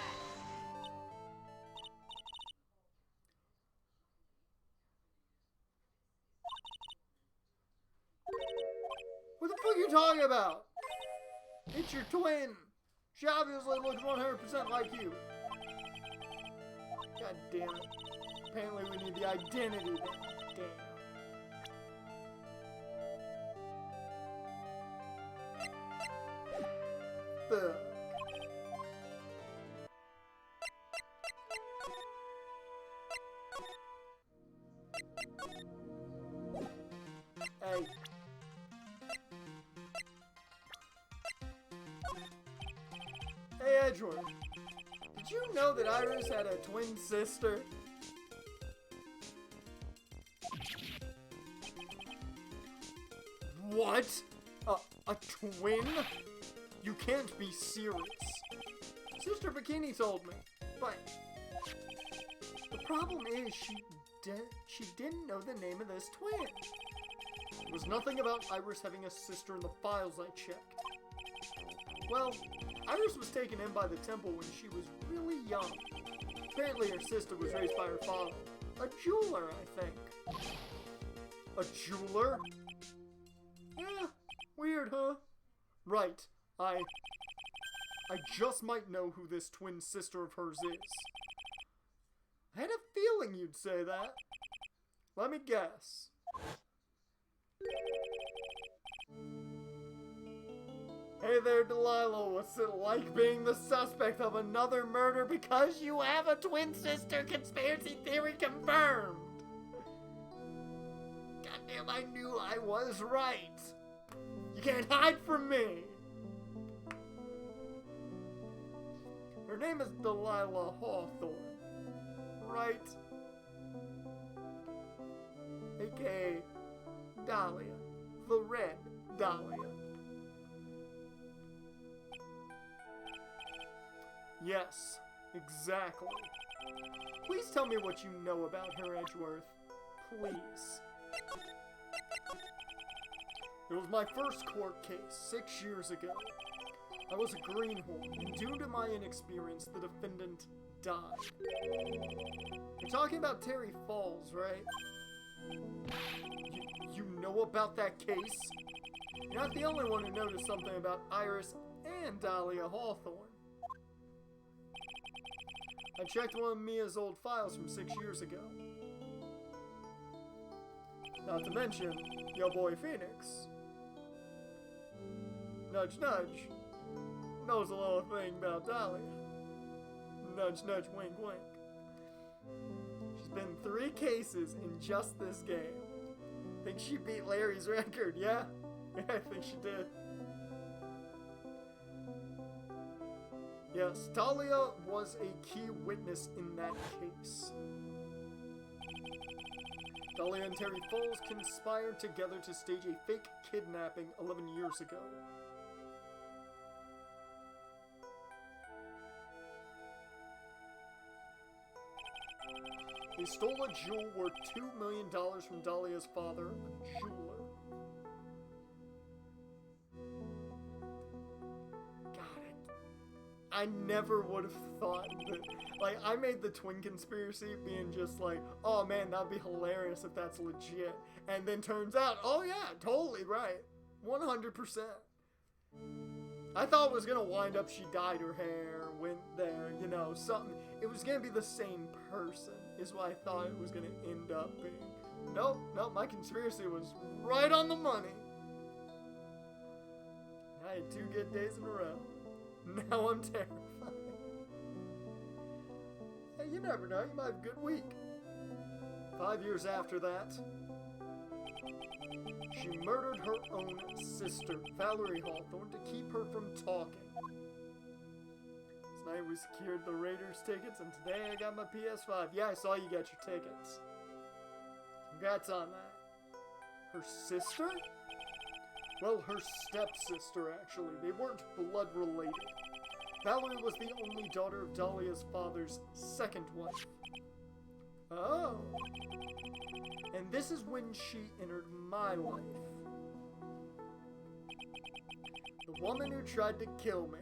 What the fuck are you talking about? It's your twin. She obviously looks 100% like you. God damn it. Apparently we need the identity then. Damn. Fuck. Hey. Hey, Edgeworth. Did you know that Iris had a twin sister? What? A twin? You can't be serious. Sister Bikini told me, but the problem is she didn't know the name of this twin. There was nothing about Iris having a sister in the files I checked. Well, Iris was taken in by the temple when she was really young. Apparently her sister was raised by her father, a jeweler, I think. A jeweler? Yeah, weird, huh? Right, I just might know who this twin sister of hers is. I had a feeling you'd say that. Let me guess. Hey there, Delilah. What's it like being the suspect of another murder because you have a twin sister? Conspiracy theory confirmed. Goddamn, I knew I was right. You can't hide from me. Her name is Delilah Hawthorne, right? AKA Dahlia, the Red Dahlia. Yes, exactly. Please tell me what you know about her, Edgeworth. Please. It was my first court case 6 years ago. I was a greenhorn, and due to my inexperience, the defendant died. You're talking about Terry Falls, right? You know about that case? You're not the only one who noticed something about Iris and Dahlia Hawthorne. I checked one of Mia's old files from 6 years ago. Not to mention, your boy Phoenix. Nudge, nudge. Knows a little thing about Dahlia. Nudge, nudge, wink, wink. She's been 3 cases in just this game. Think she beat Larry's record, yeah? Yeah, I think she did. Yes, Dahlia was a key witness in that case. Dahlia and Terry Falls conspired together to stage a fake kidnapping 11 years ago. They stole a jewel worth $2 million from Dahlia's father, a jeweler. God, I never would have thought that. Like, I made the twin conspiracy being just like, oh man, that'd be hilarious if that's legit. And then turns out, oh yeah, totally right. 100%. I thought it was gonna wind up she dyed her hair, went there, you know, something. It was gonna be the same person, is what I thought it was gonna end up being. Nope, my conspiracy was right on the money. I had 2 good days in a row. Now I'm terrified. Hey, you never know, you might have a good week. 5 years after that, she murdered her own sister, Valerie Hawthorne, to keep her from talking. This night we secured the Raiders tickets, and today I got my PS5. Yeah, I saw you got your tickets. Congrats on that. Her sister? Well, her stepsister, actually. They weren't blood related. Valerie was the only daughter of Dahlia's father's second wife. Oh. And this is when she entered my life. The woman who tried to kill me.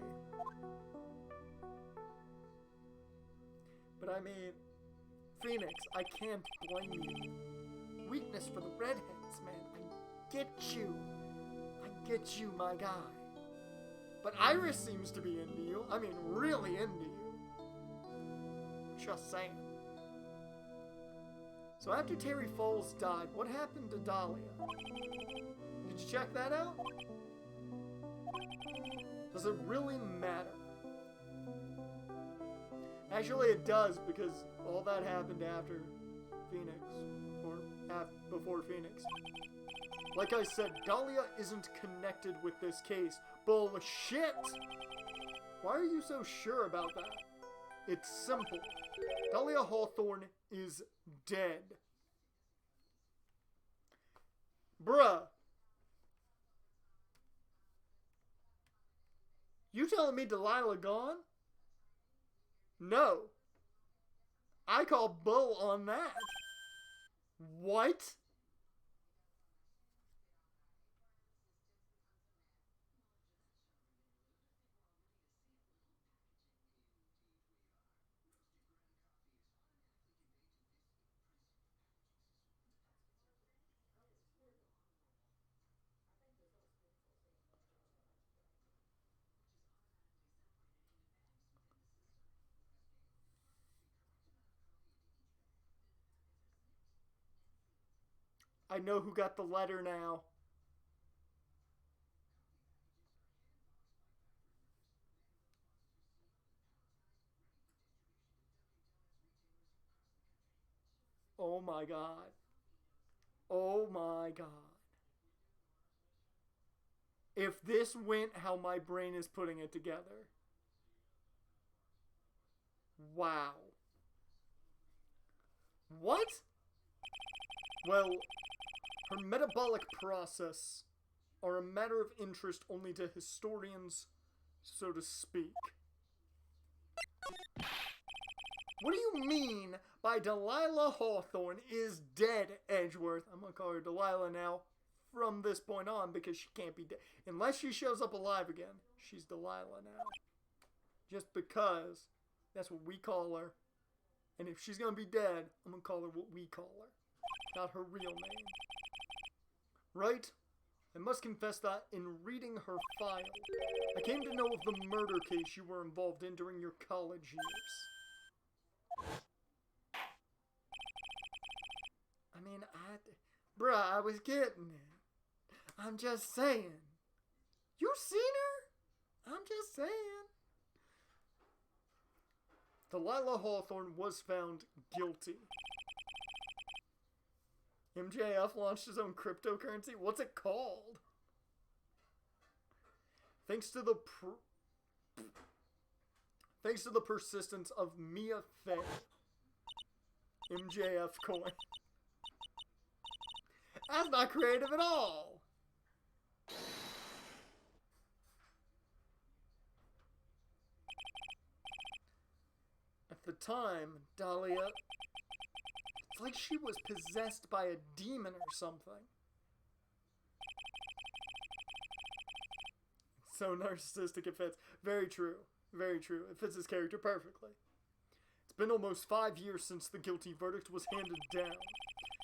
But I mean, Phoenix, I can't blame you. Weakness for the redheads, man. I get you. I get you, my guy. But Iris seems to be into you. I mean, really into you. Just saying. So after Terry Foles died, what happened to Dahlia? Did you check that out? Does it really matter? Actually, it does, because all that happened after Phoenix. Or before Phoenix. Like I said, Dahlia isn't connected with this case. Bullshit! Why are you so sure about that? It's simple. Dahlia Hawthorne is dead. Bruh. You telling me Delilah gone? No. I call bull on that. What? I know who got the letter now. Oh my god. Oh my god. If this went how my brain is putting it together. Wow. What? Well, her metabolic process are a matter of interest only to historians, so to speak. What do you mean by Delilah Hawthorne is dead, Edgeworth? I'm gonna call her Delilah now from this point on because she can't be dead. Unless she shows up alive again, she's Delilah now. Just because that's what we call her. And if she's gonna be dead, I'm gonna call her what we call her. Not her real name. Right? I must confess that in reading her file, I came to know of the murder case you were involved in during your college years. I mean, bruh, I was getting it. I'm just saying. You seen her? I'm just saying. Delilah Hawthorne was found guilty. MJF launched his own cryptocurrency? What's it called? Thanks to the persistence of Mia Fey. MJF coin. That's not creative at all. At the time, Dahlia It's like she was possessed by a demon or something. So narcissistic it fits. Very true. Very true. It fits his character perfectly. It's been almost 5 years since the guilty verdict was handed down,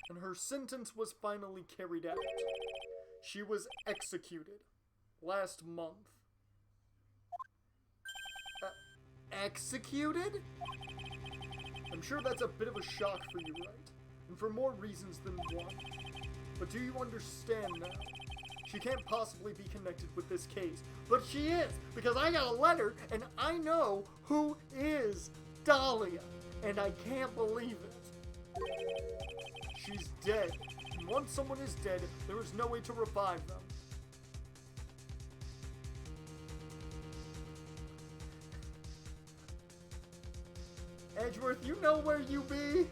and her sentence was finally carried out. She was executed last month. Executed? I'm sure that's a bit of a shock for you, Wright, and for more reasons than one. But do you understand now? She can't possibly be connected with this case, but she is, because I got a letter, and I know who is Dahlia, and I can't believe it. She's dead, and once someone is dead, there is no way to revive them. Edgeworth, you know where you be?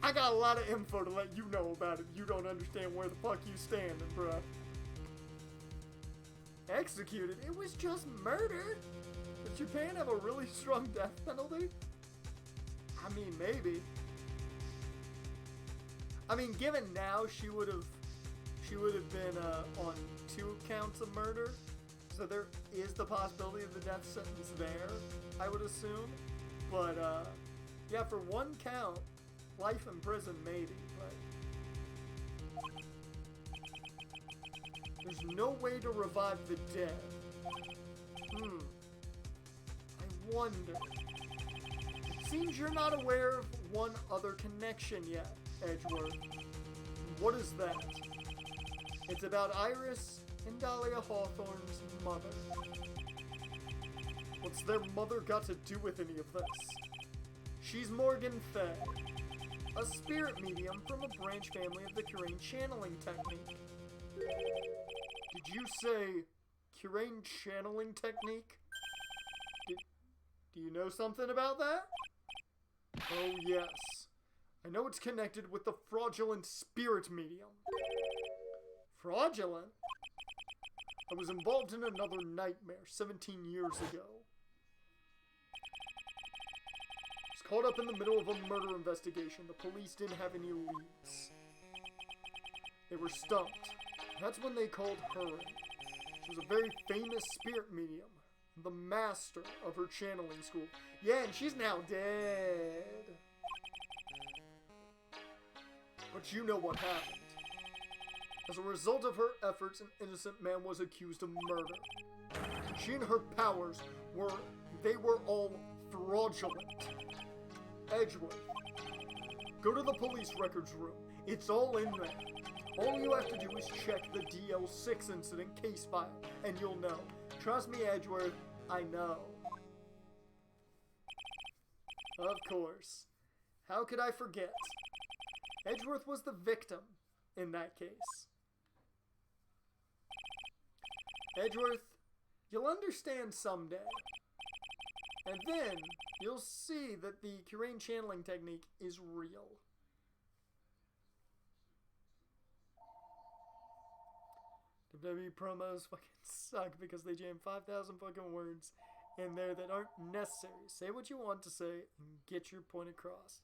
I got a lot of info to let you know about it. You don't understand where the fuck you standing, bruh. Executed? It was just murder. Does Japan have a really strong death penalty? I mean, maybe. I mean, given now, she would have been on 2 counts of murder. So there is the possibility of the death sentence there, I would assume. But, yeah, for 1 count, life in prison maybe, but there's no way to revive the dead. I wonder. It seems you're not aware of one other connection yet, Edgeworth. What is that? It's about Iris and Dahlia Hawthorne's mother. What's their mother got to do with any of this? She's Morgan Fay, a spirit medium from a branch family of the Curain channeling technique. Did you say Curain channeling technique? Do you know something about that? Oh yes. I know it's connected with the fraudulent spirit medium. Fraudulent? I was involved in another nightmare 17 years ago. Caught up in the middle of a murder investigation. The police didn't have any leads. They were stumped. That's when they called her in. She was a very famous spirit medium. The master of her channeling school. Yeah, and she's now dead. But you know what happened. As a result of her efforts, an innocent man was accused of murder. She and her powers were all fraudulent. Edgeworth, go to the police records room. It's all in there. All you have to do is check the DL6 incident case file, and you'll know. Trust me, Edgeworth, I know. Of course. How could I forget? Edgeworth was the victim in that case. Edgeworth, you'll understand someday. And then, you'll see that the Curain channeling technique is real. WWE promos fucking suck because they jam 5,000 fucking words in there that aren't necessary. Say what you want to say and get your point across.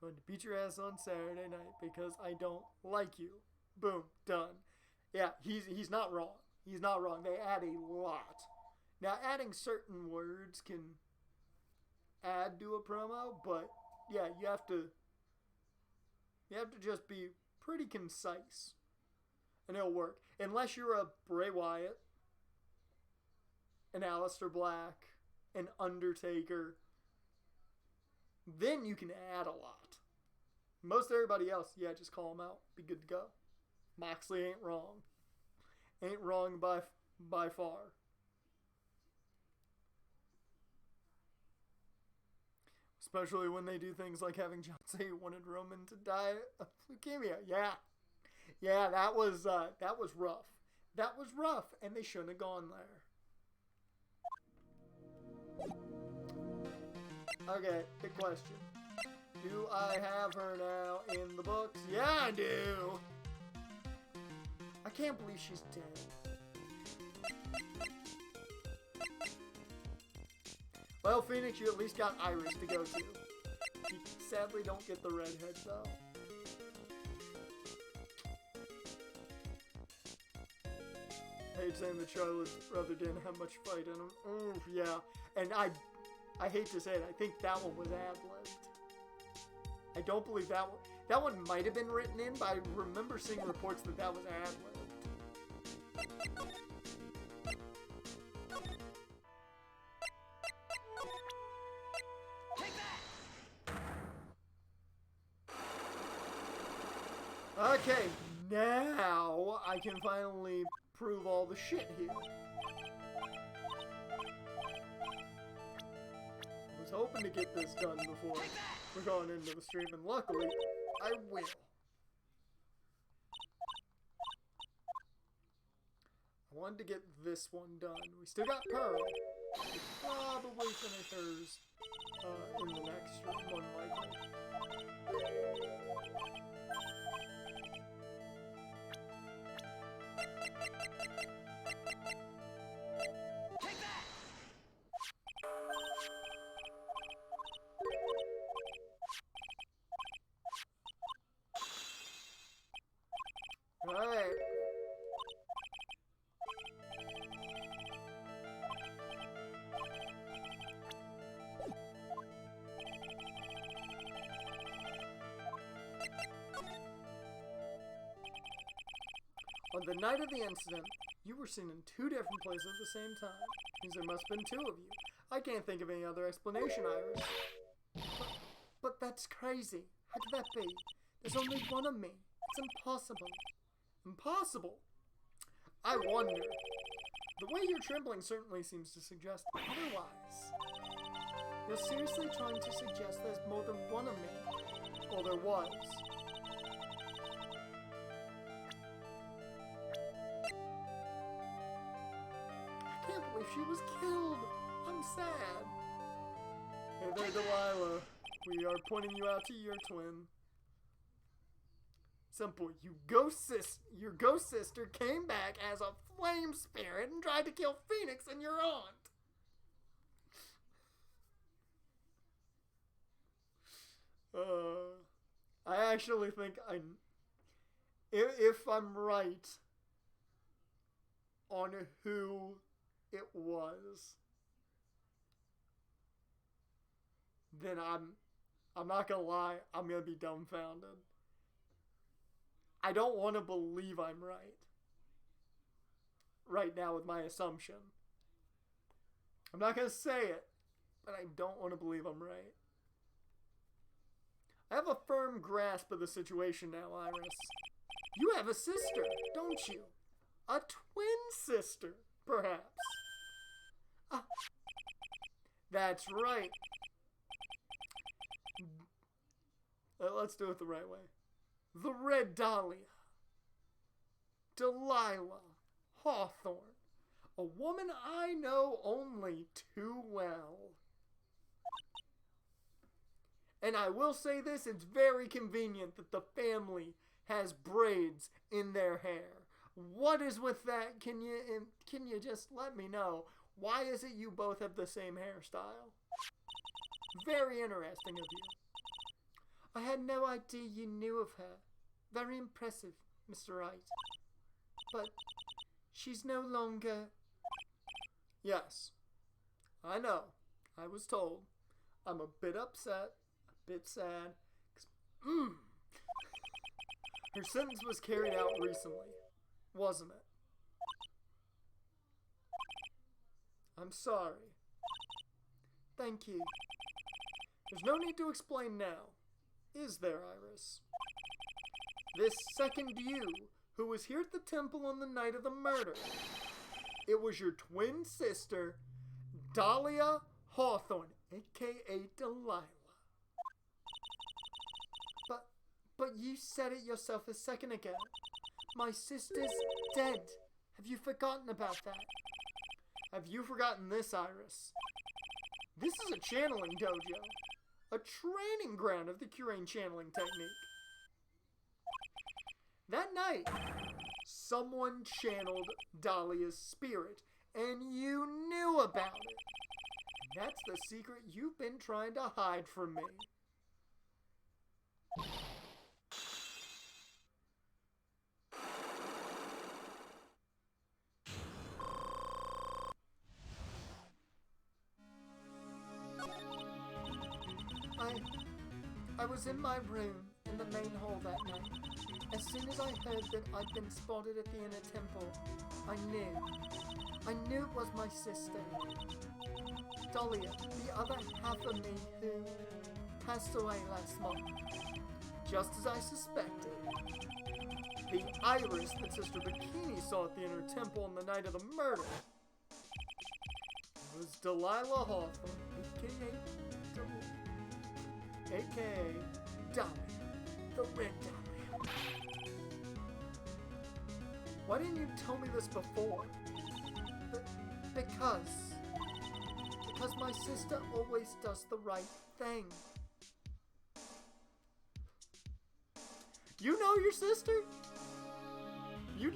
I'm going to beat your ass on Saturday night because I don't like you. Boom. Done. Yeah, he's not wrong. He's not wrong. They add a lot. Now, adding certain words can add to a promo, but yeah, you have to just be pretty concise and it'll work. Unless you're a Bray Wyatt, an Aleister Black, an Undertaker, then you can add a lot. Most everybody else, yeah, just call them out. Be good to go. Moxley ain't wrong. Ain't wrong by far. Especially when they do things like having John say he wanted Roman to die of leukemia. Yeah, that was rough. That was rough, and they shouldn't have gone there. Okay, big question. Do I have her now in the books? Yeah, I do. I can't believe she's dead. Well, Phoenix, you at least got Iris to go to. sadly don't get the redhead though. I hate saying that Charlotte's brother didn't have much fight in him. Ooh, yeah. And I hate to say it, I think that one was ad-libbed. I don't believe that one. That one might have been written in, but I remember seeing reports that that was ad-libbed. Take that! Okay, now I can finally prove all the shit here. I was hoping to get this done before we're going into the stream, and luckily, I will. I wanted to get this one done. We still got Pearl. We'll probably finish hers in the next stream, more than likely. Take that! Alright. On the night of the incident, you were seen in 2 different places at the same time. Means there must have been 2 of you. I can't think of any other explanation, Iris. But that's crazy. How could that be? There's only one of me. It's impossible. Impossible? I wonder. The way you're trembling certainly seems to suggest otherwise. You're seriously trying to suggest there's more than one of me? Well, there was. I can't believe she was killed. I'm sad. Hey there, Delilah. We are pointing you out to your twin. Simple. Your ghost sister came back as a flame spirit and tried to kill Phoenix and your aunt. I actually think if I'm right on who it was, then I'm not gonna lie, I'm gonna be dumbfounded. I don't want to believe I'm right now with my assumption. I'm not gonna say it, but I don't want to believe I'm right. I have a firm grasp of the situation now, Iris. You have a sister, don't you? A twin sister, perhaps. Ah, that's right. Let's do it the right way. The Red Dahlia. Delilah Hawthorne. A woman I know only too well. And I will say this, it's very convenient that the family has braids in their hair. What is with that? Can you just let me know? Why is it you both have the same hairstyle? Very interesting of you. I had no idea you knew of her. Very impressive, Mr. Wright. But she's no longer... Yes, I know. I was told. I'm a bit upset, a bit sad. Her sentence was carried out recently, wasn't it? I'm sorry. Thank you. There's no need to explain now. Is there, Iris? This second you, who was here at the temple on the night of the murder, it was your twin sister, Dahlia Hawthorne, a.k.a. Delilah. But you said it yourself a second ago. My sister's dead. Have you forgotten about that? Have you forgotten this, Iris? This is a channeling dojo. A training ground of the Curane channeling technique. That night, someone channeled Dahlia's spirit, and you knew about it. And that's the secret you've been trying to hide from me. I was in my room in the main hall that night. As soon as I heard that I'd been spotted at the inner temple, I knew it was my sister, Dahlia, the other half of me who passed away last month. Just as I suspected, the Iris that Sister Bikini saw at the inner temple on the night of the murder was Delilah Hawthorne, aka Dahlia, the Red Dahlia. Why didn't you tell me this before? Because my sister always does the right thing. You know your sister? You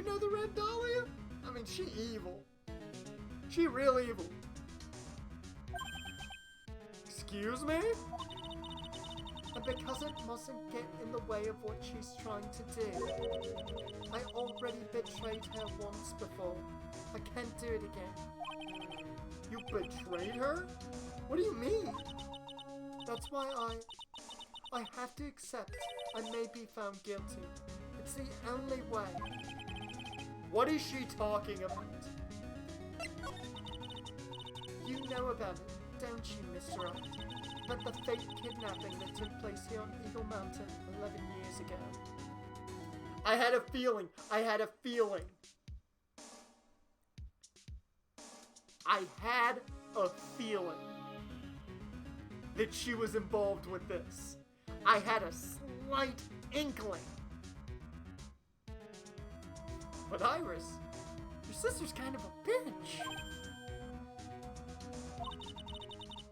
know the Red Dahlia? I mean, she evil. She real evil. Excuse me? And because it mustn't get in the way of what she's trying to do, I already betrayed her once before. I can't do it again. You betrayed her? What do you mean? That's why I have to accept I may be found guilty. It's the only way. What is she talking about? You know about it, don't you, Mr. Wright? About the fake kidnapping that took place here on Eagle Mountain 11 years ago. I had a feeling. I had a feeling that she was involved with this. I had a slight inkling. But Iris, your sister's kind of a bitch.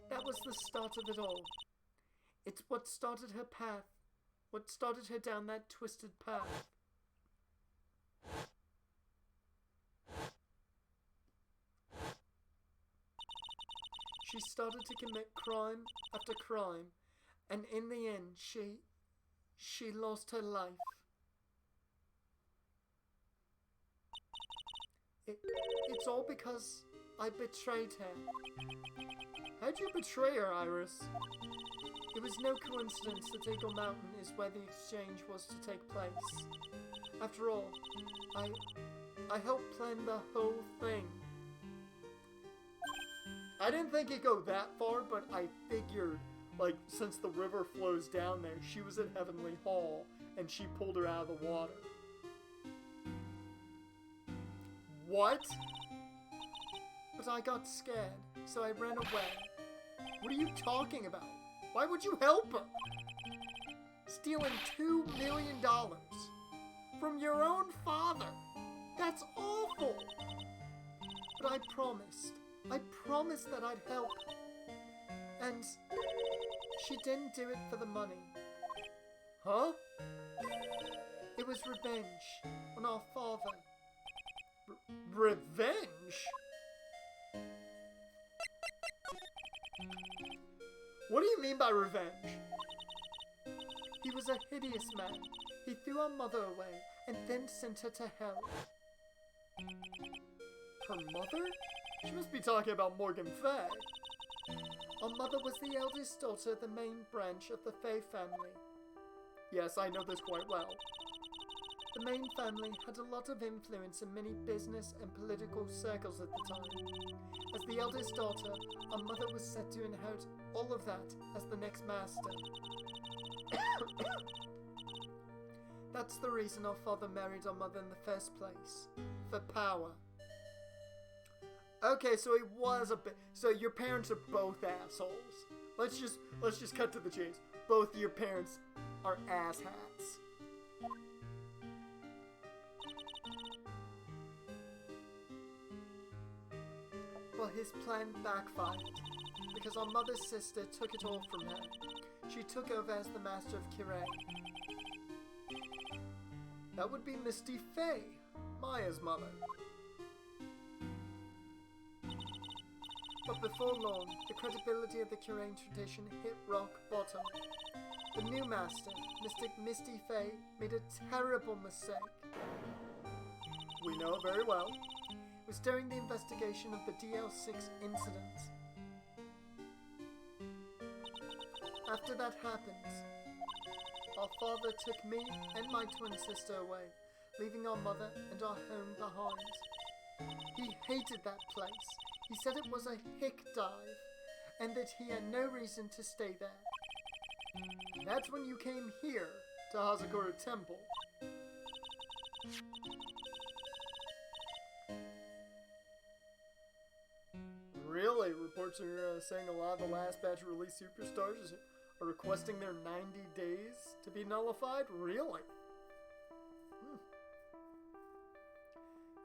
That was the start of it all. It's what started her path. What started her down that twisted path. She started to commit crime after crime, and in the end, she lost her life. It's all because I betrayed her. How'd you betray her, Iris? It was no coincidence that Eagle Mountain is where the exchange was to take place. After all, I helped plan the whole thing. I didn't think it'd go that far, but I figured, like, since the river flows down there, she was at Heavenly Hall, and she pulled her out of the water. What? But I got scared, so I ran away. What are you talking about? Why would you help her? Stealing $2 million from your own father. That's awful. But I promised that I'd help. And she didn't do it for the money. Huh? It was revenge on our father. Revenge? What do you mean by revenge? He was a hideous man. He threw our mother away and then sent her to hell. Her mother? She must be talking about Morgan Fay. Our mother was the eldest daughter of the main branch of the Fay family. Yes, I know this quite well. The main family had a lot of influence in many business and political circles at the time. As the eldest daughter, our mother was set to inherit all of that as the next master. That's the reason our father married our mother in the first place. For power. Okay, so he was a bit. So your parents are both assholes. Let's just cut to the chase. Both your parents are asshats. Well, his plan backfired because our mother's sister took it all from her. She took over as the master of Kiray. That would be Misty Fay, Maya's mother. But before long, the credibility of the Kirain tradition hit rock bottom. The new master, Mystic Misty Fay, made a terrible mistake. We know it very well. It was during the investigation of the DL6 incident. After that happened, our father took me and my twin sister away, leaving our mother and our home behind. He hated that place. He said it was a hick dive, and that he had no reason to stay there. That's when you came here to Hazakura Temple. Really? Reports are saying a lot of the last batch of released superstars are requesting their 90 days to be nullified? Really?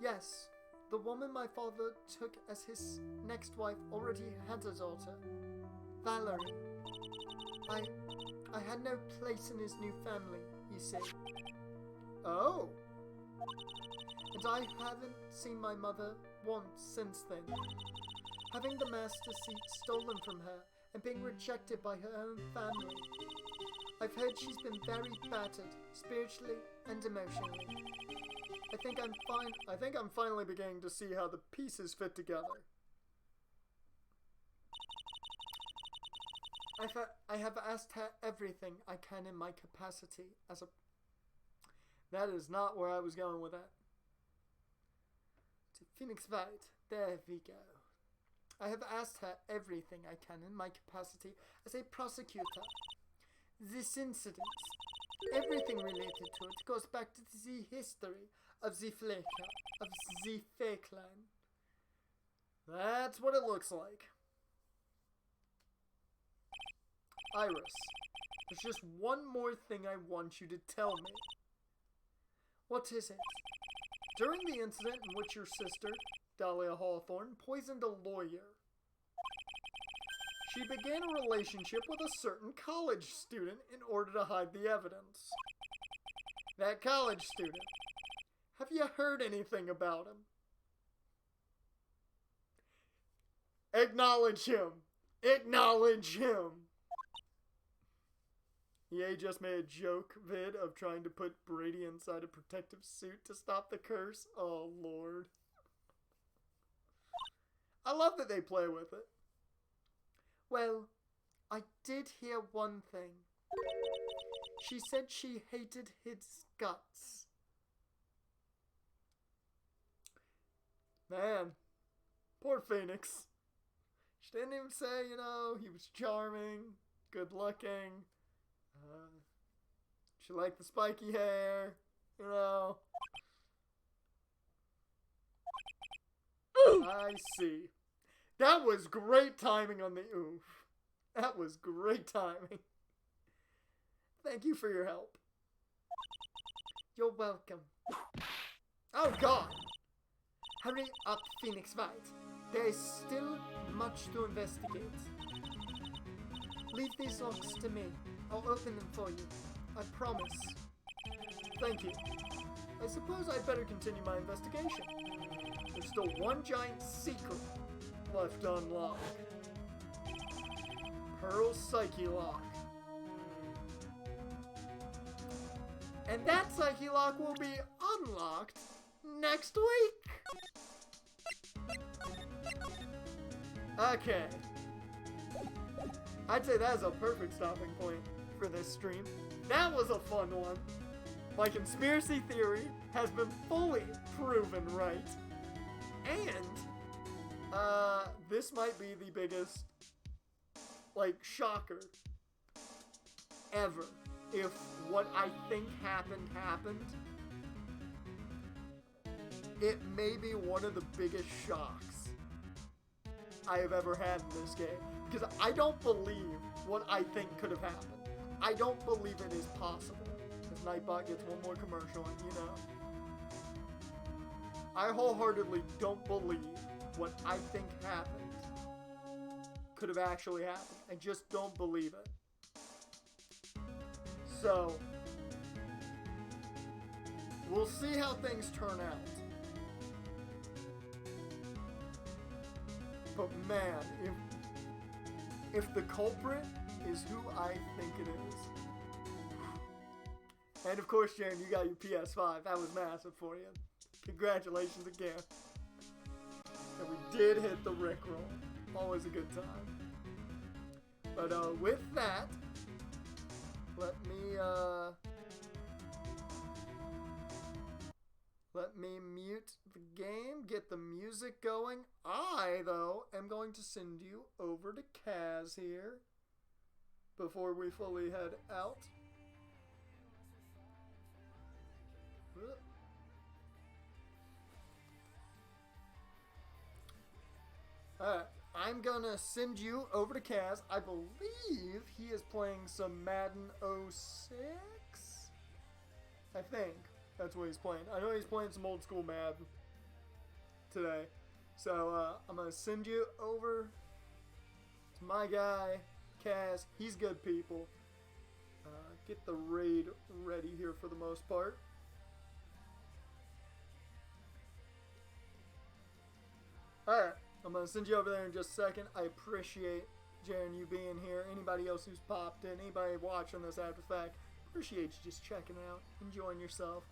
Yes, the woman my father took as his next wife already had a daughter, Valerie. I had no place in his new family, you see. Oh. And I haven't seen my mother once since then. Having the master seat stolen from her and being rejected by her own family. I've heard she's been very battered, spiritually and emotionally. I think I'm finally beginning to see how the pieces fit together. I have asked her everything I can in my capacity as a... That is not where I was going with that. To Phoenix Wright, there we go. I have asked her everything I can in my capacity as a prosecutor. This incident, everything related to it, goes back to the history of the Flecker, of the Fae clan. That's what it looks like. Iris, there's just one more thing I want you to tell me. What is it? During the incident in which your sister, Dahlia Hawthorne, poisoned a lawyer, she began a relationship with a certain college student in order to hide the evidence. That college student, have you heard anything about him? Acknowledge him! Acknowledge him! EA just made a joke vid of trying to put Brady inside a protective suit to stop the curse. Oh, Lord. I love that they play with it. Well, I did hear one thing. She said she hated his guts. Man, poor Phoenix. She didn't even say, he was charming, good looking. She liked the spiky hair, I see. That was great timing on the oof. That was great timing. Thank you for your help. You're welcome. Oh, God. Hurry up, Phoenix Wright. There is still much to investigate. Leave these locks to me. I'll open them for you. I promise. Thank you. I suppose I'd better continue my investigation. There's still one giant secret left unlocked. Pearl's Psyche Lock. And that Psyche Lock will be unlocked next week. Okay. I'd say that's a perfect stopping point for this stream. That was a fun one. My conspiracy theory has been fully proven right. And, this might be the biggest, shocker ever. If what I think happened, it may be one of the biggest shocks I have ever had in this game. Because I don't believe what I think could have happened. I don't believe it is possible. As Nightbot gets one more commercial, and I wholeheartedly don't believe what I think happened could have actually happened. I just don't believe it. So, we'll see how things turn out. But man, if the culprit is who I think it is. And of course, Jaren, you got your PS5. That was massive for you. Congratulations again. And we did hit the Rickroll. Always a good time. But with that, let me mute the game, get the music going. I, though, am going to send you over to Kaz here before we fully head out. Alright, I'm gonna send you over to Kaz. I believe he is playing some Madden 06? I think that's what he's playing. I know he's playing some old school Madden today. So I'm gonna send you over to my guy, Kaz. He's good people. Get the raid ready here for the most part. Alright, I'm going to send you over there in just a second. I appreciate, Jaren, you being here. Anybody else who's popped in, anybody watching this after the fact, appreciate you just checking it out, enjoying yourself,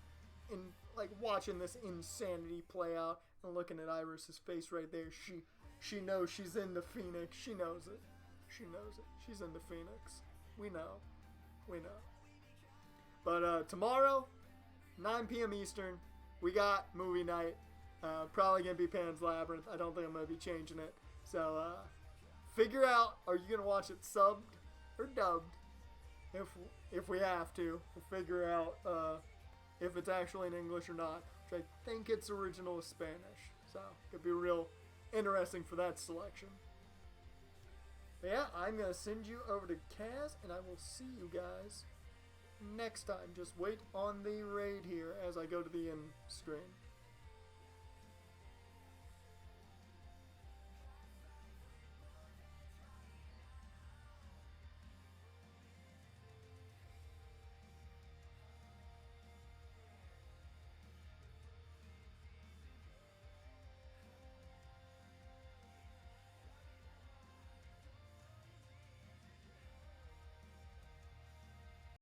and like watching this insanity play out, and looking at Iris's face right there. She knows she's into Phoenix. She knows it. She knows it. She's into Phoenix. We know. We know. But tomorrow, 9 p.m. Eastern, we got movie night. Probably going to be Pan's Labyrinth. I don't think I'm going to be changing it. So, figure out, are you going to watch it subbed or dubbed? If we have to. We'll figure out if it's actually in English or not. Which I think it's original is Spanish. So, it'll be real interesting for that selection. But yeah, I'm going to send you over to Kaz, and I will see you guys next time. Just wait on the raid here as I go to the end screen.